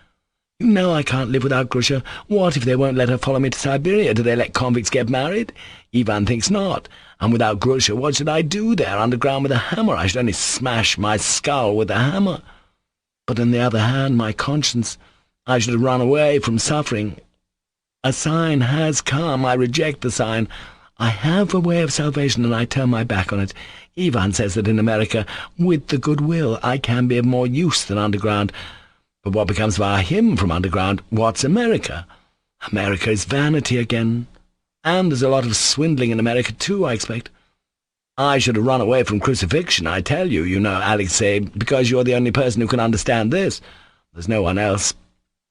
You know I can't live without Grusha. What if they won't let her follow me to Siberia? Do they let convicts get married? Ivan thinks not. And without Grusha, what should I do there, underground with a hammer? I should only smash my skull with a hammer. But on the other hand, my conscience, I should have run away from suffering. A sign has come. I reject the sign. I have a way of salvation, and I turn my back on it. Ivan says that in America, with the goodwill, I can be of more use than underground. But what becomes of him from underground? What's America? America is vanity again. And there's a lot of swindling in America, too, I expect. I should have run away from crucifixion, I tell you, Alexei, because you're the only person who can understand this. There's no one else.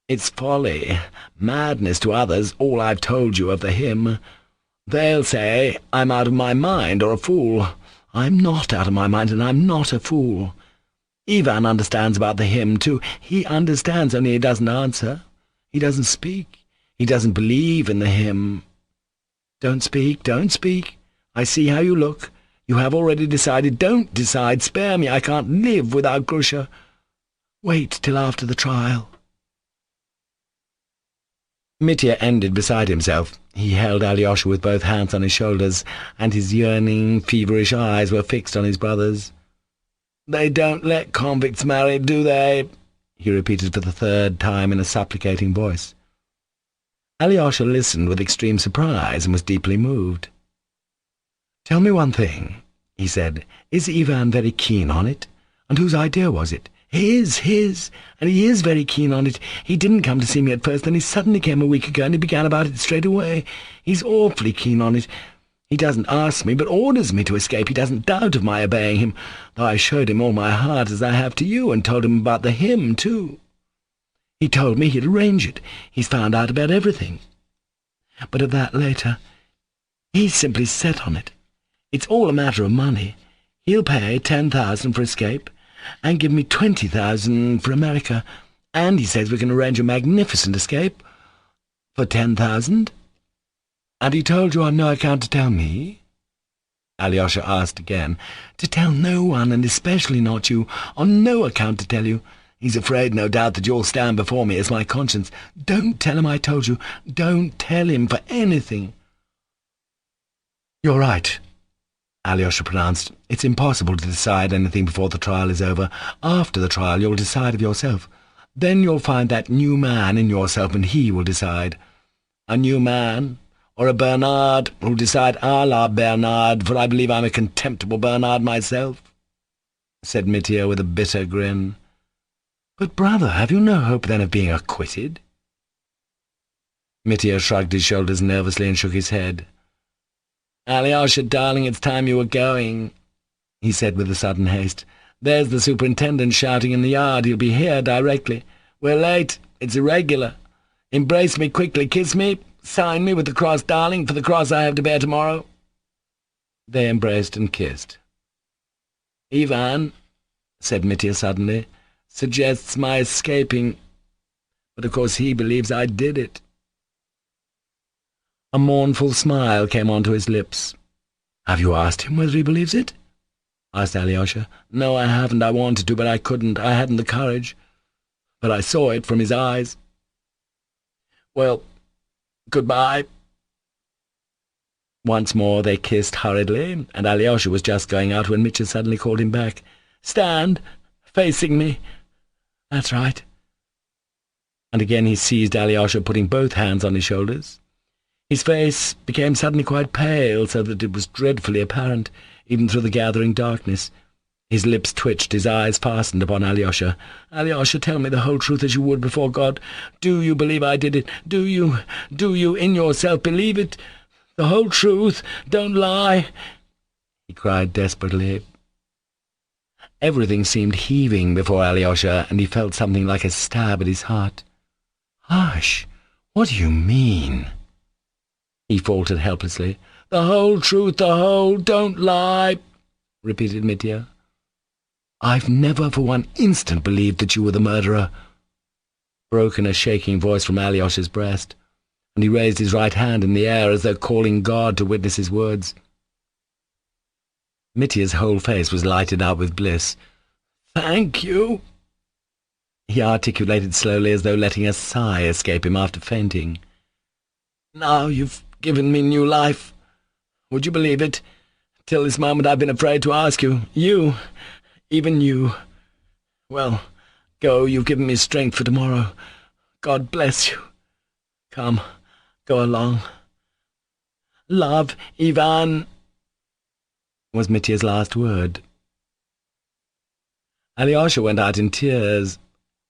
It's folly, madness to others, all I've told you of the hymn. They'll say I'm out of my mind or a fool. I'm not out of my mind, and I'm not a fool. Ivan understands about the hymn, too. He understands, only he doesn't answer. He doesn't speak. He doesn't believe in the hymn. Don't speak, don't speak. I see how you look. You have already decided. Don't decide. Spare me. I can't live without Grusha. Wait till after the trial. Mitya ended beside himself. He held Alyosha with both hands on his shoulders, and his yearning, feverish eyes were fixed on his brother's. "They don't let convicts marry, do they?" he repeated for the third time in a supplicating voice. Alyosha listened with extreme surprise and was deeply moved. "Tell me one thing," he said. "Is Ivan very keen on it? And whose idea was it?" His, and he is very keen on it. He didn't come to see me at first, then he suddenly came a week ago, and he began about it straight away. He's awfully keen on it. He doesn't ask me, but orders me to escape. He doesn't doubt of my obeying him, though I showed him all my heart as I have to you, and told him about the hymn, too. He told me he'd arrange it. He's found out about everything. But of that later. He's simply set on it. It's all a matter of money. He'll pay 10,000 for escape, and give me 20,000 for America, and he says we can arrange a magnificent escape for 10,000. And he told you on no account to tell me?" Alyosha asked again. "To tell no one, and especially not you. On no account to tell you. He's afraid, no doubt, that you'll stand before me as my conscience. Don't tell him I told you. Don't tell him for anything." "You're right," Alyosha pronounced. "It's impossible to decide anything before the trial is over. After the trial you'll decide of yourself. Then you'll find that new man in yourself, and he will decide. A new man, or a Bernard, who'll decide à la Bernard, for I believe I'm a contemptible Bernard myself," said Mitya with a bitter grin. "But, brother, have you no hope then of being acquitted?" Mitya shrugged his shoulders nervously and shook his head. "Alyosha, darling, it's time you were going," he said with a sudden haste. "There's the superintendent shouting in the yard. He'll be here directly. We're late. It's irregular. Embrace me quickly. Kiss me. Sign me with the cross, darling, for the cross I have to bear tomorrow." They embraced and kissed. "Ivan," said Mitya suddenly, "suggests my escaping. But of course he believes I did it." A mournful smile came onto his lips. "Have you asked him whether he believes it?" asked Alyosha. "No, I haven't. I wanted to, but I couldn't. I hadn't the courage. But I saw it from his eyes. Well, goodbye." Once more they kissed hurriedly, and Alyosha was just going out when Mitya suddenly called him back. "Stand, facing me. That's right." And again he seized Alyosha, putting both hands on his shoulders. His face became suddenly quite pale, so that it was dreadfully apparent, even through the gathering darkness. His lips twitched, his eyes fastened upon Alyosha. "Alyosha, tell me the whole truth as you would before God. Do you believe I did it? Do you in yourself believe it? The whole truth. Don't lie," he cried desperately. Everything seemed heaving before Alyosha, and he felt something like a stab at his heart. "Hush! What do you mean?" he faltered helplessly. "The whole truth, the whole— don't lie," repeated Mitya. "I've never for one instant believed that you were the murderer," broke in a shaking voice from Alyosha's breast, and he raised his right hand in the air as though calling God to witness his words. Mitya's whole face was lighted up with bliss. "Thank you," he articulated slowly, as though letting a sigh escape him after fainting. "Now you've given me new life. Would you believe it? Till this moment I've been afraid to ask you. Even you. Well, go, you've given me strength for tomorrow. God bless you. Come, go along. Love, Ivan," was Mitya's last word. Alyosha went out in tears.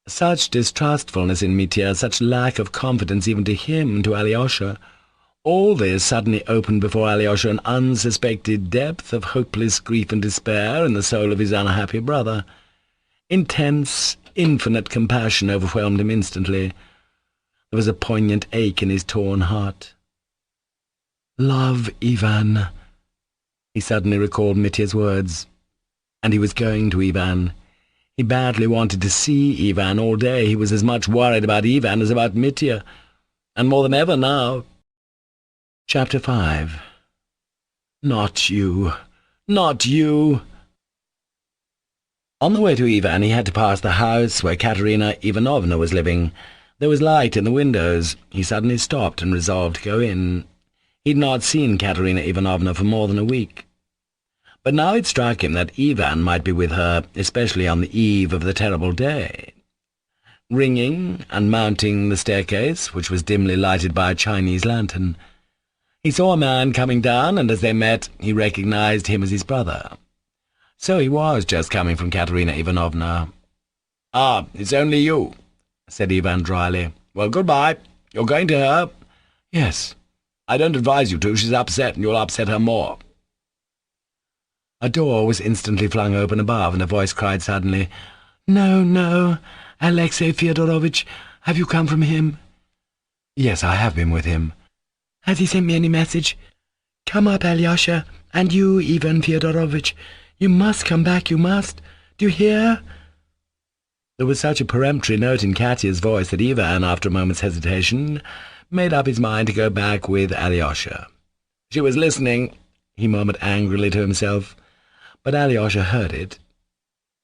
Such distrustfulness in Mitya, such lack of confidence even to him, to Alyosha, all this suddenly opened before Alyosha an unsuspected depth of hopeless grief and despair in the soul of his unhappy brother. Intense, infinite compassion overwhelmed him instantly. There was a poignant ache in his torn heart. "Love, Ivan," he suddenly recalled Mitya's words. And he was going to Ivan. He badly wanted to see Ivan all day. He was as much worried about Ivan as about Mitya, and more than ever now. Chapter 5. Not you. Not you. On the way to Ivan, he had to pass the house where Katerina Ivanovna was living. There was light in the windows. He suddenly stopped and resolved to go in. He'd not seen Katerina Ivanovna for more than a week. But now it struck him that Ivan might be with her, especially on the eve of the terrible day. Ringing and mounting the staircase, which was dimly lighted by a Chinese lantern, he saw a man coming down, and as they met, he recognized him as his brother. So he was just coming from Katerina Ivanovna. "Ah, it's only you," said Ivan dryly. "Well, goodbye. You're going to her?" "Yes." "I don't advise you to. She's upset, and you'll upset her more." A door was instantly flung open above, and a voice cried suddenly, "No, no, Alexey Fyodorovitch, have you come from him?" "Yes, I have been with him." "Has he sent me any message? Come up, Alyosha, and you, Ivan Fyodorovitch. You must come back, you must. Do you hear?" There was such a peremptory note in Katya's voice that Ivan, after a moment's hesitation, made up his mind to go back with Alyosha. "She was listening," he murmured angrily to himself, but Alyosha heard it.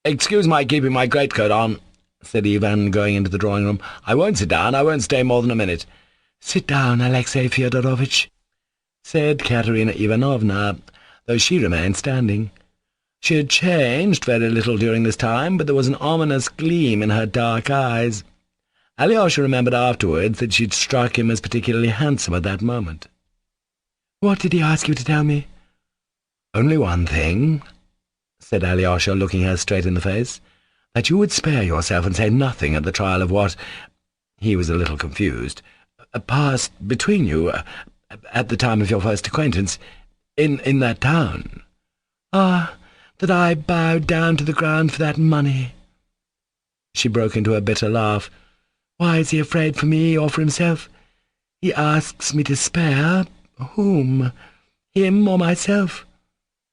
"Excuse my keeping my greatcoat on," said Ivan, going into the drawing-room. "I won't sit down. I won't stay more than a minute." "Sit down, Alexey Fyodorovitch," said Katerina Ivanovna, though she remained standing. She had changed very little during this time, but there was an ominous gleam in her dark eyes. Alyosha remembered afterwards that she'd struck him as particularly handsome at that moment. "What did he ask you to tell me?" "Only one thing," said Alyosha, looking her straight in the face, "that you would spare yourself and say nothing at the trial of what—" he was a little confused— "passed between you at the time of your first acquaintance in that town." "Ah, that I bowed down to the ground for that money." She broke into a bitter laugh. "Why is he afraid for me or for himself? He asks me to spare whom? Him or myself?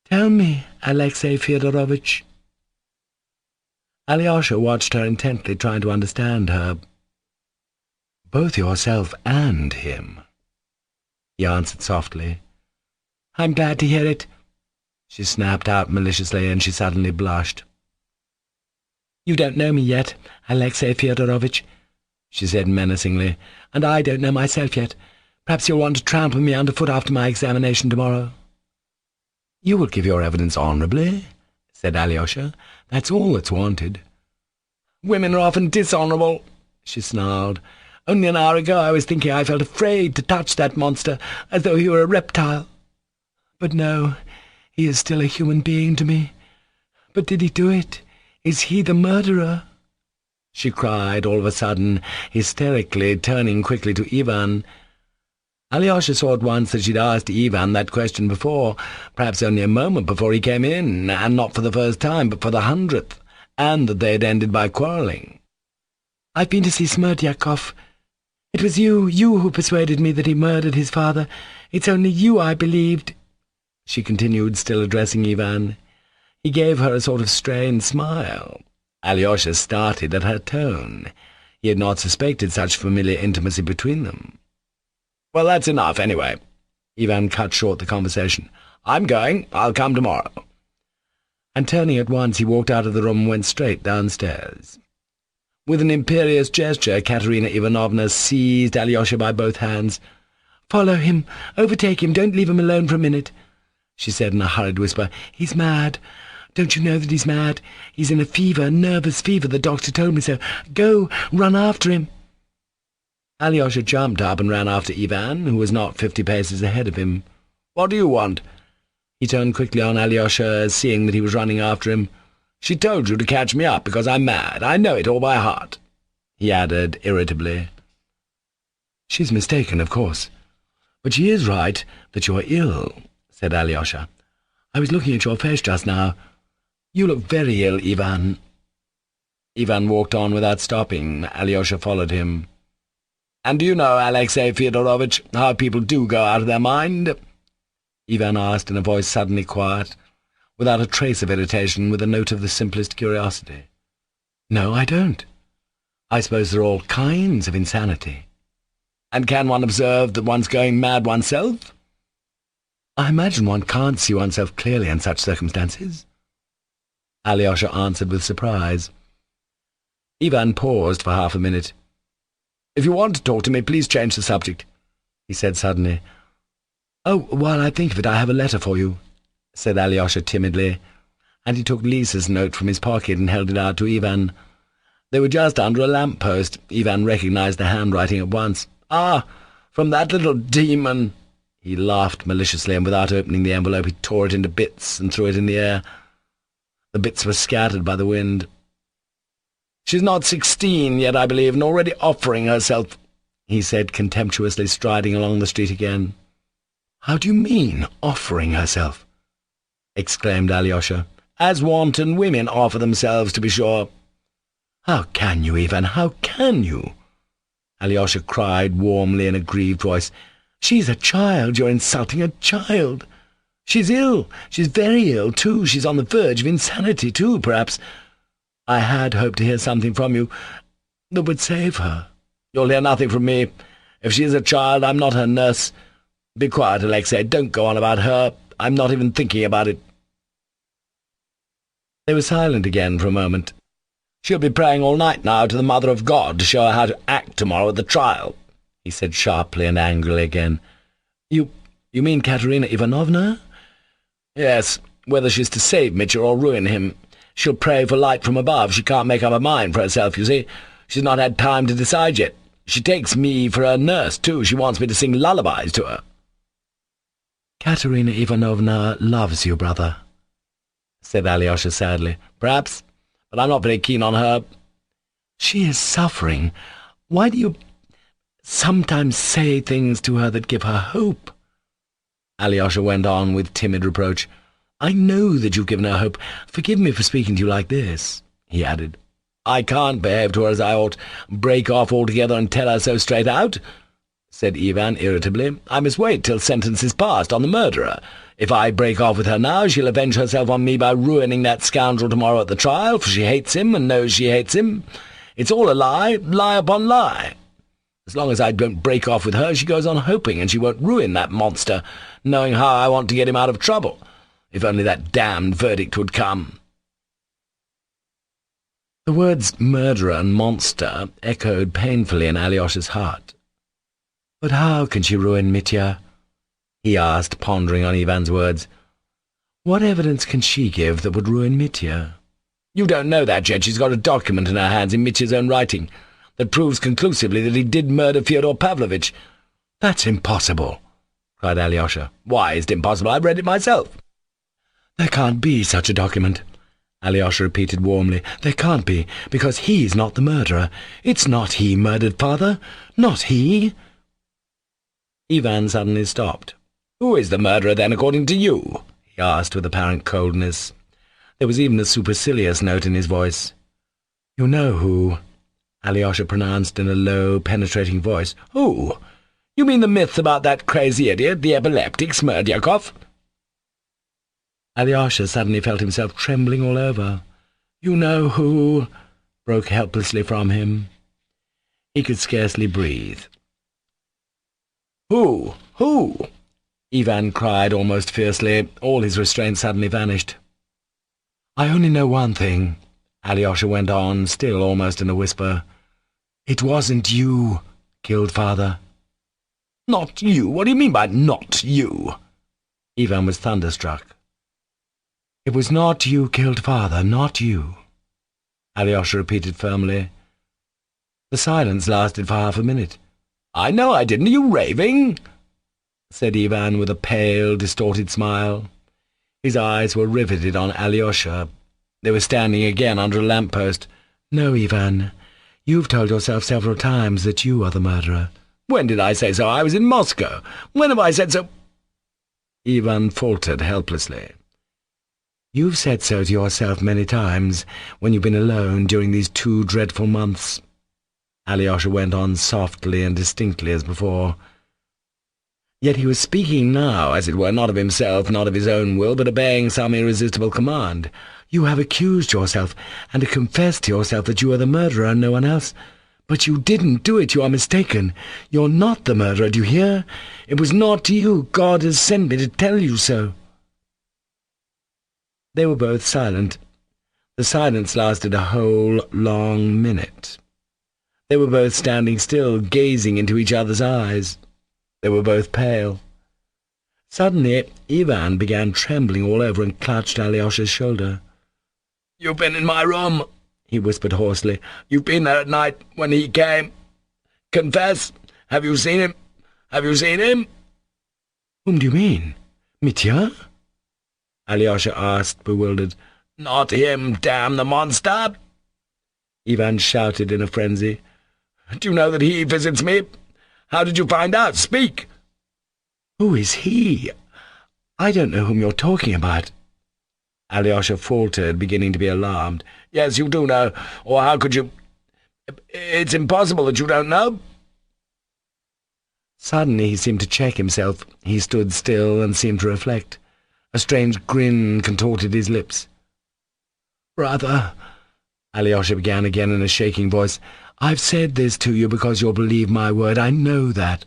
Tell me, Alexey Fyodorovitch." Alyosha watched her intently, trying to understand her. "Both yourself and him," he answered softly. "I'm glad to hear it," she snapped out maliciously, and she suddenly blushed. "You don't know me yet, Alexey Fyodorovitch," she said menacingly, "and I don't know myself yet. Perhaps you'll want to trample me underfoot after my examination tomorrow." "You will give your evidence honourably," said Alyosha. "That's all that's wanted." "Women are often dishonourable," she snarled. "Only an hour ago I was thinking I felt afraid to touch that monster, as though he were a reptile. But no, he is still a human being to me. But did he do it? Is he the murderer?" she cried all of a sudden, hysterically, turning quickly to Ivan. Alyosha saw at once that she'd asked Ivan that question before, perhaps only a moment before he came in, and not for the first time, but for the 100th, and that they had ended by quarrelling. "I've been to see Smerdyakov. It was you who persuaded me that he murdered his father. It's only you I believed," she continued, still addressing Ivan. He gave her a sort of strained smile. Alyosha started at her tone. He had not suspected such familiar intimacy between them. "Well, that's enough, anyway." Ivan cut short the conversation. "I'm going. I'll come tomorrow." And turning at once, he walked out of the room and went straight downstairs. With an imperious gesture, Katerina Ivanovna seized Alyosha by both hands. "Follow him. Overtake him. Don't leave him alone for a minute," she said in a hurried whisper. "He's mad. Don't you know that he's mad? He's in a fever, nervous fever. The doctor told me so. Go, run after him." Alyosha jumped up and ran after Ivan, who was not 50 paces ahead of him. "What do you want?" He turned quickly on Alyosha, seeing that he was running after him. "She told you to catch me up because I'm mad. I know it all by heart," he added irritably. "She's mistaken, of course. But she is right that you're ill," said Alyosha. "I was looking at your face just now. You look very ill, Ivan." Ivan walked on without stopping. Alyosha followed him. "And do you know, Alexey Fyodorovitch, how people do go out of their mind?" Ivan asked in a voice suddenly quiet, without a trace of irritation, with a note of the simplest curiosity. "No, I don't. I suppose there are all kinds of insanity." "And can one observe that one's going mad oneself?" "I imagine one can't see oneself clearly in such circumstances." Alyosha answered with surprise. Ivan paused for half a minute. "If you want to talk to me, please change the subject," he said suddenly. "Oh, while I think of it, I have a letter for you," said Alyosha timidly, and he took Lisa's note from his pocket and held it out to Ivan. They were just under a lamp-post. Ivan recognized the handwriting at once. "Ah, from that little demon!" He laughed maliciously, and without opening the envelope he tore it into bits and threw it in the air. The bits were scattered by the wind. "She's not 16 yet, I believe, and already offering herself," he said contemptuously, striding along the street again. "How do you mean, offering herself?" exclaimed Alyosha. "As wanton women offer themselves, to be sure." "How can you, Ivan, how can you?" Alyosha cried warmly in a grieved voice. "She's a child. You're insulting a child. She's ill. She's very ill, too. She's on the verge of insanity, too, perhaps. I had hoped to hear something from you that would save her." "You'll hear nothing from me. If she is a child, I'm not her nurse. Be quiet, Alexei. Don't go on about her. I'm not even thinking about it." They were silent again for a moment. "She'll be praying all night now to the Mother of God to show her how to act tomorrow at the trial," he said sharply and angrily again. You mean Katerina Ivanovna?" "Yes, whether she's to save Mitya or ruin him. She'll pray for light from above. She can't make up her mind for herself, you see. She's not had time to decide yet. She takes me for her nurse, too. She wants me to sing lullabies to her." "Katerina Ivanovna loves you, brother," said Alyosha sadly. "Perhaps, but I'm not very keen on her." "She is suffering. Why do you sometimes say things to her that give her hope?" Alyosha went on with timid reproach. "I know that you've given her hope. Forgive me for speaking to you like this," he added. "I can't behave to her as I ought, break off altogether and tell her so straight out," said Ivan irritably. "I must wait till sentence is passed on the murderer. If I break off with her now, she'll avenge herself on me by ruining that scoundrel tomorrow at the trial, for she hates him and knows she hates him. It's all a lie, lie upon lie. As long as I don't break off with her, she goes on hoping, and she won't ruin that monster, knowing how I want to get him out of trouble. If only that damned verdict would come." The words murderer and monster echoed painfully in Alyosha's heart. "But how can she ruin Mitya?" he asked, pondering on Ivan's words. "What evidence can she give that would ruin Mitya?" "You don't know that yet. She's got a document in her hands in Mitya's own writing that proves conclusively that he did murder Fyodor Pavlovitch." "That's impossible," cried Alyosha. "Why is it impossible? I've read it myself." "There can't be such a document," Alyosha repeated warmly. "There can't be, because he's not the murderer. It's not he murdered father. Not he." Ivan suddenly stopped. "Who is the murderer, then, according to you?" he asked with apparent coldness. There was even a supercilious note in his voice. "You know who," Alyosha pronounced in a low, penetrating voice. "Who? You mean the myth about that crazy idiot, the epileptic Smerdyakov?" Alyosha suddenly felt himself trembling all over. "You know who?" broke helplessly from him. He could scarcely breathe. "Who? Who?" Ivan cried almost fiercely. All his restraint suddenly vanished. "I only know one thing," Alyosha went on, still almost in a whisper. "It wasn't you killed Father." "Not you? What do you mean by not you?" Ivan was thunderstruck. "It was not you killed Father, not you," Alyosha repeated firmly. The silence lasted for half a minute. "I know I didn't. Are you raving?" said Ivan with a pale, distorted smile. His eyes were riveted on Alyosha. They were standing again under a lamp-post. "No, Ivan, you've told yourself several times that you are the murderer." "When did I say so? I was in Moscow. When have I said so?" Ivan faltered helplessly. "You've said so to yourself many times when you've been alone during these 2 dreadful months," Alyosha went on softly and distinctly as before. Yet he was speaking now, as it were, not of himself, not of his own will, but obeying some irresistible command. "You have accused yourself, and confessed to yourself that you are the murderer and no one else. But you didn't do it. You are mistaken. You're not the murderer, do you hear? It was not you. God has sent me to tell you so." They were both silent. The silence lasted a whole long minute. They were both standing still, gazing into each other's eyes. They were both pale. Suddenly Ivan began trembling all over and clutched Alyosha's shoulder. "You've been in my room," he whispered hoarsely. "You've been there at night when he came. Confess. Have you seen him? Have you seen him?" "Whom do you mean? Mitya?" Alyosha asked, bewildered. "Not him, damn the monster!" Ivan shouted in a frenzy. "Do you know that he visits me? How did you find out? Speak!" "Who is he? I don't know whom you're talking about." Alyosha faltered, beginning to be alarmed. "Yes, you do know, or how could you? It's impossible that you don't know." Suddenly he seemed to check himself. He stood still and seemed to reflect. A strange grin contorted his lips. "Brother," Alyosha began again in a shaking voice, "I've said this to you because you'll believe my word. I know that.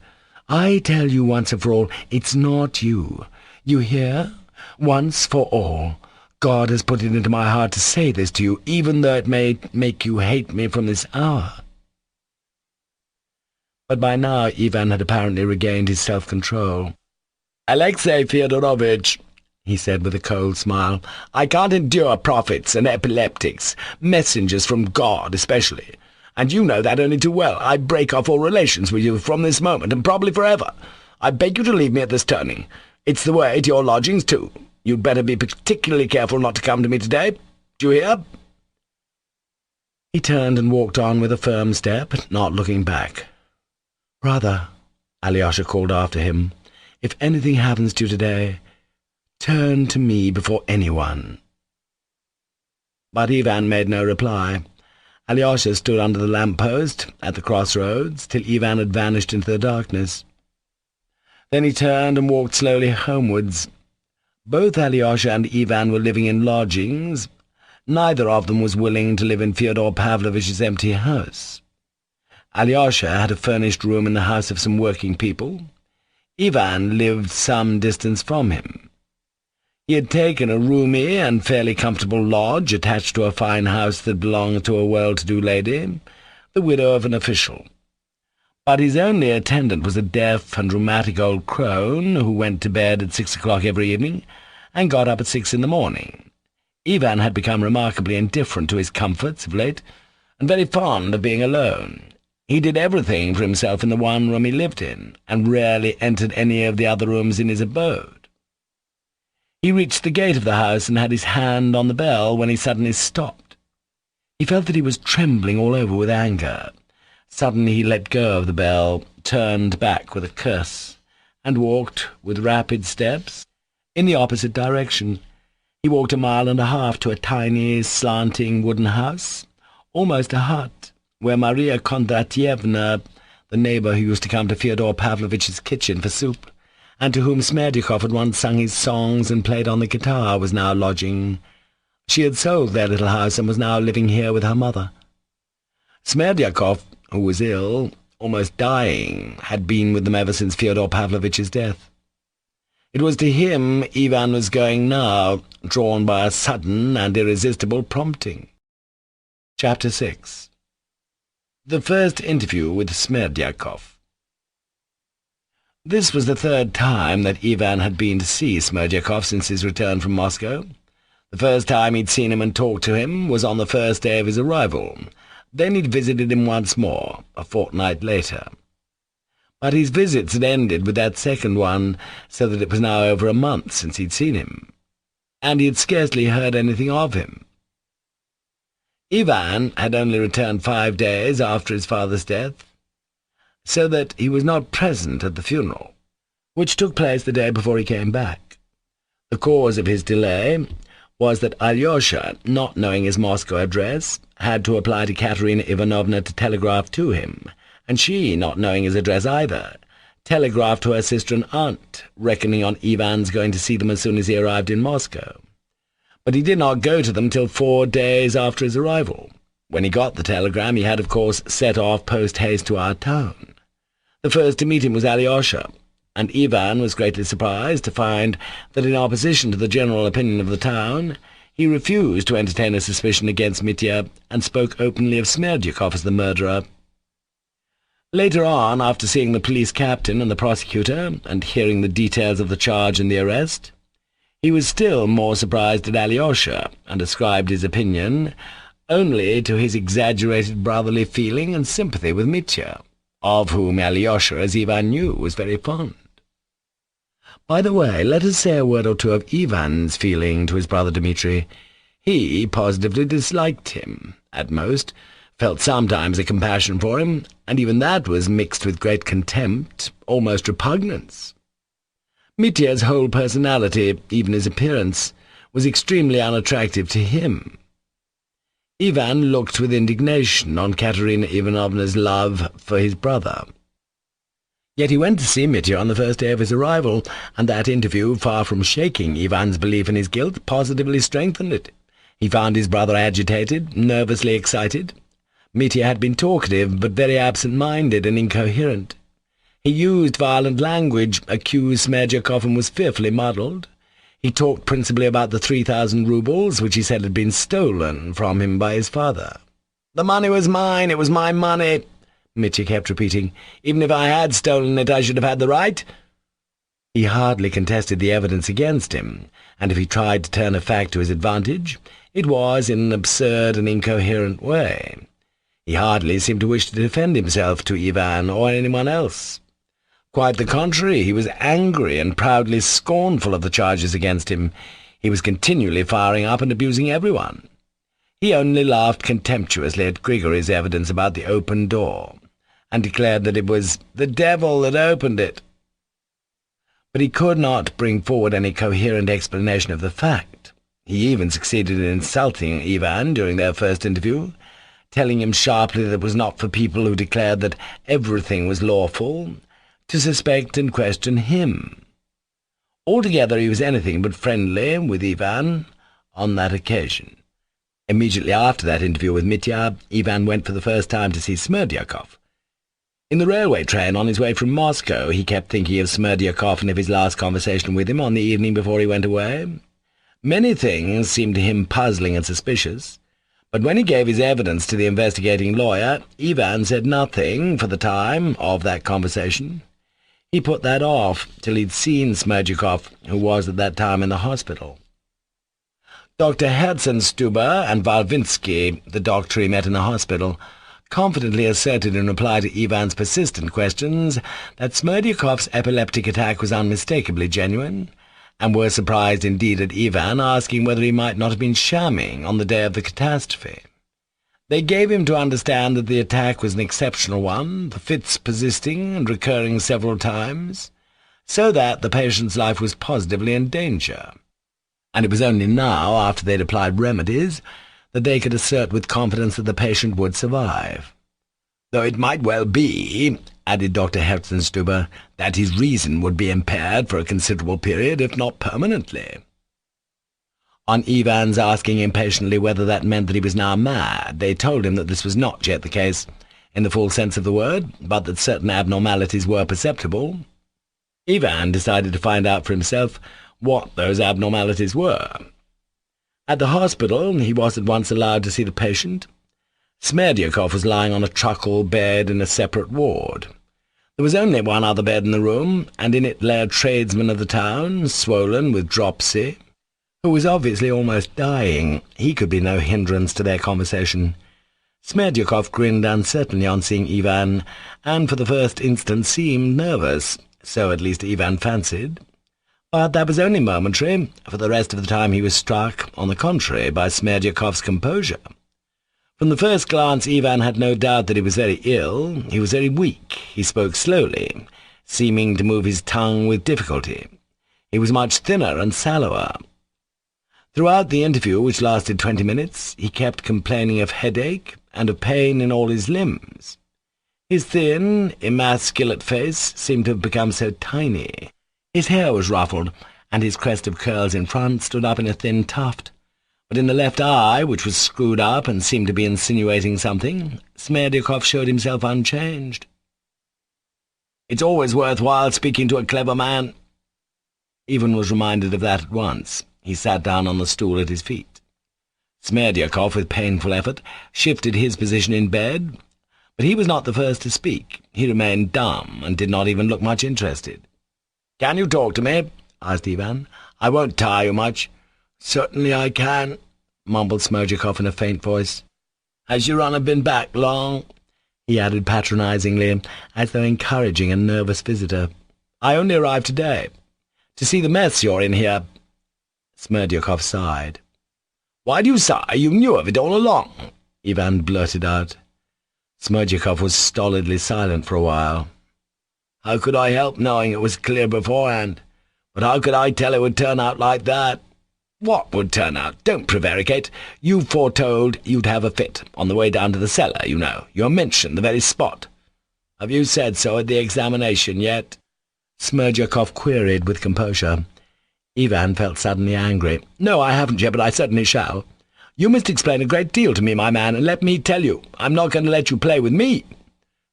I tell you once and for all, it's not you. You hear? Once for all. God has put it into my heart to say this to you, even though it may make you hate me from this hour." But by now Ivan had apparently regained his self-control. "Alexei Fyodorovitch," he said with a cold smile, "I can't endure prophets and epileptics, messengers from God especially, and you know that only too well. I break off all relations with you from this moment, and probably forever. I beg you to leave me at this turning. It's the way to your lodgings, too. You'd better be particularly careful not to come to me today. Do you hear?" He turned and walked on with a firm step, not looking back. "Brother," Alyosha called after him, "if anything happens to you today, turn to me before anyone." But Ivan made no reply. Alyosha stood under the lamp-post at the crossroads till Ivan had vanished into the darkness. Then he turned and walked slowly homewards. Both Alyosha and Ivan were living in lodgings. Neither of them was willing to live in Fyodor Pavlovitch's empty house. Alyosha had a furnished room in the house of some working people. Ivan lived some distance from him. He had taken a roomy and fairly comfortable lodge attached to a fine house that belonged to a well-to-do lady, the widow of an official. But his only attendant was a deaf and rheumatic old crone who went to bed at 6 o'clock every evening and got up at 6 in the morning. Ivan had become remarkably indifferent to his comforts of late, and very fond of being alone. He did everything for himself in the one room he lived in, and rarely entered any of the other rooms in his abode. He reached the gate of the house and had his hand on the bell when he suddenly stopped. He felt that he was trembling all over with anger. Suddenly he let go of the bell, turned back with a curse, and walked with rapid steps in the opposite direction. He walked 1.5 miles to a tiny, slanting wooden house, almost a hut, where Maria Kondratyevna, the neighbour who used to come to Fyodor Pavlovitch's kitchen for soup, and to whom Smerdyakov had once sung his songs and played on the guitar, was now lodging. She had sold their little house and was now living here with her mother. Smerdyakov, who was ill, almost dying, had been with them ever since Fyodor Pavlovitch's death. It was to him Ivan was going now, drawn by a sudden and irresistible prompting. Chapter 6. The first interview with Smerdyakov. This was the 3rd time that Ivan had been to see Smerdyakov since his return from Moscow. The first time he'd seen him and talked to him was on the first day of his arrival. Then he'd visited him once more, a fortnight later. But his visits had ended with that second one, so that it was now over a month since he'd seen him, and he had scarcely heard anything of him. Ivan had only returned 5 days after his father's death, so that he was not present at the funeral, which took place the day before he came back. The cause of his delay was that Alyosha, not knowing his Moscow address, had to apply to Katerina Ivanovna to telegraph to him, and she, not knowing his address either, telegraphed to her sister and aunt, reckoning on Ivan's going to see them as soon as he arrived in Moscow. But he did not go to them till 4 days after his arrival. When he got the telegram, he had, of course, set off post-haste to our town. The first to meet him was Alyosha, and Ivan was greatly surprised to find that, in opposition to the general opinion of the town, he refused to entertain a suspicion against Mitya, and spoke openly of Smerdyakov as the murderer. Later on, after seeing the police captain and the prosecutor, and hearing the details of the charge and the arrest, he was still more surprised at Alyosha, and ascribed his opinion only to his exaggerated brotherly feeling and sympathy with Mitya, of whom Alyosha, as Ivan knew, was very fond. By the way, let us say a word or two of Ivan's feeling to his brother Dmitri. He positively disliked him, at most, felt sometimes a compassion for him, and even that was mixed with great contempt, almost repugnance. Mitya's whole personality, even his appearance, was extremely unattractive to him. Ivan looked with indignation on Katerina Ivanovna's love for his brother. Yet he went to see Mitya on the first day of his arrival, and that interview, far from shaking Ivan's belief in his guilt, positively strengthened it. He found his brother agitated, nervously excited. Mitya had been talkative, but very absent-minded and incoherent. He used violent language, accused Smerdyakov, and was fearfully muddled. He talked principally about the 3,000 roubles, which he said had been stolen from him by his father. "The money was mine, it was my money," Mitya kept repeating. "Even if I had stolen it, I should have had the right." He hardly contested the evidence against him, and if he tried to turn a fact to his advantage, it was in an absurd and incoherent way. He hardly seemed to wish to defend himself to Ivan or anyone else. Quite the contrary, he was angry and proudly scornful of the charges against him. He was continually firing up and abusing everyone. He only laughed contemptuously at Grigory's evidence about the open door, and declared that it was the devil that opened it. But he could not bring forward any coherent explanation of the fact. He even succeeded in insulting Ivan during their first interview, telling him sharply that it was not for people who declared that everything was lawful to suspect and question him. Altogether he was anything but friendly with Ivan on that occasion. Immediately after that interview with Mitya, Ivan went for the first time to see Smerdyakov. In the railway train on his way from Moscow, he kept thinking of Smerdyakov and of his last conversation with him on the evening before he went away. Many things seemed to him puzzling and suspicious, but when he gave his evidence to the investigating lawyer, Ivan said nothing, for the time, of that conversation. He put that off till he'd seen Smerdyakov, who was at that time in the hospital. Dr. Herzenstube and Valvinsky, the doctor he met in the hospital, confidently asserted in reply to Ivan's persistent questions that Smerdyakov's epileptic attack was unmistakably genuine, and were surprised indeed at Ivan asking whether he might not have been shamming on the day of the catastrophe. They gave him to understand that the attack was an exceptional one, the fits persisting and recurring several times, so that the patient's life was positively in danger. And it was only now, after they'd applied remedies, that they could assert with confidence that the patient would survive. Though it might well be, added Dr. Herzenstube, that his reason would be impaired for a considerable period, if not permanently. On Ivan's asking impatiently whether that meant that he was now mad, they told him that this was not yet the case, in the full sense of the word, but that certain abnormalities were perceptible. Ivan decided to find out for himself what those abnormalities were. At the hospital, he was at once allowed to see the patient. Smerdyakov was lying on a truckle bed in a separate ward. There was only one other bed in the room, and in it lay a tradesman of the town, swollen with dropsy, who was obviously almost dying. He could be no hindrance to their conversation. Smerdyakov grinned uncertainly on seeing Ivan, and for the first instant seemed nervous, so at least Ivan fancied. But that was only momentary. For the rest of the time he was struck, on the contrary, by Smerdyakov's composure. From the first glance Ivan had no doubt that he was very ill. He was very weak. He spoke slowly, seeming to move his tongue with difficulty. He was much thinner and sallower. Throughout the interview, which lasted 20 minutes, he kept complaining of headache and of pain in all his limbs. His thin, emasculate face seemed to have become so tiny. His hair was ruffled, and his crest of curls in front stood up in a thin tuft. But in the left eye, which was screwed up and seemed to be insinuating something, Smerdyakov showed himself unchanged. "It's always worthwhile speaking to a clever man." Ivan was reminded of that at once. He sat down on the stool at his feet. Smerdyakov, with painful effort, shifted his position in bed, but he was not the first to speak. He remained dumb, and did not even look much interested. "Can you talk to me?" asked Ivan. "I won't tire you much." "Certainly I can," mumbled Smerdyakov in a faint voice. "Has your honour been back long?" he added patronizingly, as though encouraging a nervous visitor. "I only arrived today. To see the mess you're in here." Smerdyakov sighed. "Why do you sigh? You knew of it all along," Ivan blurted out. Smerdyakov was stolidly silent for a while. "How could I help knowing it was clear beforehand? But how could I tell it would turn out like that?" "What would turn out? Don't prevaricate. You foretold you'd have a fit, on the way down to the cellar, you know. You mentioned the very spot." "Have you said so at the examination yet?" Smerdyakov queried with composure. Ivan felt suddenly angry. "No, I haven't yet, but I certainly shall. You must explain a great deal to me, my man, and let me tell you, I'm not going to let you play with me."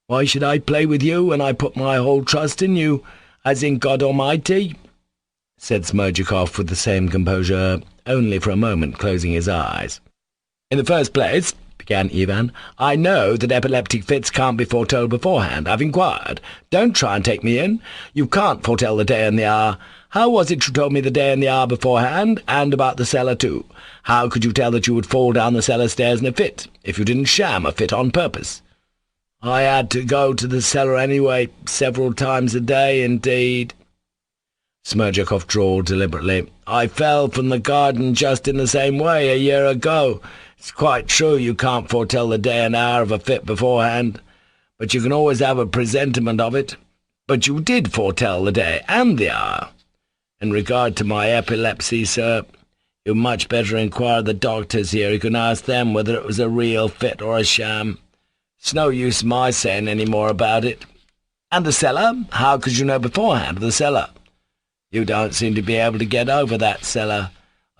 "Why should I play with you when I put my whole trust in you, as in God Almighty?" said Smerdyakov with the same composure, only for a moment closing his eyes. "In the first place," began Ivan, "I know that epileptic fits can't be foretold beforehand. I've inquired. Don't try and take me in. You can't foretell the day and the hour. How was it you told me the day and the hour beforehand, and about the cellar too? How could you tell that you would fall down the cellar stairs in a fit, if you didn't sham a fit on purpose?" "I had to go to the cellar anyway, several times a day, indeed." Smerdyakov drawled deliberately. "I fell from the garden just in the same way a year ago. It's quite true you can't foretell the day and hour of a fit beforehand, but you can always have a presentiment of it. But you did foretell the day and the hour. In regard to my epilepsy, sir, you'd much better inquire of the doctors here. You can ask them whether it was a real fit or a sham. It's no use my saying any more about it. And the cellar? How could you know beforehand of the cellar? You don't seem to be able to get over that cellar.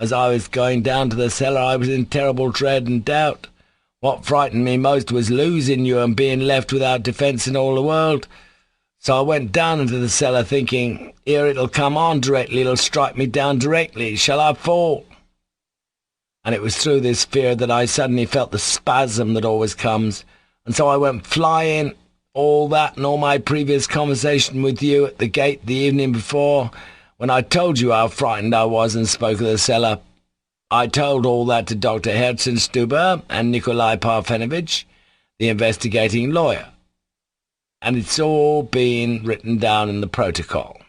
As I was going down to the cellar, I was in terrible dread and doubt. What frightened me most was losing you and being left without defence in all the world. So I went down into the cellar thinking, here it'll come on directly, it'll strike me down directly. Shall I fall? And it was through this fear that I suddenly felt the spasm that always comes, and so I went flying. All that and all my previous conversation with you at the gate the evening before, when I told you how frightened I was and spoke of the cellar. I told all that to Dr. Herzenstube and Nikolai Parfenovitch, the investigating lawyer. And it's all been written down in the protocol.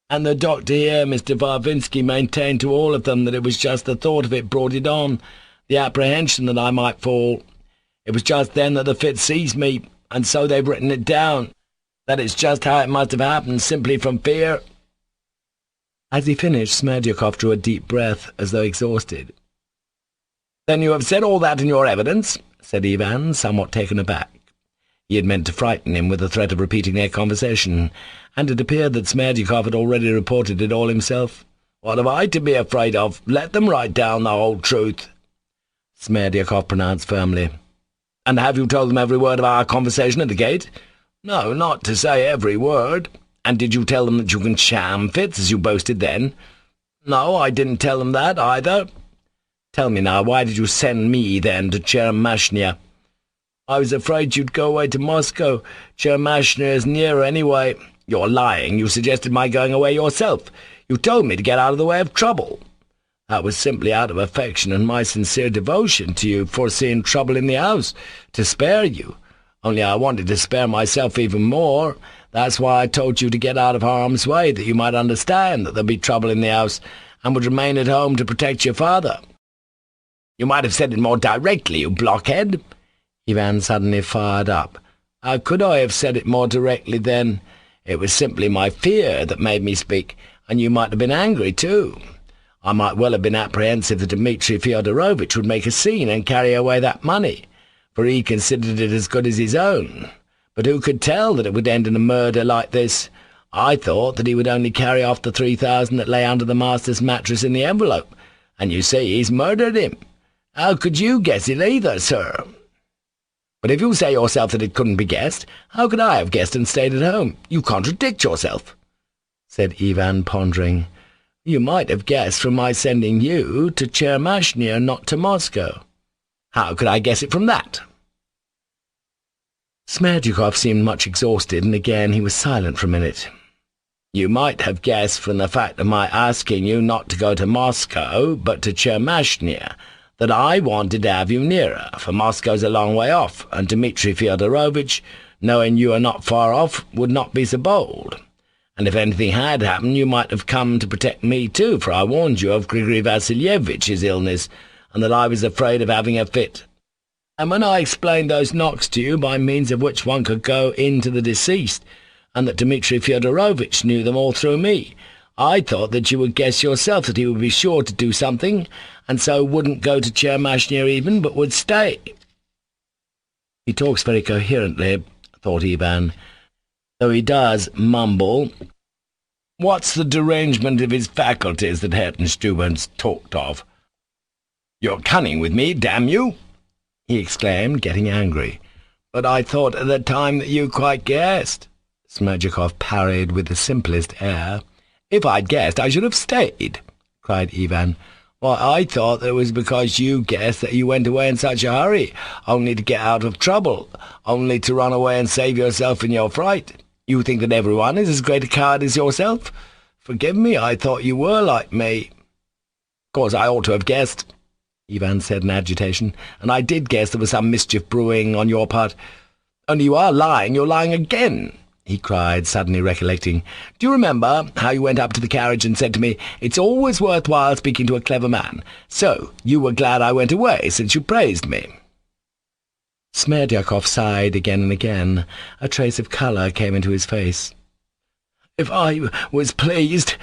And the doctor here, Mr. Varvinsky, maintained to all of them that it was just the thought of it brought it on, the apprehension that I might fall. It was just then that the fit seized me, and so they've written it down, that it's just how it must have happened, simply from fear. As he finished, Smerdyakov drew a deep breath, as though exhausted. "Then you have said all that in your evidence?" said Ivan, somewhat taken aback. He had meant to frighten him with the threat of repeating their conversation, and it appeared that Smerdyakov had already reported it all himself. "What have I to be afraid of? Let them write down the whole truth," Smerdyakov pronounced firmly. "And have you told them every word of our conversation at the gate?" "No, not to say every word." "And did you tell them that you can sham fits, as you boasted then?" "No, I didn't tell them that, either." "Tell me now, why did you send me, then, to Chermashnya?" "I was afraid you'd go away to Moscow. Chermashnya is nearer, anyway." "You're lying. You suggested my going away yourself. You told me to get out of the way of trouble." "That was simply out of affection and my sincere devotion to you, foreseeing trouble in the house, to spare you. Only I wanted to spare myself even more. That's why I told you to get out of harm's way, that you might understand that there'd be trouble in the house, and would remain at home to protect your father." "You might have said it more directly, you blockhead." Ivan suddenly fired up. "How could I have said it more directly, then? It was simply my fear that made me speak, and you might have been angry, too. I might well have been apprehensive that Dmitri Fyodorovitch would make a scene and carry away that money, for he considered it as good as his own. But who could tell that it would end in a murder like this? I thought that he would only carry off the 3,000 that lay under the master's mattress in the envelope, and you see he's murdered him. How could you guess it either, sir?" "But if you say yourself that it couldn't be guessed, how could I have guessed and stayed at home? You contradict yourself," said Ivan, pondering. "You might have guessed from my sending you to Chermashnya, not to Moscow." "How could I guess it from that?" Smerdyakov seemed much exhausted, and again he was silent for a minute. "You might have guessed from the fact of my asking you not to go to Moscow, but to Chermashnya, that I wanted to have you nearer, for Moscow's a long way off, and Dmitri Fyodorovitch, knowing you are not far off, would not be so bold. And if anything had happened, you might have come to protect me too, for I warned you of Grigory Vasilyevich's illness, and that I was afraid of having a fit. And when I explained those knocks to you, by means of which one could go in to the deceased, and that Dmitri Fyodorovitch knew them all through me, I thought that you would guess yourself that he would be sure to do something, and so wouldn't go to Chermashnya even, but would stay." "He talks very coherently," thought Ivan, "though he does mumble." "What's the derangement of his faculties that Hertenstubben's talked of?" "You're cunning with me, damn you!" he exclaimed, getting angry. "But I thought at the time that you quite guessed," Smerdyakov parried with the simplest air. "If I'd guessed, I should have stayed," cried Ivan. "Why, I thought that it was because you guessed that you went away in such a hurry, only to get out of trouble, only to run away and save yourself in your fright. You think that everyone is as great a coward as yourself? Forgive me, I thought you were like me." "Of course I ought to have guessed," Ivan said in agitation, "and I did guess there was some mischief brewing on your part. Only you are lying, you're lying again," he cried, suddenly recollecting. "Do you remember how you went up to the carriage and said to me, 'It's always worthwhile speaking to a clever man'? So you were glad I went away, since you praised me." Smerdyakov sighed again and again. A trace of colour came into his face. "If I was pleased,"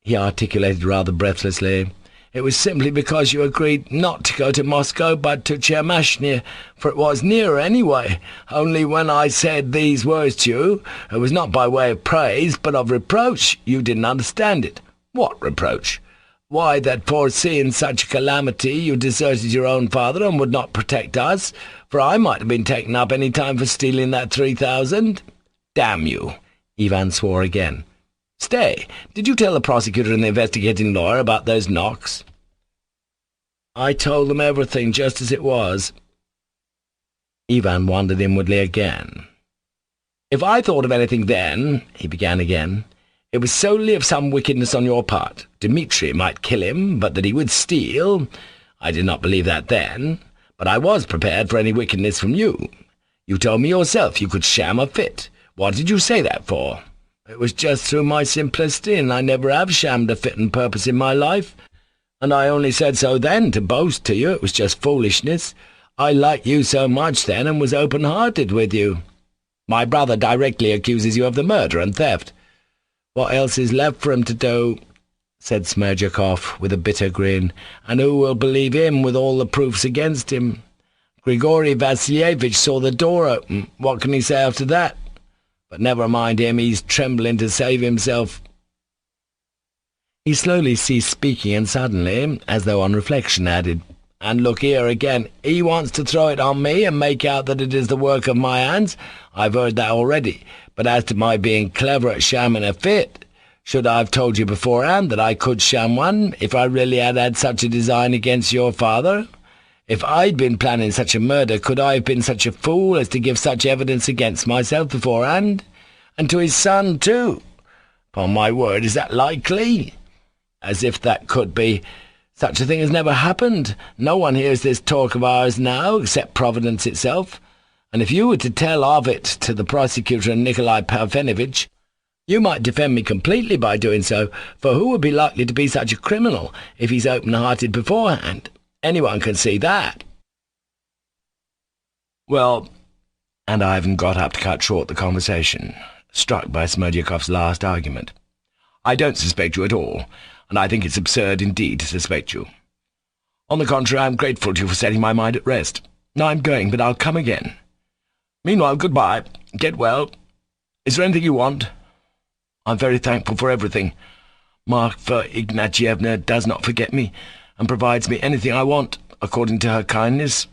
he articulated rather breathlessly, "it was simply because you agreed not to go to Moscow, but to Chermashnya, for it was nearer anyway. Only when I said these words to you, it was not by way of praise, but of reproach. You didn't understand it." "What reproach?" "Why, that foreseeing such a calamity, you deserted your own father and would not protect us, for I might have been taken up any time for stealing that 3,000. "Damn you!" Ivan swore again. "Stay, did you tell the prosecutor and the investigating lawyer about those knocks?" "I told them everything just as it was." Ivan wondered inwardly again. "If I thought of anything then," he began again, "it was solely of some wickedness on your part. Dmitri might kill him, but that he would steal, I did not believe that then, but I was prepared for any wickedness from you. You told me yourself you could sham a fit. What did you say that for?" "It was just through my simplicity, and I never have shammed a fit and purpose in my life. And I only said so then to boast to you. It was just foolishness. I liked you so much then, and was open-hearted with you. My brother directly accuses you of the murder and theft. What else is left for him to do?" said Smerdyakov with a bitter grin. "And who will believe him with all the proofs against him? Grigory Vasilevich saw the door open. What can he say after that? But never mind him, he's trembling to save himself." He slowly ceased speaking and suddenly, as though on reflection, added, "And look here again, he wants to throw it on me and make out that it is the work of my hands. I've heard that already. But as to my being clever at shamming a fit, should I have told you beforehand that I could sham one if I really had had such a design against your father? If I'd been planning such a murder, could I have been such a fool as to give such evidence against myself beforehand? And to his son, too? Upon my word, is that likely? As if that could be. Such a thing has never happened. No one hears this talk of ours now, except Providence itself. And if you were to tell of it to the prosecutor and Nikolai Parfenovitch, you might defend me completely by doing so, for who would be likely to be such a criminal if he's open-hearted beforehand? Anyone can see that." "Well," and Ivan got up to cut short the conversation, struck by Smerdyakov's last argument, "I don't suspect you at all, and I think it's absurd indeed to suspect you. On the contrary, I'm grateful to you for setting my mind at rest. Now I'm going, but I'll come again. Meanwhile, goodbye. Get well. Is there anything you want?" "I'm very thankful for everything. Marfa Ignatyevna does not forget me, and provides me anything I want, according to her kindness.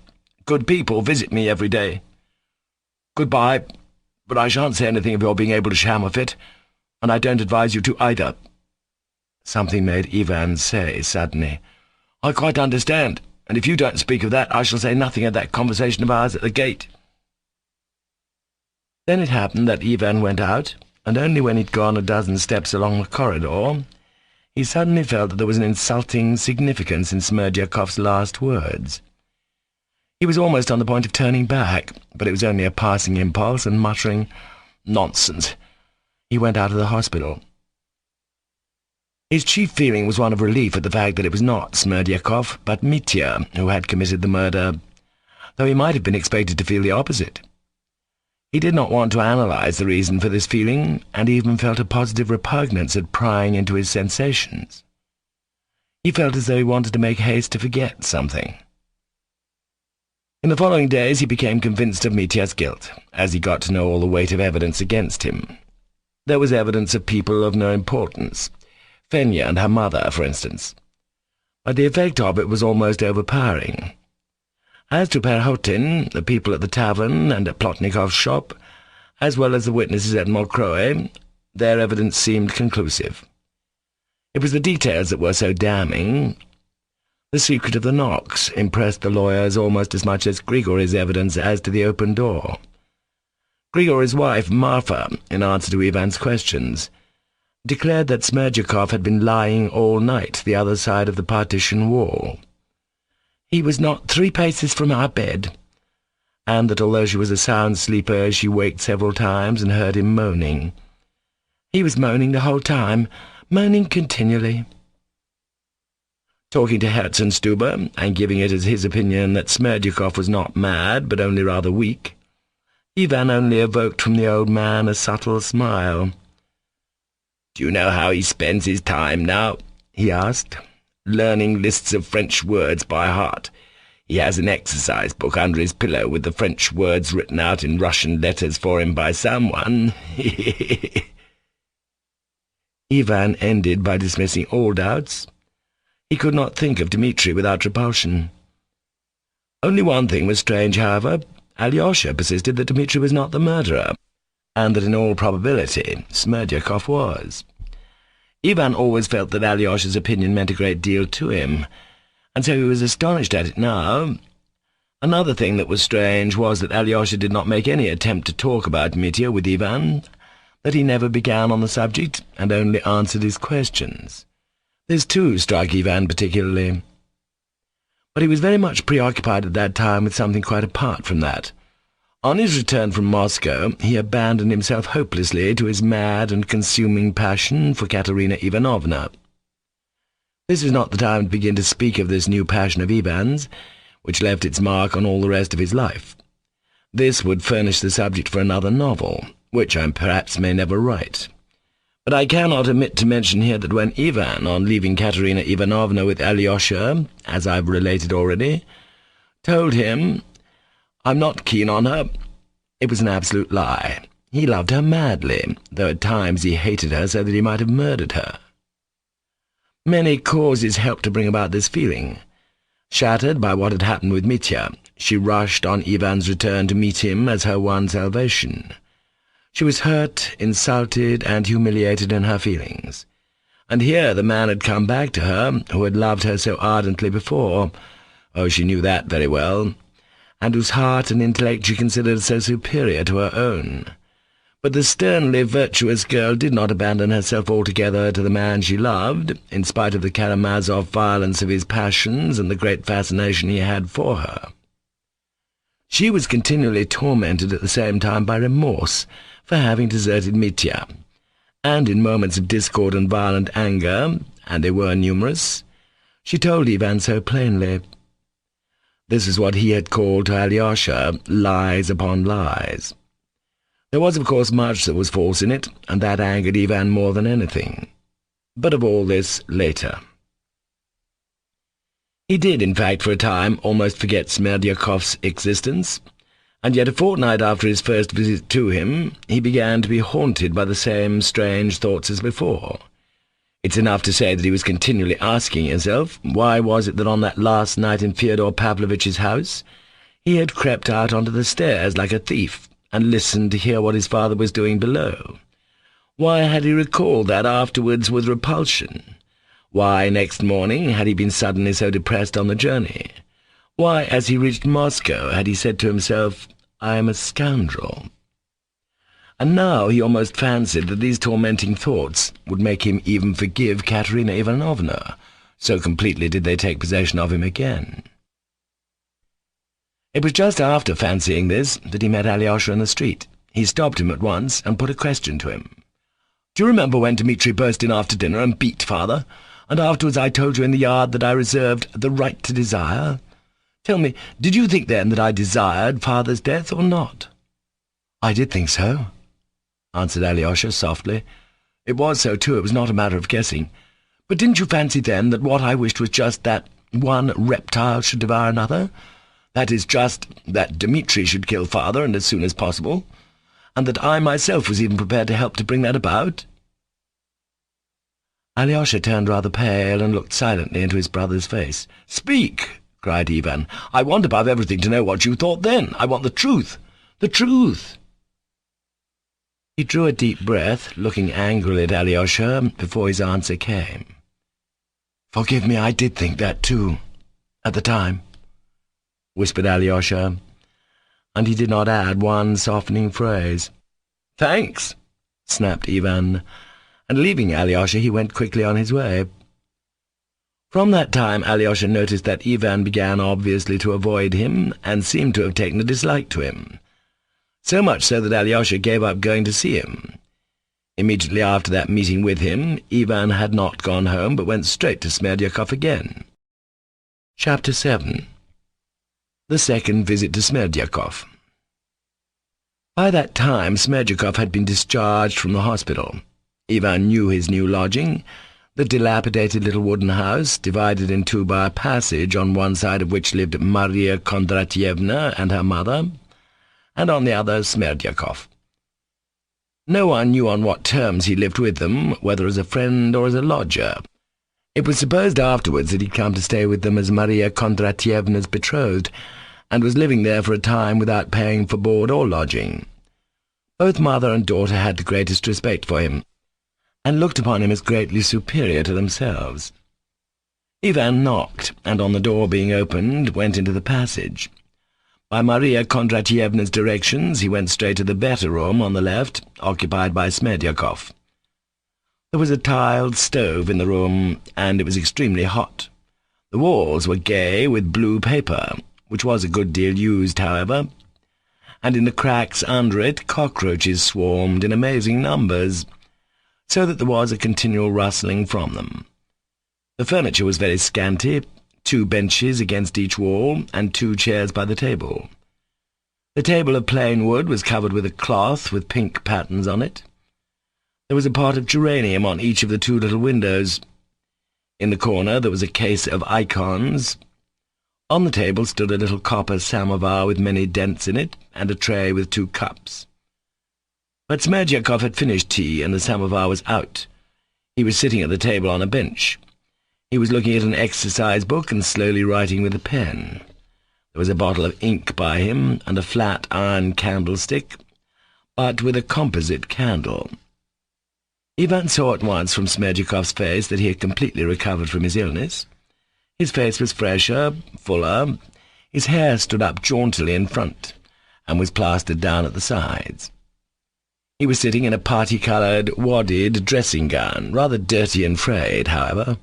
Good people visit me every day. Goodbye, but I shan't say anything of your being able to sham a fit, and I don't advise you to either." Something made Ivan say suddenly, "I quite understand, and if you don't speak of that, I shall say nothing of that conversation of ours at the gate." Then it happened that Ivan went out, and only when he'd gone a dozen steps along the corridor, he suddenly felt that there was an insulting significance in Smerdyakov's last words. He was almost on the point of turning back, but it was only a passing impulse, and muttering, "Nonsense," he went out of the hospital. His chief feeling was one of relief at the fact that it was not Smerdyakov, but Mitya, who had committed the murder, though he might have been expected to feel the opposite. He did not want to analyze the reason for this feeling, and even felt a positive repugnance at prying into his sensations. He felt as though he wanted to make haste to forget something. In the following days he became convinced of Mitya's guilt, as he got to know all the weight of evidence against him. There was evidence of people of no importance, Fenya and her mother, for instance, but the effect of it was almost overpowering. As to Perhotin, the people at the tavern and at Plotnikov's shop, as well as the witnesses at Mokroe, their evidence seemed conclusive. It was the details that were so damning. The secret of the knocks impressed the lawyers almost as much as Grigory's evidence as to the open door. Grigory's wife, Marfa, in answer to Ivan's questions, declared that Smerdyakov had been lying all night the other side of the partition wall. He was not 3 paces from our bed, and that although she was a sound sleeper, she waked several times and heard him moaning. He was moaning the whole time, moaning continually. Talking to Herzenstube, and giving it as his opinion that Smerdyakov was not mad, but only rather weak, Ivan only evoked from the old man a subtle smile. "Do you know how he spends his time now?" he asked. "Learning lists of French words by heart. He has an exercise book under his pillow with the French words written out in Russian letters for him by someone." Ivan ended by dismissing all doubts. He could not think of Dmitri without repulsion. Only one thing was strange, however. Alyosha persisted that Dmitri was not the murderer, and that in all probability Smerdyakov was. Ivan always felt that Alyosha's opinion meant a great deal to him, and so he was astonished at it now. Another thing that was strange was that Alyosha did not make any attempt to talk about Mitya with Ivan, that he never began on the subject, and only answered his questions. This, too, struck Ivan particularly. But he was very much preoccupied at that time with something quite apart from that. On his return from Moscow, he abandoned himself hopelessly to his mad and consuming passion for Katerina Ivanovna. This was not the time to begin to speak of this new passion of Ivan's, which left its mark on all the rest of his life. This would furnish the subject for another novel, which I perhaps may never write. But I cannot omit to mention here that when Ivan, on leaving Katerina Ivanovna with Alyosha, as I've related already, told him, "I'm not keen on her," it was an absolute lie. He loved her madly, though at times he hated her so that he might have murdered her. Many causes helped to bring about this feeling. Shattered by what had happened with Mitya, she rushed on Ivan's return to meet him as her one salvation. She was hurt, insulted, and humiliated in her feelings. And here the man had come back to her, who had loved her so ardently before, oh, she knew that very well, and whose heart and intellect she considered so superior to her own. But the sternly virtuous girl did not abandon herself altogether to the man she loved, in spite of the Karamazov violence of his passions and the great fascination he had for her. She was continually tormented at the same time by remorse for having deserted Mitya, and in moments of discord and violent anger, and they were numerous, she told Ivan so plainly. This is what he had called to Alyosha lies upon lies. There was, of course, much that was false in it, and that angered Ivan more than anything. But of all this later. He did, in fact, for a time, almost forget Smerdyakov's existence, and yet a fortnight after his first visit to him, he began to be haunted by the same strange thoughts as before. It's enough to say that he was continually asking himself, why was it that on that last night in Fyodor Pavlovitch's house he had crept out onto the stairs like a thief, and listened to hear what his father was doing below? Why had he recalled that afterwards with repulsion? Why, next morning, had he been suddenly so depressed on the journey? Why, as he reached Moscow, had he said to himself, "I am a scoundrel"? And now he almost fancied that these tormenting thoughts would make him even forgive Katerina Ivanovna, so completely did they take possession of him again. It was just after fancying this that he met Alyosha in the street. He stopped him at once and put a question to him. "Do you remember when Dmitri burst in after dinner and beat father, and afterwards I told you in the yard that I reserved the right to desire? Tell me, did you think then that I desired father's death or not?" "I did think so," answered Alyosha softly. "It was so, too, it was not a matter of guessing. But didn't you fancy then that what I wished was just that one reptile should devour another? That is, just that Dmitri should kill father, and as soon as possible, and that I myself was even prepared to help to bring that about?" Alyosha turned rather pale and looked silently into his brother's face. "Speak!" cried Ivan. "I want above everything to know what you thought then. I want the truth. The truth!" He drew a deep breath, looking angrily at Alyosha, before his answer came. "Forgive me, I did think that too, at the time," whispered Alyosha, and he did not add one softening phrase. "Thanks," snapped Ivan, and leaving Alyosha he went quickly on his way. From that time Alyosha noticed that Ivan began obviously to avoid him, and seemed to have taken a dislike to him. So much so that Alyosha gave up going to see him. Immediately after that meeting with him, Ivan had not gone home, but went straight to Smerdyakov again. Chapter 7. The second visit to Smerdyakov. By that time Smerdyakov had been discharged from the hospital. Ivan knew his new lodging, the dilapidated little wooden house, divided in two by a passage, on one side of which lived Maria Kondratyevna and her mother, and on the other Smerdyakov. No one knew on what terms he lived with them, whether as a friend or as a lodger. It was supposed afterwards that he'd come to stay with them as Maria Kondratyevna's betrothed, and was living there for a time without paying for board or lodging. Both mother and daughter had the greatest respect for him, and looked upon him as greatly superior to themselves. Ivan knocked, and on the door being opened, went into the passage. By Maria Kondratyevna's directions he went straight to the better room on the left, occupied by Smerdyakov. There was a tiled stove in the room, and it was extremely hot. The walls were gay with blue paper, which was a good deal used, however, and in the cracks under it cockroaches swarmed in amazing numbers, so that there was a continual rustling from them. The furniture was very scanty, 2 benches against each wall, and 2 chairs by the table. The table of plain wood was covered with a cloth with pink patterns on it. There was a pot of geranium on each of the 2 little windows. In the corner there was a case of icons. On the table stood a little copper samovar with many dents in it, and a tray with 2 cups. But Smerdyakov had finished tea, and the samovar was out. He was sitting at the table on a bench. He was looking at an exercise book and slowly writing with a pen. There was a bottle of ink by him, and a flat iron candlestick, but with a composite candle. Ivan saw at once from Smerdyakov's face that he had completely recovered from his illness. His face was fresher, fuller, his hair stood up jauntily in front, and was plastered down at the sides. He was sitting in a party-coloured, wadded dressing gown, rather dirty and frayed, however.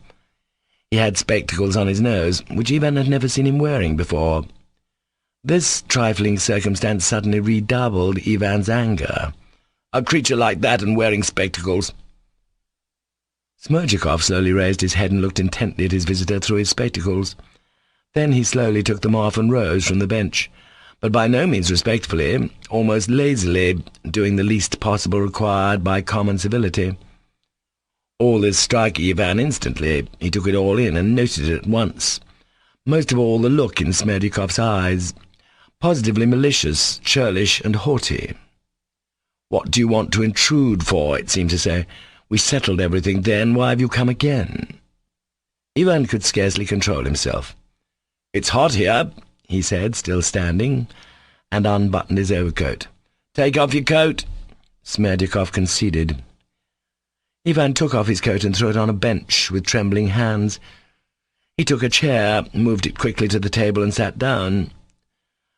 He had spectacles on his nose, which Ivan had never seen him wearing before. This trifling circumstance suddenly redoubled Ivan's anger. A creature like that and wearing spectacles! Smerdyakov slowly raised his head and looked intently at his visitor through his spectacles. Then he slowly took them off and rose from the bench, but by no means respectfully, almost lazily, doing the least possible required by common civility. All this struck Ivan instantly. He took it all in and noted it at once. Most of all the look in Smerdyakov's eyes, positively malicious, churlish, and haughty. "What do you want to intrude for?" it seemed to say. "We settled everything then. Why have you come again?" Ivan could scarcely control himself. "It's hot here," he said, still standing, and unbuttoned his overcoat. "Take off your coat." Smerdyakov conceded. Ivan took off his coat and threw it on a bench with trembling hands. He took a chair, moved it quickly to the table, and sat down.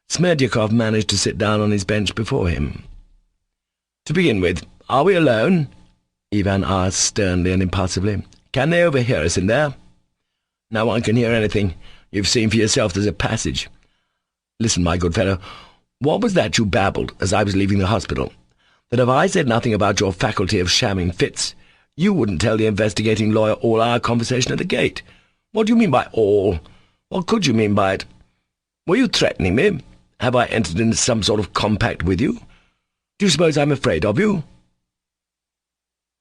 Smerdyakov managed to sit down on his bench before him. "To begin with, are we alone?" Ivan asked sternly and impulsively. "Can they overhear us in there?" "No one can hear anything. You've seen for yourself there's a passage. Listen, my good fellow, what was that you babbled as I was leaving the hospital? That if I said nothing about your faculty of shamming fits, you wouldn't tell the investigating lawyer all our conversation at the gate. What do you mean by all? What could you mean by it? Were you threatening me? Have I entered into some sort of compact with you? Do you suppose I'm afraid of you?"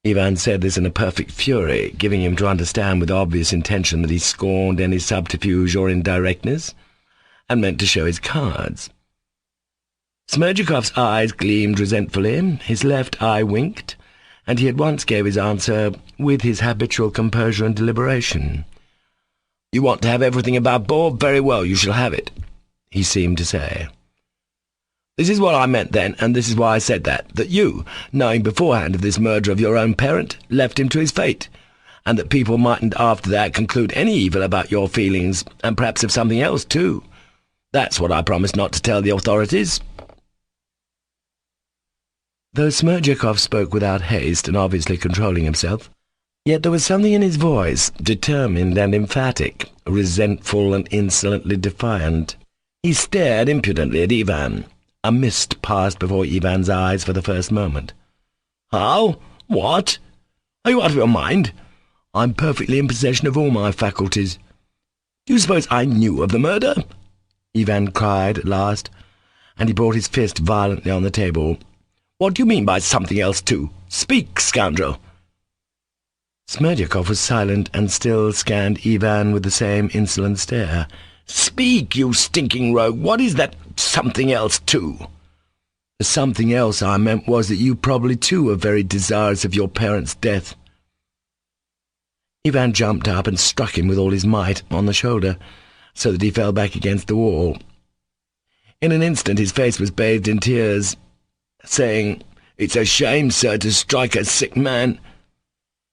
Ivan said this in a perfect fury, giving him to understand with obvious intention that he scorned any subterfuge or indirectness, and meant to show his cards. Smerdyakov's eyes gleamed resentfully, his left eye winked, and he at once gave his answer with his habitual composure and deliberation. "You want to have everything above board? Very well, you shall have it," he seemed to say. "This is what I meant then, and this is why I said that you, knowing beforehand of this murder of your own parent, left him to his fate, and that people mightn't after that conclude any evil about your feelings, and perhaps of something else too. That's what I promised not to tell the authorities." Though Smerdyakov spoke without haste and obviously controlling himself, yet there was something in his voice, determined and emphatic, resentful and insolently defiant. He stared impudently at Ivan. A mist passed before Ivan's eyes for the first moment. "How? What? Are you out of your mind? I'm perfectly in possession of all my faculties. Do you suppose I knew of the murder?" Ivan cried at last, and he brought his fist violently on the table. "What do you mean by something else too? Speak, scoundrel!" Smerdyakov was silent and still scanned Ivan with the same insolent stare. "Speak, you stinking rogue! What is that something else too?" "The something else I meant was that you probably too were very desirous of your parents' death." Ivan jumped up and struck him with all his might on the shoulder, so that he fell back against the wall. In an instant his face was bathed in tears, saying, "It's a shame, sir, to strike a sick man."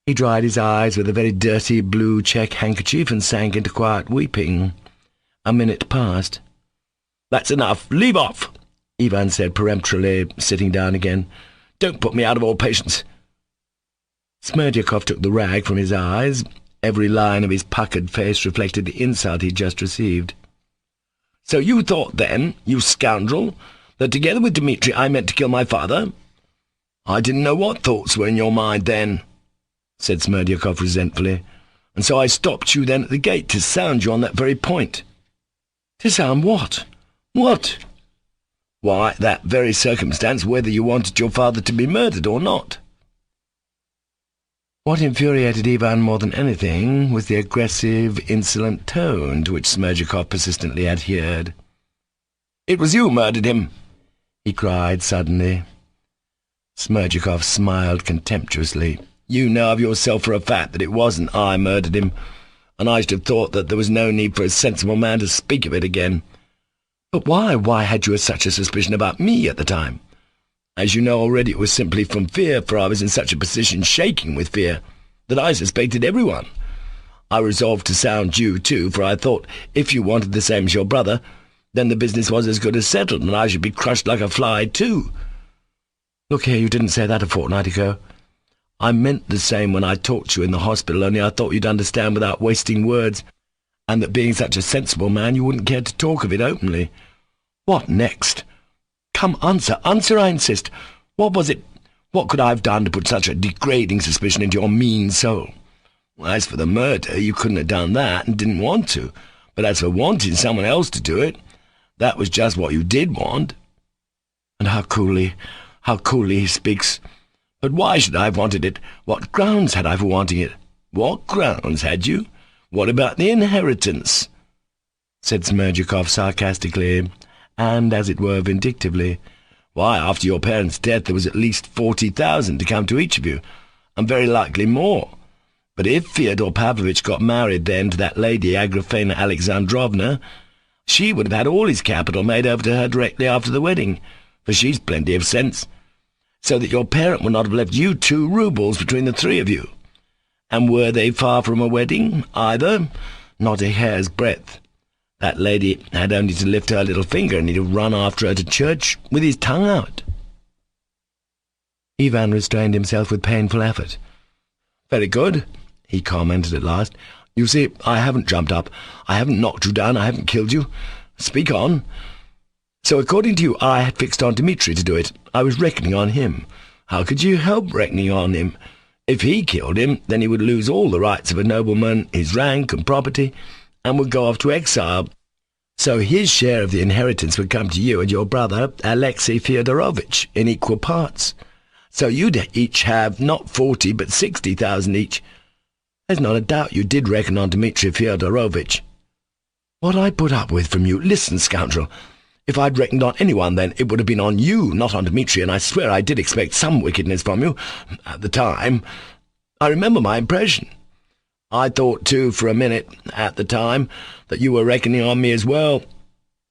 He dried his eyes with a very dirty blue check handkerchief and sank into quiet weeping. A minute passed. "That's enough. Leave off," Ivan said peremptorily, sitting down again. "Don't put me out of all patience." Smerdyakov took the rag from his eyes. Every line of his puckered face reflected the insult he'd just received. "So you thought then, you scoundrel, that together with Dmitri I meant to kill my father? I didn't know what thoughts were in your mind then," said Smerdyakov resentfully, "and so I stopped you then at the gate to sound you on that very point." "To sound what? What?" "Why, that very circumstance, whether you wanted your father to be murdered or not." What infuriated Ivan more than anything was the aggressive, insolent tone to which Smerdyakov persistently adhered. "It was you murdered him," he cried suddenly. Smerdyakov smiled contemptuously. "You know of yourself for a fact that it wasn't I murdered him, and I should have thought that there was no need for a sensible man to speak of it again." "But why? Why had you such a suspicion about me at the time?" "As you know already, it was simply from fear, for I was in such a position, shaking with fear, that I suspected everyone. I resolved to sound you, too, for I thought if you wanted the same as your brother, then the business was as good as settled, and I should be crushed like a fly, too." "Look here, you didn't say that a fortnight ago." "I meant the same when I talked to you in the hospital, only I thought you'd understand without wasting words, and that being such a sensible man, you wouldn't care to talk of it openly." "What next? Come, answer, I insist. What was it? What could I have done to put such a degrading suspicion into your mean soul?" "As for the murder, you couldn't have done that and didn't want to, but as for wanting someone else to do it, that was just what you did want." And how coolly he speaks. "But why should I have wanted it? What grounds had I for wanting it?" "What grounds had you? What about the inheritance?" said Smerdyakov sarcastically, and, as it were, vindictively. "Why, after your parents' death there was at least 40,000 to come to each of you, and very likely more. But if Fyodor Pavlovitch got married then to that lady Agrafena Alexandrovna, she would have had all his capital made over to her directly after the wedding, for she's plenty of sense, so that your parent would not have left you 2 roubles between the 3 of you. And were they far from a wedding, either? Not a hair's breadth. That lady had only to lift her little finger, and he'd have run after her to church with his tongue out." Ivan restrained himself with painful effort. "Very good," he commented at last. "You see, I haven't jumped up. I haven't knocked you down. I haven't killed you. Speak on." "So, according to you, I had fixed on Dmitri to do it. I was reckoning on him." "How could you help reckoning on him? If he killed him, then he would lose all the rights of a nobleman, his rank and property, and would go off to exile. So his share of the inheritance would come to you and your brother, Alexei Fyodorovitch, in equal parts. So you'd each have not 40, but 60,000 each. There's not a doubt you did reckon on Dmitri Fyodorovitch." "What I put up with from you—" "Listen, scoundrel. If I'd reckoned on anyone then, it would have been on you, not on Dmitri, and I swear I did expect some wickedness from you, at the time. I remember my impression. I thought, too, for a minute, at the time, that you were reckoning on me as well,"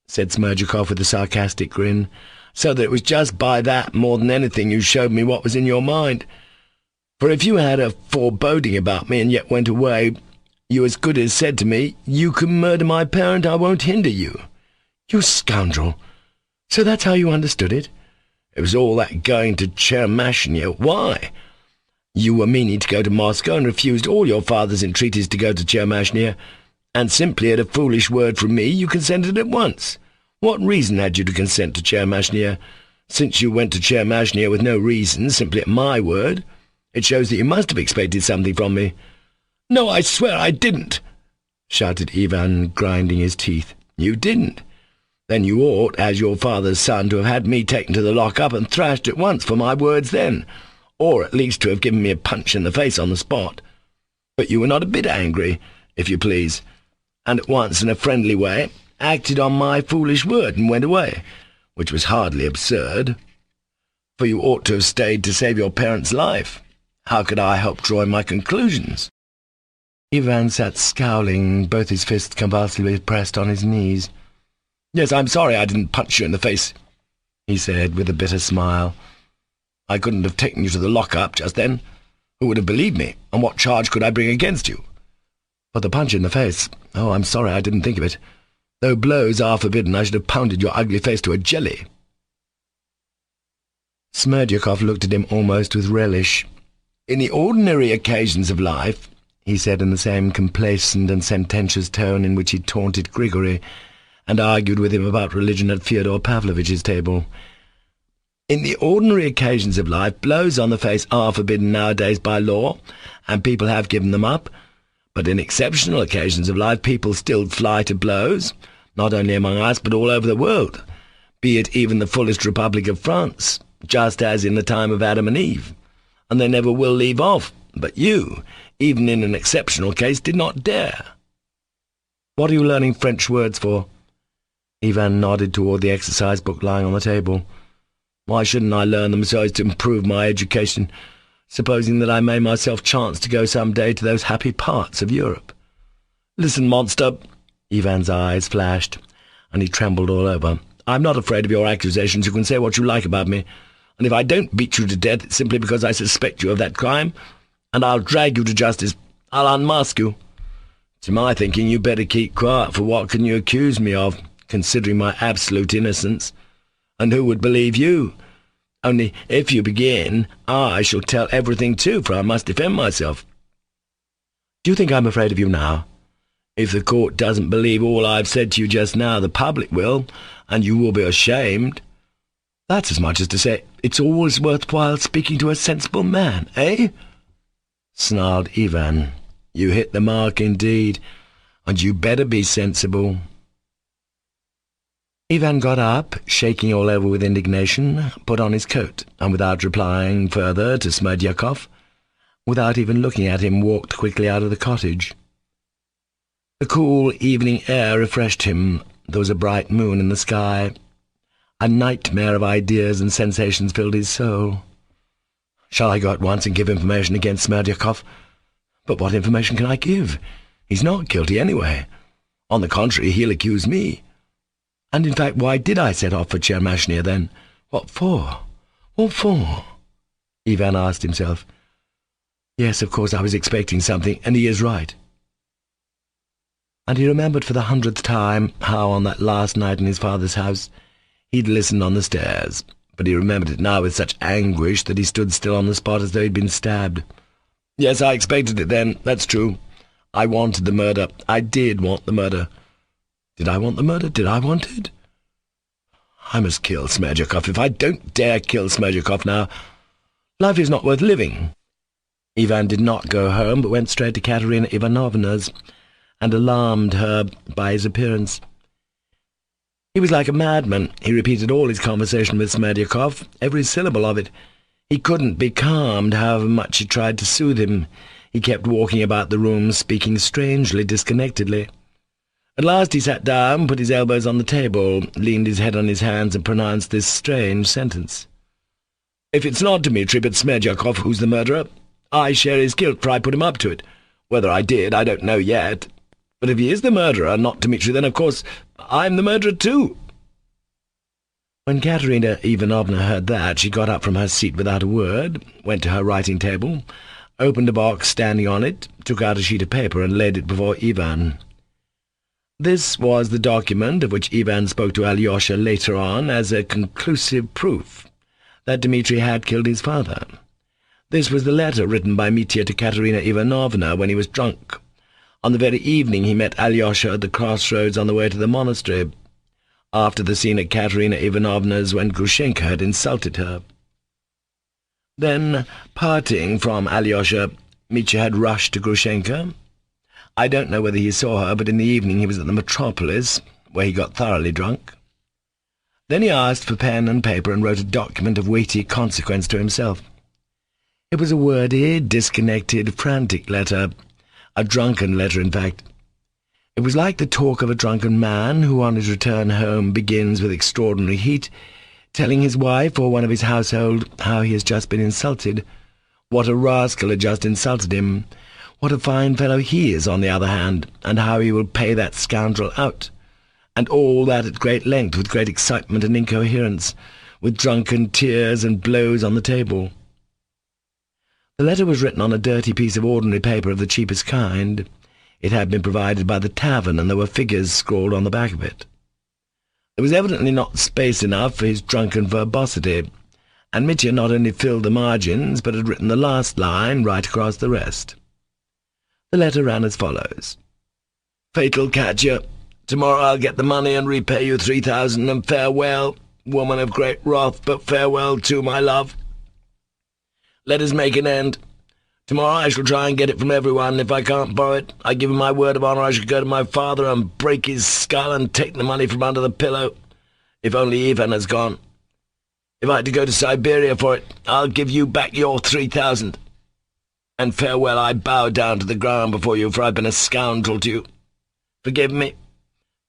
said Smerdyakov with a sarcastic grin, "so that it was just by that, more than anything, you showed me what was in your mind. For if you had a foreboding about me and yet went away, you as good as said to me, 'You can murder my parent, I won't hinder you.'" "You scoundrel! So that's how you understood it?" "It was all that going to Chermashnya. Why? You were meaning to go to Moscow and refused all your father's entreaties to go to Chermashnya, and simply at a foolish word from me you consented at once. What reason had you to consent to Chermashnya? Since you went to Chermashnya with no reason, simply at my word, it shows that you must have expected something from me." "No, I swear I didn't," shouted Ivan, grinding his teeth. "You didn't? Then you ought, as your father's son, to have had me taken to the lock-up and thrashed at once for my words then, or at least to have given me a punch in the face on the spot. But you were not a bit angry, if you please, and at once, in a friendly way, acted on my foolish word and went away, which was hardly absurd, for you ought to have stayed to save your parent's life. How could I help drawing my conclusions?" Ivan sat scowling, both his fists convulsively pressed on his knees. "Yes, I'm sorry I didn't punch you in the face," he said, with a bitter smile. "I couldn't have taken you to the lock-up just then. Who would have believed me, and what charge could I bring against you?" "But the punch in the face— oh, I'm sorry I didn't think of it. Though blows are forbidden, I should have pounded your ugly face to a jelly." Smerdyakov looked at him almost with relish. "In the ordinary occasions of life," he said in the same complacent and sententious tone in which he taunted Grigory, and argued with him about religion at Fyodor Pavlovitch's table, "in the ordinary occasions of life, blows on the face are forbidden nowadays by law, and people have given them up. But in exceptional occasions of life, people still fly to blows, not only among us, but all over the world, be it even the fullest Republic of France, just as in the time of Adam and Eve, and they never will leave off, but you, even in an exceptional case, did not dare. What are you learning French words for? Ivan nodded toward the exercise book lying on the table. Why shouldn't I learn them so as to improve my education, supposing that I may myself chance to go some day to those happy parts of Europe? Listen, monster. Ivan's eyes flashed, and he trembled all over. I'm not afraid of your accusations. You can say what you like about me, and if I don't beat you to death, it's simply because I suspect you of that crime, and I'll drag you to justice. I'll unmask you. To my thinking, you better keep quiet, for what can you accuse me of, considering my absolute innocence? And who would believe you? Only, if you begin, I shall tell everything too, for I must defend myself. Do you think I'm afraid of you now? If the court doesn't believe all I've said to you just now, the public will, and you will be ashamed. That's as much as to say, it's always worthwhile speaking to a sensible man, eh? Snarled Ivan. You hit the mark indeed, and you better be sensible. Ivan got up, shaking all over with indignation, put on his coat, and without replying further to Smerdyakov, without even looking at him, walked quickly out of the cottage. The cool evening air refreshed him. There was a bright moon in the sky. A nightmare of ideas and sensations filled his soul. Shall I go at once and give information against Smerdyakov? But what information can I give? He's not guilty anyway. On the contrary, he'll accuse me. And in fact, why did I set off for Tchermashnya then? What for? What for? Ivan asked himself. Yes, of course, I was expecting something, and he is right. And he remembered for the 100th time how on that last night in his father's house he'd listened on the stairs, but he remembered it now with such anguish that he stood still on the spot as though he'd been stabbed. Yes, I expected it then, that's true. I wanted the murder. I did want the murder. Did I want the murder? Did I want it? I must kill Smerdyakov. If I don't dare kill Smerdyakov now, life is not worth living. Ivan did not go home, but went straight to Katerina Ivanovna's, and alarmed her by his appearance. He was like a madman. He repeated all his conversation with Smerdyakov, every syllable of it. He couldn't be calmed, however much he tried to soothe him. He kept walking about the room, speaking strangely, disconnectedly. At last he sat down, put his elbows on the table, leaned his head on his hands, and pronounced this strange sentence. If it's not Dmitri but Smerdyakov who's the murderer, I share his guilt, for I put him up to it. Whether I did, I don't know yet. But if he is the murderer, not Dmitri, then of course I'm the murderer too. When Katerina Ivanovna heard that, she got up from her seat without a word, went to her writing-table, opened a box standing on it, took out a sheet of paper and laid it before Ivan. This was the document of which Ivan spoke to Alyosha later on as a conclusive proof that Dmitri had killed his father. This was the letter written by Mitya to Katerina Ivanovna when he was drunk, on the very evening he met Alyosha at the crossroads on the way to the monastery, after the scene at Katerina Ivanovna's when Grushenka had insulted her. Then, parting from Alyosha, Mitya had rushed to Grushenka. I don't know whether he saw her, but in the evening he was at the Metropolis, where he got thoroughly drunk. Then he asked for pen and paper and wrote a document of weighty consequence to himself. It was a wordy, disconnected, frantic letter, a drunken letter, in fact. It was like the talk of a drunken man who on his return home begins with extraordinary heat, telling his wife or one of his household how he has just been insulted, what a rascal had just insulted him, what a fine fellow he is, on the other hand, and how he will pay that scoundrel out, and all that at great length, with great excitement and incoherence, with drunken tears and blows on the table. The letter was written on a dirty piece of ordinary paper of the cheapest kind. It had been provided by the tavern, and there were figures scrawled on the back of it. There was evidently not space enough for his drunken verbosity, and Mitya not only filled the margins, but had written the last line right across the rest. The letter ran as follows. Fatal Katya, tomorrow I'll get the money and repay you 3,000, and farewell, woman of great wrath, but farewell too, my love. Let us make an end. Tomorrow I shall try and get it from everyone. If I can't borrow it, I give him my word of honour I shall go to my father and break his skull and take the money from under the pillow, if only Ivan has gone. If I had to go to Siberia for it, I'll give you back your 3,000. And farewell, I bow down to the ground before you, for I've been a scoundrel to you. Forgive me?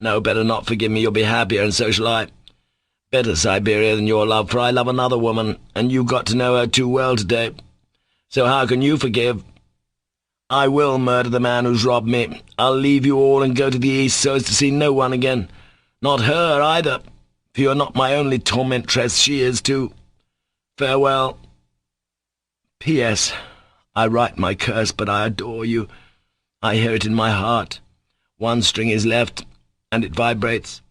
No, better not forgive me, you'll be happier, and so shall I. Better, Siberia, than your love, for I love another woman, and you got to know her too well today. So how can you forgive? I will murder the man who's robbed me. I'll leave you all and go to the east so as to see no one again. Not her, either, for you're not my only tormentress, she is too. Farewell. P.S. I write my curse, but I adore you. I hear it in my heart. One string is left, and it vibrates.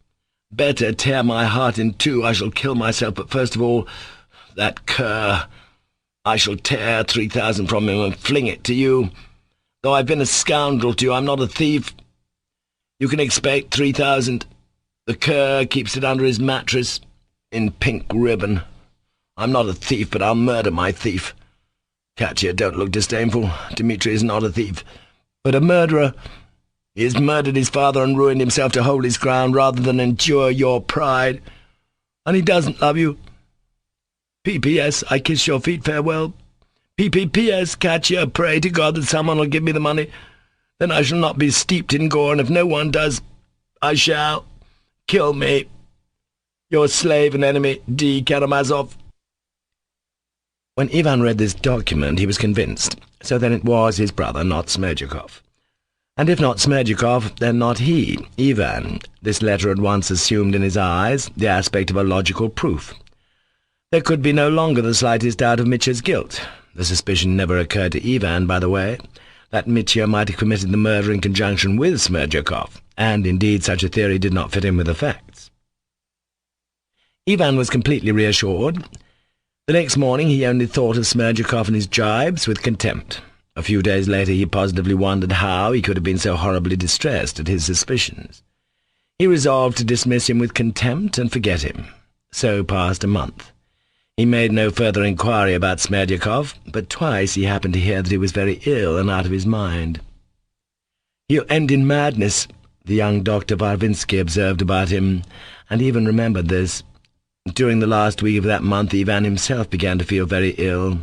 Better tear my heart in two. I shall kill myself, but first of all, that cur. I shall tear 3,000 from him and fling it to you. Though I've been a scoundrel to you, I'm not a thief. You can expect 3,000. The cur keeps it under his mattress, in pink ribbon. I'm not a thief, but I'll murder my thief. Katya, don't look disdainful. Dmitri is not a thief, but a murderer. He has murdered his father and ruined himself to hold his ground rather than endure your pride. And he doesn't love you. P.P.S. I kiss your feet farewell. P.P.P.S. Katya, pray to God that someone will give me the money. Then I shall not be steeped in gore, and if no one does, I shall. Kill me. Your slave and enemy, D. Karamazov. When Ivan read this document, he was convinced. So then it was his brother, not Smerdyakov. And if not Smerdyakov, then not he, Ivan. This letter at once assumed in his eyes the aspect of a logical proof. There could be no longer the slightest doubt of Mitya's guilt. The suspicion never occurred to Ivan, by the way, that Mitya might have committed the murder in conjunction with Smerdyakov, and indeed such a theory did not fit in with the facts. Ivan was completely reassured. The next morning he only thought of Smerdyakov and his jibes with contempt. A few days later he positively wondered how he could have been so horribly distressed at his suspicions. He resolved to dismiss him with contempt and forget him. So passed a month. He made no further inquiry about Smerdyakov, but twice he happened to hear that he was very ill and out of his mind. "He'll end in madness," the young Dr. Varvinsky observed about him, and even remembered this. During the last week of that month Ivan himself began to feel very ill.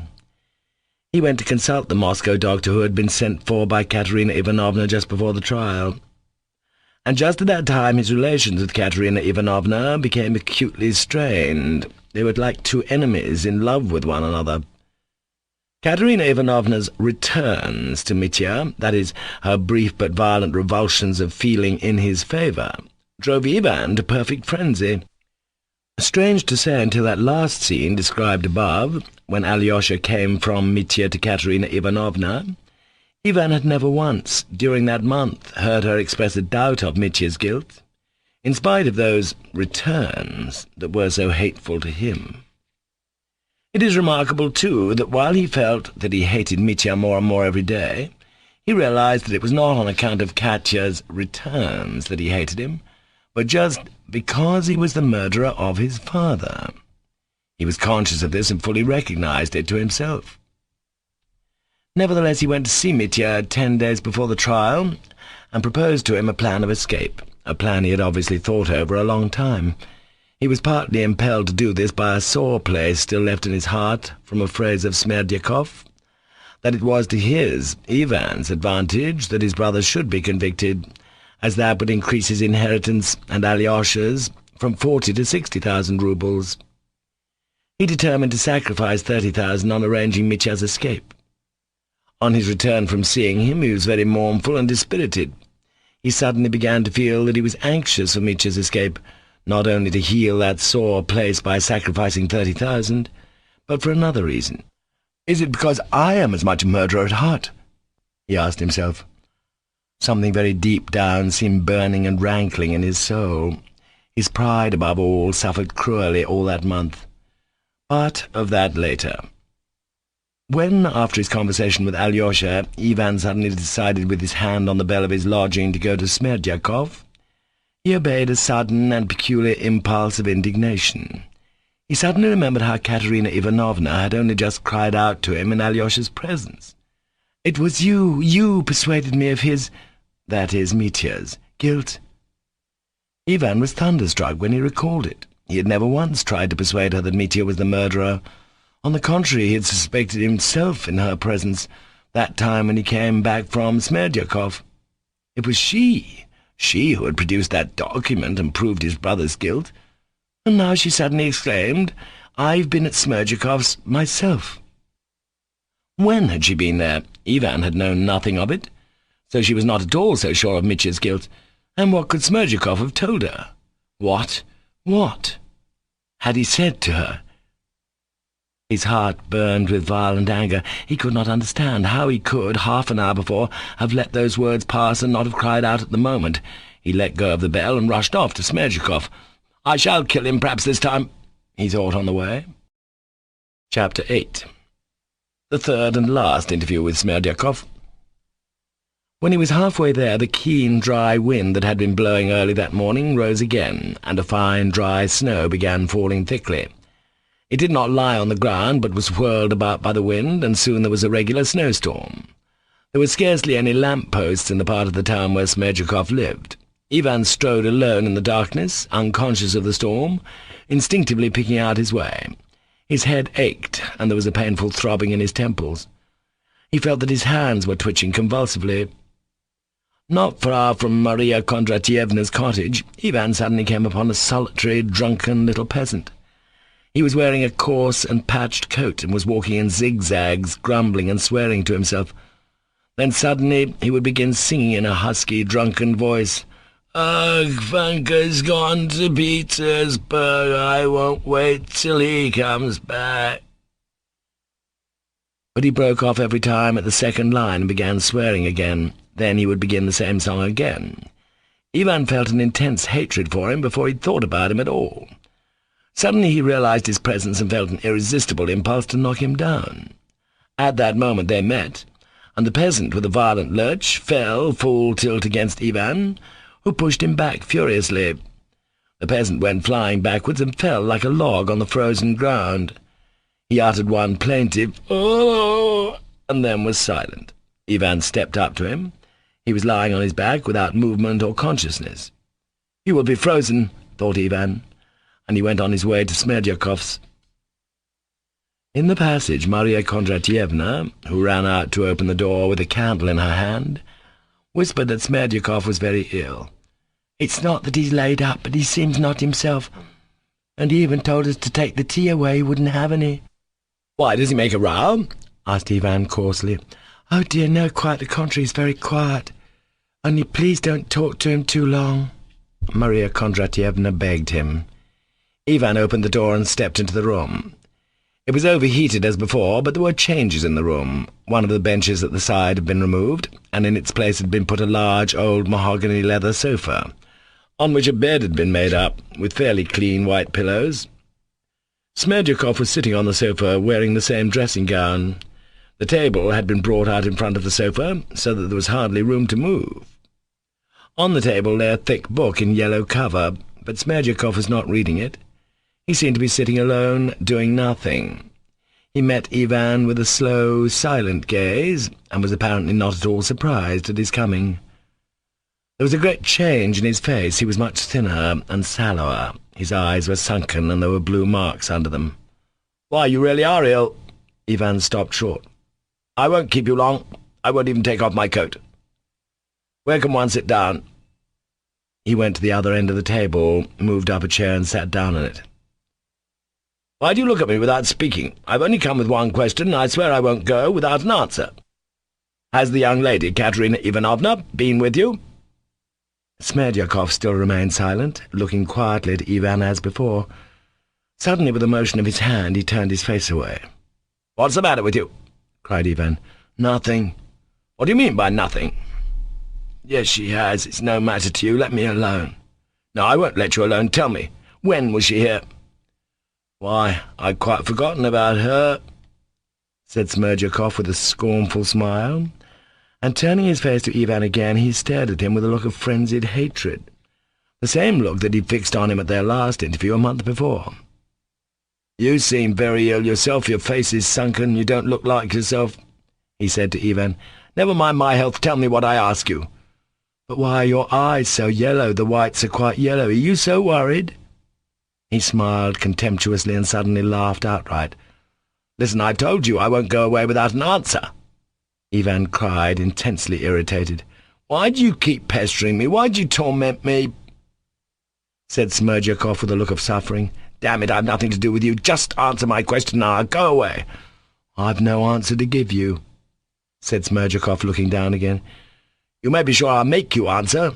He went to consult the Moscow doctor who had been sent for by Katerina Ivanovna just before the trial. And just at that time his relations with Katerina Ivanovna became acutely strained. They were like two enemies in love with one another. Katerina Ivanovna's returns to Mitya, that is, her brief but violent revulsions of feeling in his favour, drove Ivan to perfect frenzy. Strange to say, until that last scene described above, when Alyosha came from Mitya to Katerina Ivanovna, Ivan had never once, during that month, heard her express a doubt of Mitya's guilt, in spite of those returns that were so hateful to him. It is remarkable, too, that while he felt that he hated Mitya more and more every day, he realized that it was not on account of Katya's returns that he hated him, but just because he was the murderer of his father. He was conscious of this and fully recognized it to himself. Nevertheless, he went to see Mitya 10 days before the trial and proposed to him a plan of escape, a plan he had obviously thought over a long time. He was partly impelled to do this by a sore place still left in his heart from a phrase of Smerdyakov, that it was to his, Ivan's, advantage that his brother should be convicted, as that would increase his inheritance and Alyosha's from 40 to 60,000 roubles. He determined to sacrifice 30,000 on arranging Mitya's escape. On his return from seeing him, he was very mournful and dispirited. He suddenly began to feel that he was anxious for Mitya's escape, not only to heal that sore place by sacrificing 30,000, but for another reason. "Is it because I am as much a murderer at heart?" he asked himself. Something very deep down seemed burning and rankling in his soul. His pride, above all, suffered cruelly all that month. But of that later. When, after his conversation with Alyosha, Ivan suddenly decided with his hand on the bell of his lodging to go to Smerdyakov, he obeyed a sudden and peculiar impulse of indignation. He suddenly remembered how Katerina Ivanovna had only just cried out to him in Alyosha's presence. "It was you persuaded me of his, that is, Mitya's, guilt." Ivan was thunderstruck when he recalled it. He had never once tried to persuade her that Mitya was the murderer. On the contrary, he had suspected himself in her presence, that time when he came back from Smerdyakov. It was she who had produced that document and proved his brother's guilt. And now she suddenly exclaimed, "I've been at Smerdyakov's myself." When had she been there? Ivan had known nothing of it, so she was not at all so sure of Mitya's guilt. And what could Smerdyakov have told her? What had he said to her? His heart burned with violent anger. He could not understand how he could, half an hour before, have let those words pass and not have cried out at the moment. He let go of the bell and rushed off to Smerdyakov. "I shall kill him, perhaps, this time," he thought on the way. Chapter 8. The third and last interview with Smerdyakov. When he was halfway there, the keen, dry wind that had been blowing early that morning rose again, and a fine, dry snow began falling thickly. It did not lie on the ground, but was whirled about by the wind, and soon there was a regular snowstorm. There were scarcely any lamp-posts in the part of the town where Smerdyakov lived. Ivan strode alone in the darkness, unconscious of the storm, instinctively picking out his way. His head ached, and there was a painful throbbing in his temples. He felt that his hands were twitching convulsively. Not far from Maria Kondratyevna's cottage, Ivan suddenly came upon a solitary, drunken little peasant. He was wearing a coarse and patched coat, and was walking in zigzags, grumbling and swearing to himself. Then suddenly he would begin singing in a husky, drunken voice, "Ugh, Vanka's gone to Petersburg, I won't wait till he comes back." But he broke off every time at the second line and began swearing again. Then he would begin the same song again. Ivan felt an intense hatred for him before he'd thought about him at all. Suddenly he realized his presence and felt an irresistible impulse to knock him down. At that moment they met, and the peasant, with a violent lurch, fell full tilt against Ivan, who pushed him back furiously. The peasant went flying backwards and fell like a log on the frozen ground. He uttered one plaintive "Oh!" and then was silent. Ivan stepped up to him. He was lying on his back without movement or consciousness. "He will be frozen," thought Ivan, and he went on his way to Smerdyakov's. In the passage, Maria Kondratyevna, who ran out to open the door with a candle in her hand, whispered that Smerdyakov was very ill. "It's not that he's laid up, but he seems not himself, and he even told us to take the tea away, he wouldn't have any." "Why, does he make a row?" asked Ivan coarsely. "Oh dear, no, quite the contrary, he's very quiet. Only please don't talk to him too long," Maria Kondratyevna begged him. Ivan opened the door and stepped into the room. It was overheated as before, but there were changes in the room. One of the benches at the side had been removed, and in its place had been put a large old mahogany leather sofa, on which a bed had been made up, with fairly clean white pillows. Smerdyakov was sitting on the sofa, wearing the same dressing-gown. The table had been brought out in front of the sofa, so that there was hardly room to move. On the table lay a thick book in yellow cover, but Smerdyakov was not reading it. He seemed to be sitting alone, doing nothing. He met Ivan with a slow, silent gaze, and was apparently not at all surprised at his coming. There was a great change in his face. He was much thinner and sallower. His eyes were sunken, and there were blue marks under them. "Why, you really are ill." Ivan stopped short. "I won't keep you long. I won't even take off my coat. Where can one sit down?" He went to the other end of the table, moved up a chair and sat down on it. "Why do you look at me without speaking? I've only come with one question, and I swear I won't go without an answer. Has the young lady, Katerina Ivanovna, been with you?" Smerdyakov still remained silent, looking quietly at Ivan as before. Suddenly, with a motion of his hand, he turned his face away. "What's the matter with you?" cried Ivan. "Nothing." "What do you mean by nothing?" "Yes, she has. It's no matter to you. Let me alone." "No, I won't let you alone. Tell me, when was she here?" "Why, I'd quite forgotten about her," said Smerdyakov with a scornful smile, and turning his face to Ivan again, he stared at him with a look of frenzied hatred, the same look that he'd fixed on him at their last interview a month before. "You seem very ill yourself. Your face is sunken. You don't look like yourself," he said to Ivan. "Never mind my health. Tell me what I ask you." "But why are your eyes so yellow? The whites are quite yellow. Are you so worried?" He smiled contemptuously and suddenly laughed outright. "Listen, I've told you I won't go away without an answer." Ivan cried, intensely irritated. "Why do you keep pestering me? Why do you torment me?" said Smerdyakov with a look of suffering. "Damn it, I've nothing to do with you. Just answer my question now. Go away." "I've no answer to give you," said Smerdyakov, looking down again. "You may be sure I'll make you answer."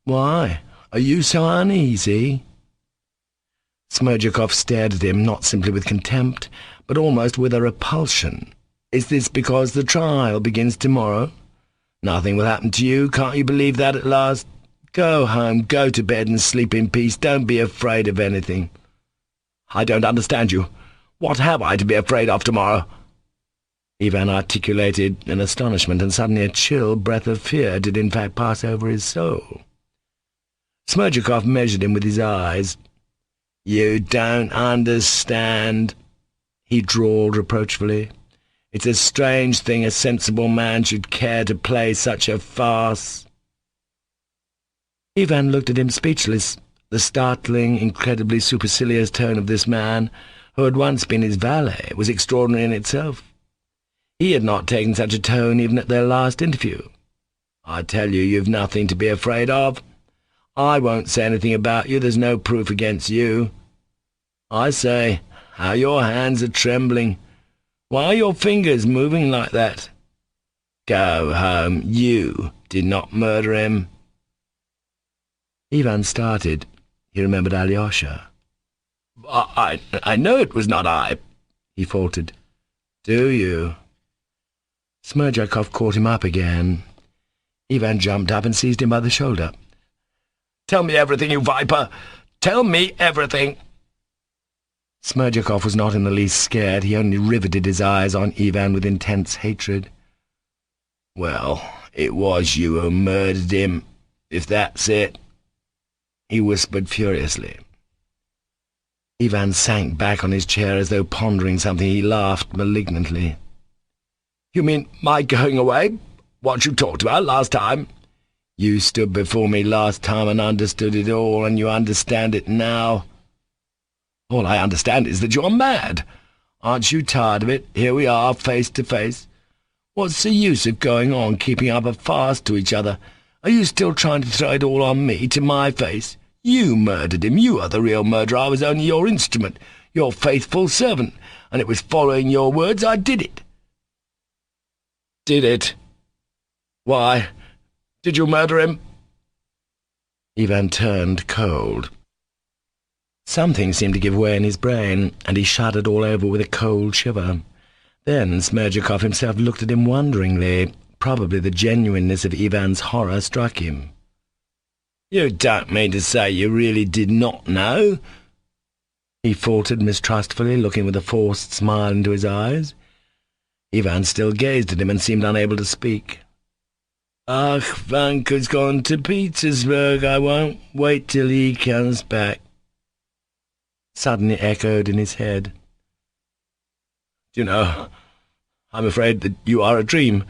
"Why? Are you so uneasy?" Smerdyakov stared at him, not simply with contempt, but almost with a repulsion. "Is this because the trial begins tomorrow? Nothing will happen to you. Can't you believe that at last? Go home, go to bed and sleep in peace. Don't be afraid of anything." "I don't understand you. What have I to be afraid of tomorrow?" Ivan articulated in astonishment, and suddenly a chill breath of fear did in fact pass over his soul. Smerdyakov measured him with his eyes. "You don't understand," he drawled reproachfully. "It's a strange thing a sensible man should care to play such a farce." Ivan looked at him speechless. The startling, incredibly supercilious tone of this man, who had once been his valet, was extraordinary in itself. He had not taken such a tone even at their last interview. "I tell you, you've nothing to be afraid of. I won't say anything about you. There's no proof against you. I say, how your hands are trembling. Why are your fingers moving like that? Go home. You did not murder him." Ivan started. He remembered Alyosha. I know it was not I," he faltered. "Do you?" Smerdyakov caught him up again. Ivan jumped up and seized him by the shoulder. "Tell me everything, you viper! Tell me everything!" Smerdyakov was not in the least scared. He only riveted his eyes on Ivan with intense hatred. "Well, it was you who murdered him, if that's it," he whispered furiously. Ivan sank back on his chair as though pondering something. He laughed malignantly. "You mean my going away? What you talked about last time? You stood before me last time and understood it all, and you understand it now. All I understand is that you're mad. Aren't you tired of it? Here we are, face to face. What's the use of going on keeping up a farce to each other? Are you still trying to throw it all on me, to my face? You murdered him. You are the real murderer. I was only your instrument, your faithful servant, and it was following your words I did it." "Did it? Why? Did you murder him?" Ivan turned cold. Something seemed to give way in his brain, and he shuddered all over with a cold shiver. Then Smerdyakov himself looked at him wonderingly. Probably the genuineness of Ivan's horror struck him. "You don't mean to say you really did not know?" he faltered mistrustfully, looking with a forced smile into his eyes. Ivan still gazed at him and seemed unable to speak. "Ach, Vanka's gone to Petersburg. I won't wait till he comes back," suddenly echoed in his head. "Do you know, I'm afraid that you are a dream,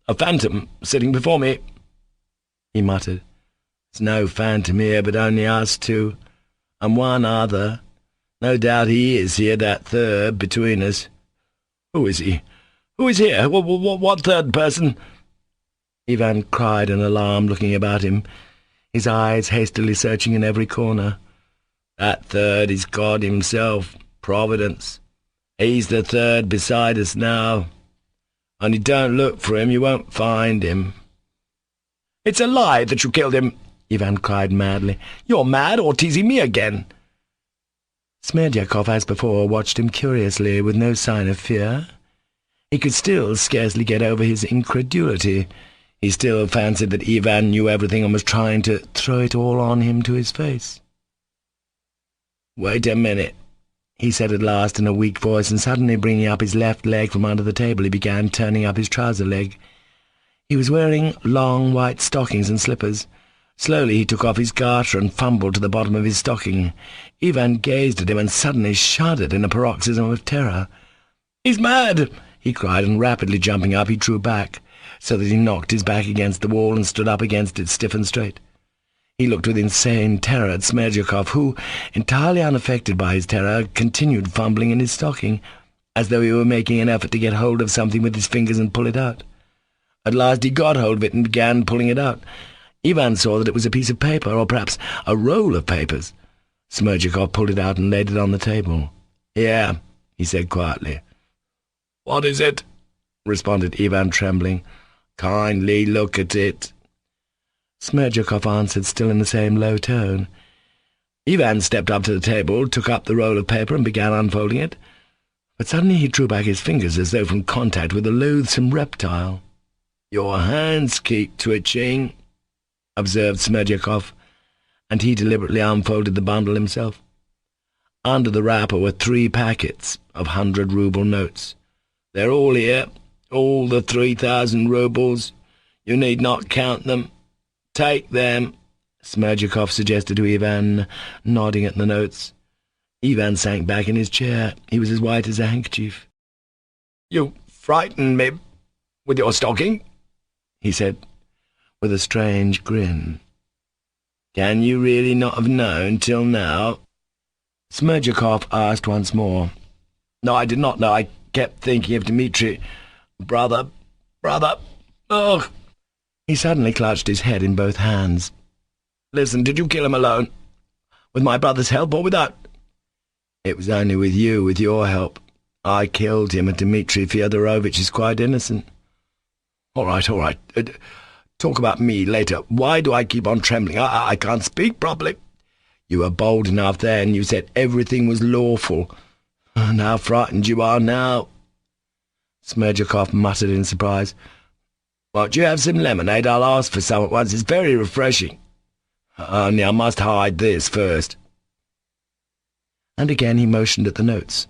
a phantom sitting before me," he muttered. "It's no phantom here, but only us two, and one other. No doubt he is here, that third between us. Who is he? Who is here? What third person?" Ivan cried in alarm, looking about him, his eyes hastily searching in every corner. "That third is God himself, Providence. He's the third beside us now. Only don't look for him, you won't find him." "It's a lie that you killed him!" Ivan cried madly. "You're mad, or teasing me again?" Smerdyakov, as before, watched him curiously, with no sign of fear. He could still scarcely get over his incredulity. He still fancied that Ivan knew everything and was trying to throw it all on him to his face. "Wait a minute," he said at last in a weak voice, and suddenly bringing up his left leg from under the table, he began turning up his trouser leg. He was wearing long white stockings and slippers. Slowly he took off his garter and fumbled to the bottom of his stocking. Ivan gazed at him and suddenly shuddered in a paroxysm of terror. "He's mad!" he cried, and rapidly jumping up, he drew back, so that he knocked his back against the wall and stood up against it stiff and straight. He looked with insane terror at Smerdyakov, who, entirely unaffected by his terror, continued fumbling in his stocking, as though he were making an effort to get hold of something with his fingers and pull it out. At last he got hold of it and began pulling it out. Ivan saw that it was a piece of paper, or perhaps a roll of papers. Smerdyakov pulled it out and laid it on the table. "Here," he said quietly. "What is it?" responded Ivan, trembling. "Kindly look at it." Smerdyakov answered, still in the same low tone. Ivan stepped up to the table, took up the roll of paper and began unfolding it. But suddenly he drew back his fingers as though from contact with a loathsome reptile. "Your hands keep twitching," observed Smerdyakov, and he deliberately unfolded the bundle himself. Under the wrapper were 3 packets of 100-ruble notes. "They're all here, all the 3,000 rubles. You need not count them. Take them," Smerdyakov suggested to Ivan, nodding at the notes. Ivan sank back in his chair. He was as white as a handkerchief. "You frightened me with your stocking," he said, with a strange grin. "Can you really not have known till now?" Smerdyakov asked once more. "No, I did not know. I kept thinking of Dmitri. Brother. Ugh!" He suddenly clutched his head in both hands. "Listen, did you kill him alone? With my brother's help or without?" "It was only with you, with your help. I killed him, and Dmitri Fyodorovitch is quite innocent." All right. Talk about me later. Why do I keep on trembling? I can't speak properly." "You were bold enough then. You said everything was lawful. And how frightened you are now." Smerdyakov muttered in surprise. "Won't you have some lemonade? I'll ask for some at once. It's very refreshing. Only I must hide this first." And again he motioned at the notes.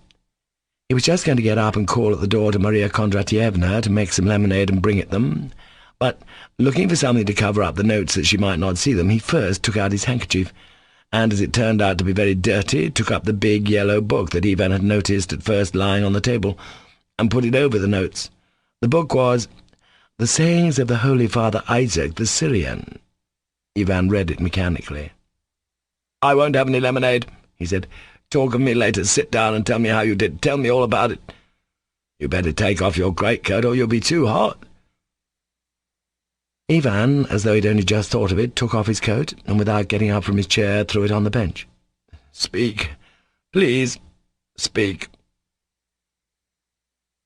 He was just going to get up and call at the door to Maria Kondratyevna to make some lemonade and bring it them, but, looking for something to cover up the notes that she might not see them, he first took out his handkerchief, and, as it turned out to be very dirty, took up the big yellow book that Ivan had noticed at first lying on the table, and put it over the notes. The book was The Sayings of the Holy Father Isaac the Syrian. Ivan read it mechanically. "I won't have any lemonade," he said. "Talk of me later. Sit down and tell me how you did. Tell me all about it. You better take off your greatcoat or you'll be too hot." Ivan, as though he'd only just thought of it, took off his coat, and without getting up from his chair, threw it on the bench. "Speak. Please, speak."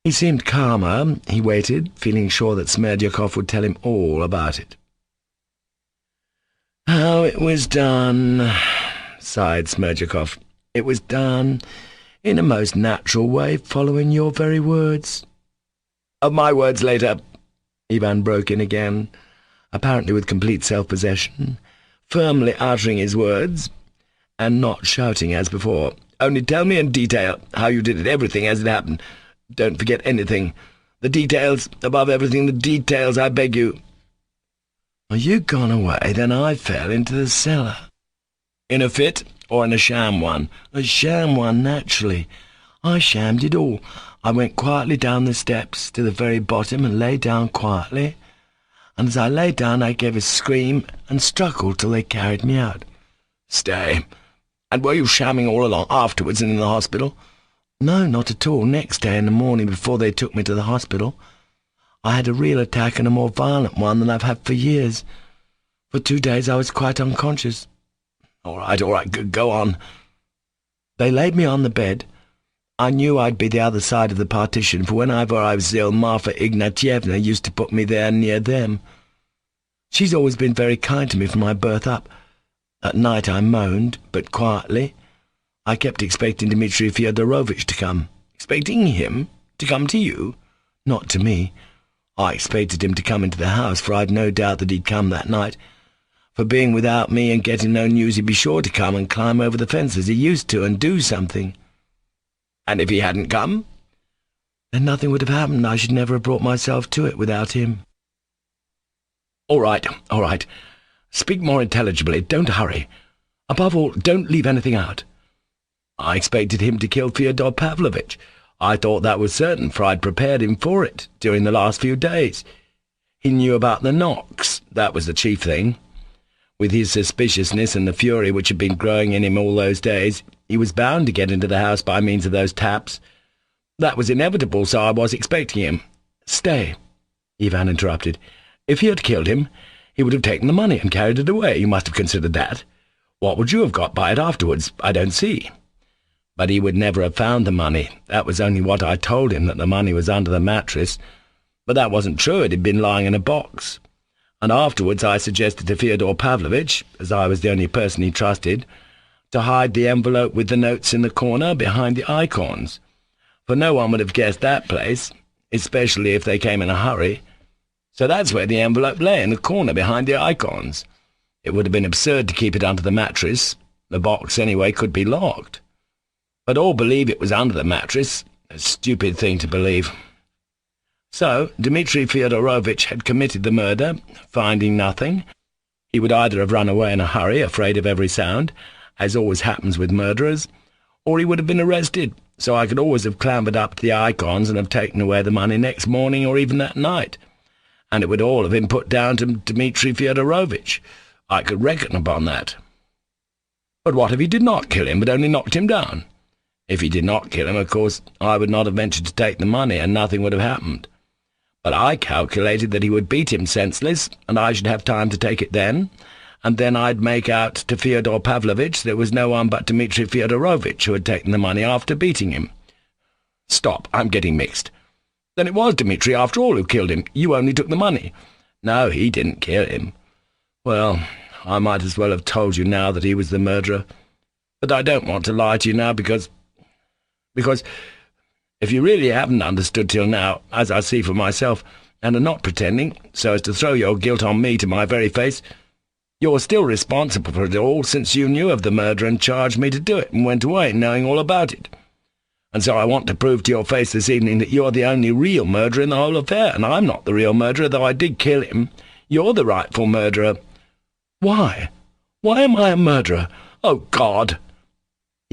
He seemed calmer. He waited, feeling sure that Smerdyakov would tell him all about it. "How it was done," sighed Smerdyakov. "It was done in a most natural way, following your very words." "Of my words later," Ivan broke in again, apparently with complete self-possession, firmly uttering his words, and not shouting as before. "Only tell me in detail how you did it, everything as it happened. Don't forget anything. The details, above everything, the details, I beg you." "Are you gone away? Then I fell into the cellar." "In a fit, or in a sham one?" "A sham one, naturally. I shammed it all. I went quietly down the steps to the very bottom and lay down quietly, and as I lay down I gave a scream and struggled till they carried me out." "Stay. And were you shamming all along, afterwards and in the hospital?" "No, not at all. Next day in the morning, before they took me to the hospital, I had a real attack, and a more violent one than I've had for years. For 2 days I was quite unconscious." All right, go on." "They laid me on the bed. I knew I'd be the other side of the partition, for whenever I was ill, Marfa Ignatyevna used to put me there near them. She's always been very kind to me from my birth up. At night I moaned, but quietly. I kept expecting Dmitri Fyodorovitch to come." "Expecting him to come to you?" "Not to me. I expected him to come into the house, for I'd no doubt that he'd come that night. For being without me and getting no news, he'd be sure to come and climb over the fence as he used to, and do something." "And if he hadn't come?" "Then nothing would have happened. I should never have brought myself to it without him." All right. Speak more intelligibly. Don't hurry. Above all, don't leave anything out." "I expected him to kill Fyodor Pavlovitch. I thought that was certain, for I'd prepared him for it during the last few days. He knew about the knocks. That was the chief thing. With his suspiciousness and the fury which had been growing in him all those days, he was bound to get into the house by means of those taps. That was inevitable, so I was expecting him. Stay. Ivan interrupted. "If he had killed him, he would have taken the money and carried it away. You must have considered that. What would you have got by it afterwards? I don't see." "But he would never have found the money. That was only what I told him, that the money was under the mattress. But that wasn't true. It had been lying in a box. And afterwards I suggested to Fyodor Pavlovitch, as I was the only person he trusted, to hide the envelope with the notes in the corner behind the icons. For no one would have guessed that place, especially if they came in a hurry. So that's where the envelope lay, in the corner behind the icons. It would have been absurd to keep it under the mattress. The box, anyway, could be locked. But all believe it was under the mattress. A stupid thing to believe. So Dmitri Fyodorovitch had committed the murder, finding nothing. He would either have run away in a hurry, afraid of every sound, as always happens with murderers, or he would have been arrested, so I could always have clambered up to the icons and have taken away the money next morning or even that night, and it would all have been put down to Dmitri Fyodorovitch. I could reckon upon that. But what if he did not kill him, but only knocked him down? If he did not kill him, of course, I would not have ventured to take the money, and nothing would have happened. But I calculated that he would beat him senseless, and I should have time to take it then, and then I'd make out to Fyodor Pavlovitch there was no one but Dmitri Fyodorovitch who had taken the money after beating him. Stop, I'm getting mixed. Then it was Dmitri, after all, who killed him. You only took the money. No, he didn't kill him. Well, I might as well have told you now that he was the murderer. But I don't want to lie to you now because if you really haven't understood till now, as I see for myself, and are not pretending, so as to throw your guilt on me to my very face, you're still responsible for it all, since you knew of the murder and charged me to do it, and went away knowing all about it. And so I want to prove to your face this evening that you're the only real murderer in the whole affair, and I'm not the real murderer, though I did kill him. You're the rightful murderer. Why? Why am I a murderer? Oh, God!"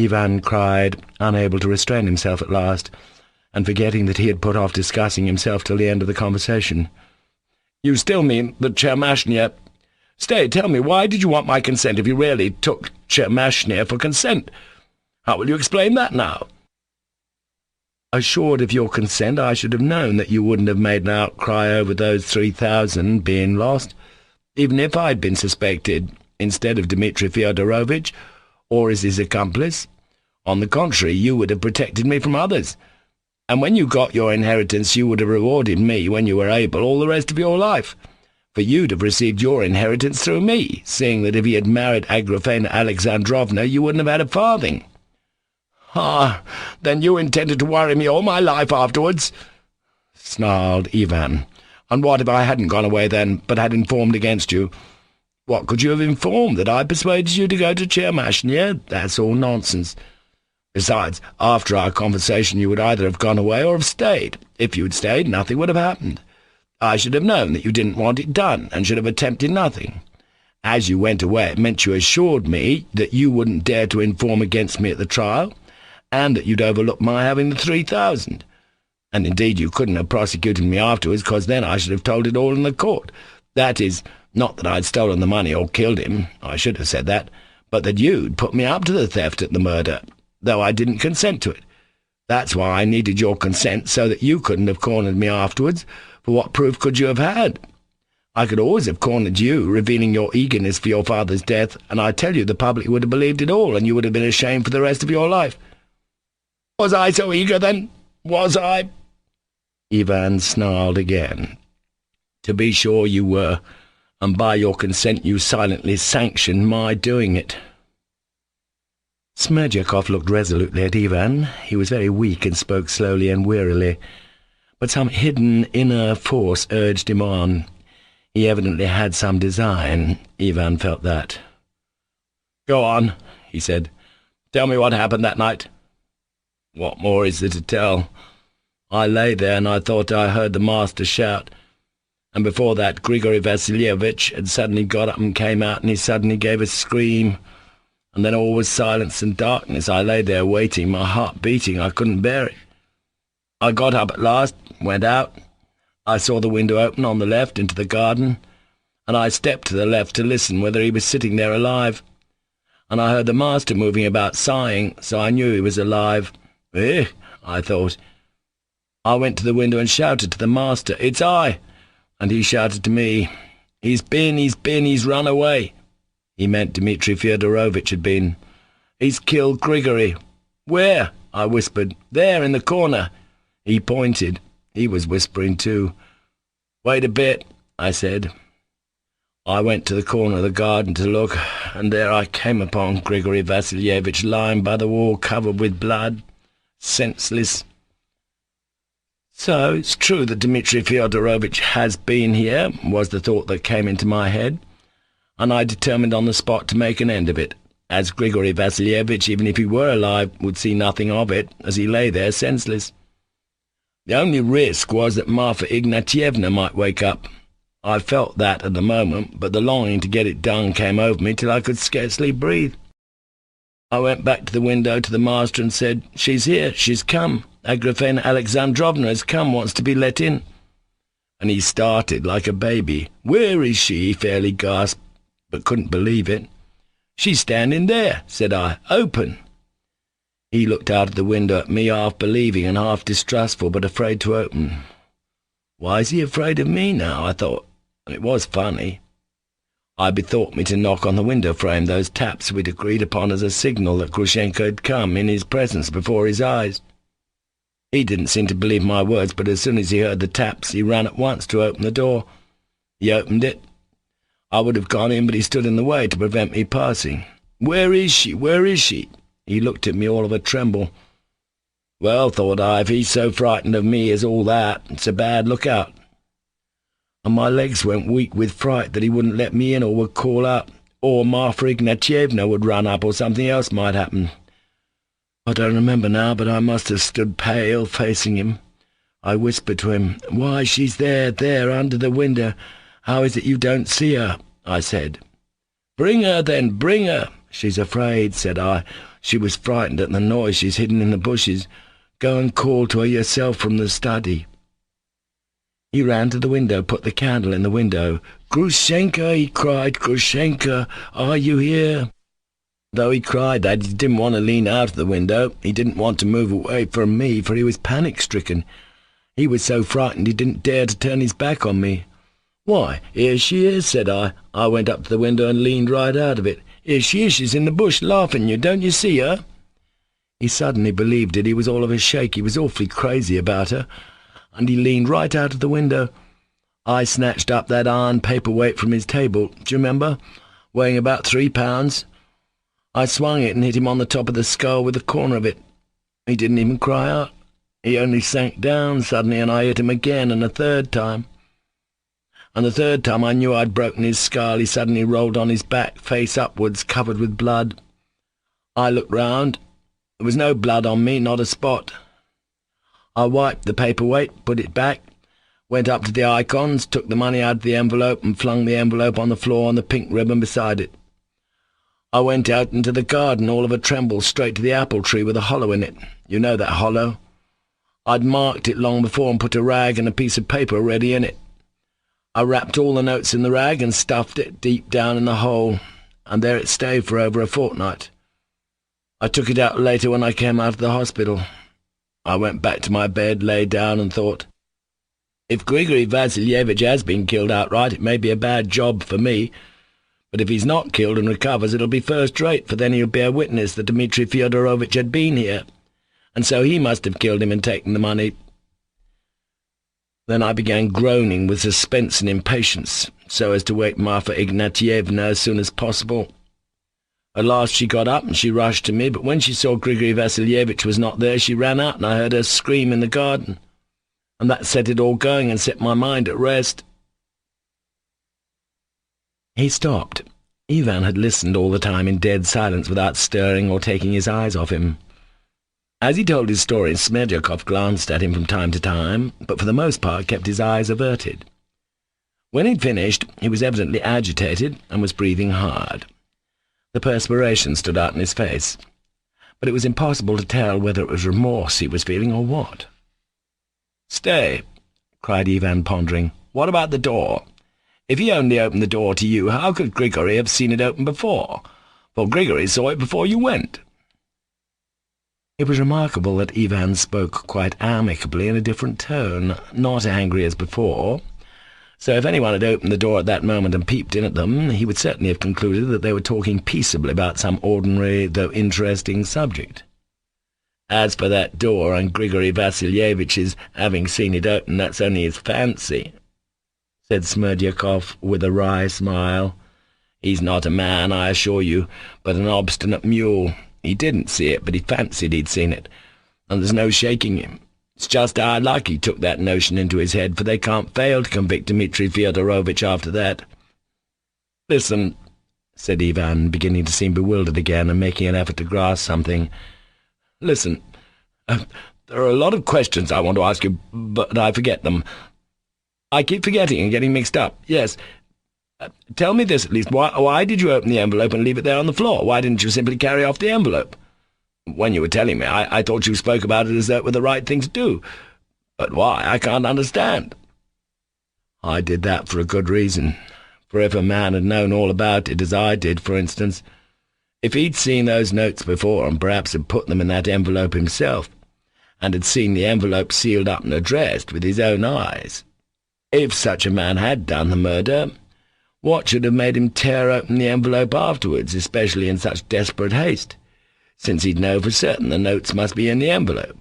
Ivan cried, unable to restrain himself at last, and forgetting that he had put off discussing himself till the end of the conversation. "You still mean the Tchermashnya? Stay, tell me, why did you want my consent if you really took Tchermashnya for consent? How will you explain that now?" "Assured of your consent, I should have known that you wouldn't have made an outcry over those 3,000 being lost, even if I'd been suspected, instead of Dmitri Fyodorovitch, or as his accomplice. On the contrary, you would have protected me from others. And when you got your inheritance, you would have rewarded me, when you were able, all the rest of your life. For you'd have received your inheritance through me, seeing that if he had married Agrafena Alexandrovna, you wouldn't have had a farthing." "Ah, then you intended to worry me all my life afterwards?" snarled Ivan. "And what if I hadn't gone away then, but had informed against you? What could you have informed? That I persuaded you to go to Tchermashnya? That's all nonsense. Besides, after our conversation you would either have gone away or have stayed. If you had stayed, nothing would have happened. I should have known that you didn't want it done, and should have attempted nothing. As you went away, it meant you assured me that you wouldn't dare to inform against me at the trial, and that you'd overlook my having the 3,000. And indeed you couldn't have prosecuted me afterwards, because then I should have told it all in the court. That is, not that I'd stolen the money or killed him, I should have said that, but that you'd put me up to the theft at the murder, though I didn't consent to it. That's why I needed your consent, so that you couldn't have cornered me afterwards, for what proof could you have had? I could always have cornered you, revealing your eagerness for your father's death, and I tell you the public would have believed it all, and you would have been ashamed for the rest of your life." "Was I so eager, then? Was I?" Ivan snarled again. "To be sure you were, and by your consent you silently sanctioned my doing it." Smerdyakov looked resolutely at Ivan. He was very weak and spoke slowly and wearily, but some hidden inner force urged him on. He evidently had some design. Ivan felt that. "Go on," he said. "Tell me what happened that night." "What more is there to tell? I lay there, and I thought I heard the master shout, and before that Grigory Vasilevich had suddenly got up and came out, and he suddenly gave a scream, and then all was silence and darkness. I lay there waiting, my heart beating. I couldn't bear it. I got up at last, went out. I saw the window open on the left into the garden, and I stepped to the left to listen whether he was sitting there alive, and I heard the master moving about sighing, so I knew he was alive. I thought. I went to the window and shouted to the master, 'It's I! and he shouted to me, he's run away. He meant Dmitri Fyodorovitch had been. He's killed Grigory. Where? I whispered. There, in the corner. He pointed. He was whispering too. Wait a bit, I said. I went to the corner of the garden to look, and there I came upon Grigory Vassilyevitch lying by the wall, covered with blood, senseless. So it's true that Dmitri Fyodorovitch has been here, was the thought that came into my head, and I determined on the spot to make an end of it, as Grigory Vassilyevitch, even if he were alive, would see nothing of it, as he lay there senseless. The only risk was that Marfa Ignatyevna might wake up. I felt that at the moment, but the longing to get it done came over me till I could scarcely breathe. I went back to the window to the master and said, She's here, she's come. Agrafena Alexandrovna has come, wants to be let in. And he started like a baby. Where is she? He fairly gasped, but couldn't believe it. She's standing there, said I. Open. He looked out of the window at me, half believing and half distrustful, but afraid to open. Why is he afraid of me now? I thought, and it was funny. I bethought me to knock on the window frame, those taps we'd agreed upon as a signal that Grushenka had come in his presence before his eyes. He didn't seem to believe my words, but as soon as he heard the taps, he ran at once to open the door. He opened it. I would have gone in, but he stood in the way to prevent me passing. Where is she? Where is she? He looked at me all of a tremble. Well, thought I, if he's so frightened of me as all that, it's a bad lookout. And my legs went weak with fright that he wouldn't let me in or would call up, or Marfa Ignatyevna would run up, or something else might happen. I don't remember now, but I must have stood pale, facing him. I whispered to him, Why, she's there, under the window. How is it you don't see her? I said. Bring her, then, bring her. She's afraid, said I. She was frightened at the noise. She's hidden in the bushes. Go and call to her yourself from the study. He ran to the window, put the candle in the window. Grushenka, he cried, Grushenka, are you here? Though he cried that, he didn't want to lean out of the window. He didn't want to move away from me, for he was panic-stricken. He was so frightened he didn't dare to turn his back on me. Why, here she is, said I. I went up to the window and leaned right out of it. Here she is, she's in the bush laughing at you, don't you see her? He suddenly believed it. He was all of a shake. He was awfully crazy about her. And he leaned right out of the window. I snatched up that iron paperweight from his table, do you remember? Weighing about 3 pounds. I swung it and hit him on the top of the skull with the corner of it. He didn't even cry out. He only sank down suddenly, and I hit him again, and a third time. And the third time I knew I'd broken his skull. He suddenly rolled on his back, face upwards, covered with blood. I looked round. There was no blood on me, not a spot. I wiped the paperweight, put it back, went up to the icons, took the money out of the envelope and flung the envelope on the floor on the pink ribbon beside it. I went out into the garden, all of a tremble, straight to the apple tree with a hollow in it. You know that hollow. I'd marked it long before and put a rag and a piece of paper ready in it. I wrapped all the notes in the rag and stuffed it deep down in the hole, and there it stayed for over a fortnight. I took it out later when I came out of the hospital. I went back to my bed, lay down and thought, if Grigory Vassilyevitch has been killed outright, it may be a bad job for me, but if he's not killed and recovers, it'll be first-rate, for then he'll bear witness that Dmitri Fyodorovitch had been here, and so he must have killed him and taken the money. Then I began groaning with suspense and impatience, so as to wake Marfa Ignatyevna as soon as possible. At last she got up and she rushed to me, but when she saw Grigory Vassilyevitch was not there, she ran out and I heard her scream in the garden, and that set it all going and set my mind at rest. He stopped. Ivan had listened all the time in dead silence without stirring or taking his eyes off him. As he told his story, Smerdyakov glanced at him from time to time, but for the most part kept his eyes averted. When he'd finished, he was evidently agitated and was breathing hard. The perspiration stood out in his face, but it was impossible to tell whether it was remorse he was feeling or what. "Stay," cried Ivan, pondering. "What about the door? If he only opened the door to you, how could Grigory have seen it open before? For Grigory saw it before you went." It was remarkable that Ivan spoke quite amicably in a different tone, not angry as before, So if anyone had opened the door at that moment and peeped in at them, he would certainly have concluded that they were talking peaceably about some ordinary, though interesting, subject. As for that door and Grigory Vasilyevich's having seen it open, that's only his fancy, said Smerdyakov with a wry smile. He's not a man, I assure you, but an obstinate mule. He didn't see it, but he fancied he'd seen it, and there's no shaking him. It's just our luck he took that notion into his head, for they can't fail to convict Dmitri Fyodorovitch after that. Listen, said Ivan, beginning to seem bewildered again and making an effort to grasp something. Listen, there are a lot of questions I want to ask you, but I forget them. I keep forgetting and getting mixed up. Yes. Tell me this at least. Why did you open the envelope and leave it there on the floor? Why didn't you simply carry off the envelope? When you were telling me, I thought you spoke about it as though it were the right thing to do. But why? I can't understand. I did that for a good reason. For if a man had known all about it, as I did, for instance, if he'd seen those notes before and perhaps had put them in that envelope himself, and had seen the envelope sealed up and addressed with his own eyes, if such a man had done the murder, what should have made him tear open the envelope afterwards, especially in such desperate haste, since he'd know for certain the notes must be in the envelope?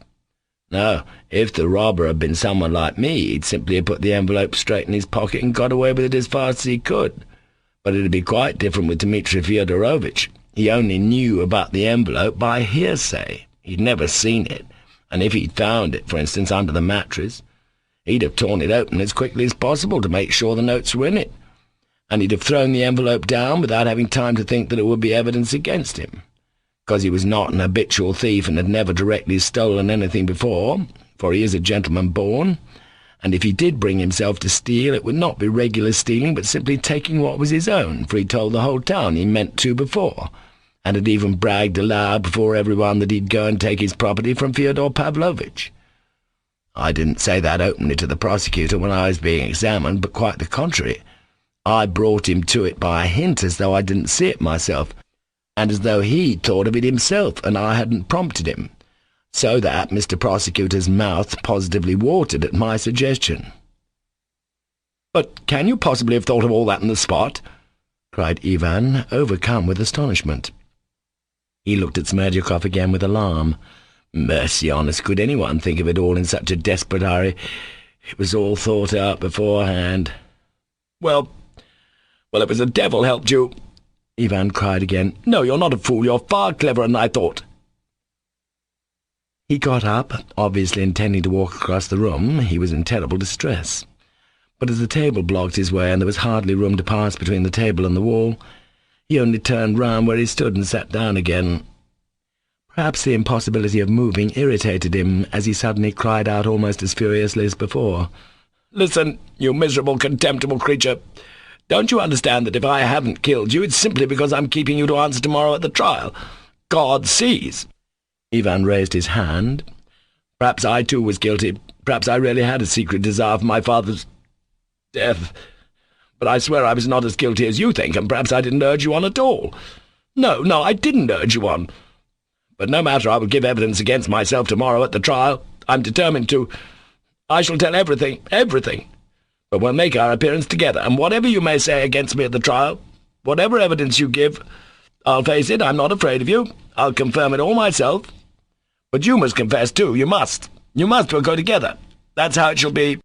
No, if the robber had been someone like me, he'd simply have put the envelope straight in his pocket and got away with it as fast as he could. But it'd be quite different with Dmitri Fyodorovitch. He only knew about the envelope by hearsay. He'd never seen it, and if he'd found it, for instance, under the mattress, he'd have torn it open as quickly as possible to make sure the notes were in it, and he'd have thrown the envelope down without having time to think that it would be evidence against him, because he was not an habitual thief and had never directly stolen anything before, for he is a gentleman born, and if he did bring himself to steal, it would not be regular stealing, but simply taking what was his own, for he told the whole town he meant to before, and had even bragged aloud before everyone that he'd go and take his property from Fyodor Pavlovitch. I didn't say that openly to the prosecutor when I was being examined, but quite the contrary. I brought him to it by a hint, as though I didn't see it myself, and as though he'd thought of it himself, and I hadn't prompted him, so that Mr. Prosecutor's mouth positively watered at my suggestion. "But can you possibly have thought of all that on the spot?" cried Ivan, overcome with astonishment. He looked at Smerdyakov again with alarm. Mercy on us, could anyone think of it all in such a desperate hurry? It was all thought out beforehand. Well, it was the devil helped you," Ivan cried again. "No, you're not a fool. You're far cleverer than I thought." He got up, obviously intending to walk across the room. He was in terrible distress. But as the table blocked his way and there was hardly room to pass between the table and the wall, he only turned round where he stood and sat down again. Perhaps the impossibility of moving irritated him, as he suddenly cried out almost as furiously as before. "Listen, you miserable, contemptible creature! Don't you understand that if I haven't killed you, it's simply because I'm keeping you to answer tomorrow at the trial? God sees!" Ivan raised his hand. "Perhaps I too was guilty. Perhaps I really had a secret desire for my father's death. But I swear I was not as guilty as you think, and perhaps I didn't urge you on at all. No, I didn't urge you on. But no matter, I will give evidence against myself tomorrow at the trial. I'm determined to. I shall tell everything. But we'll make our appearance together, and whatever you may say against me at the trial, whatever evidence you give, I'll face it. I'm not afraid of you. I'll confirm it all myself. But you must confess too. You must. We'll go together. That's how it shall be."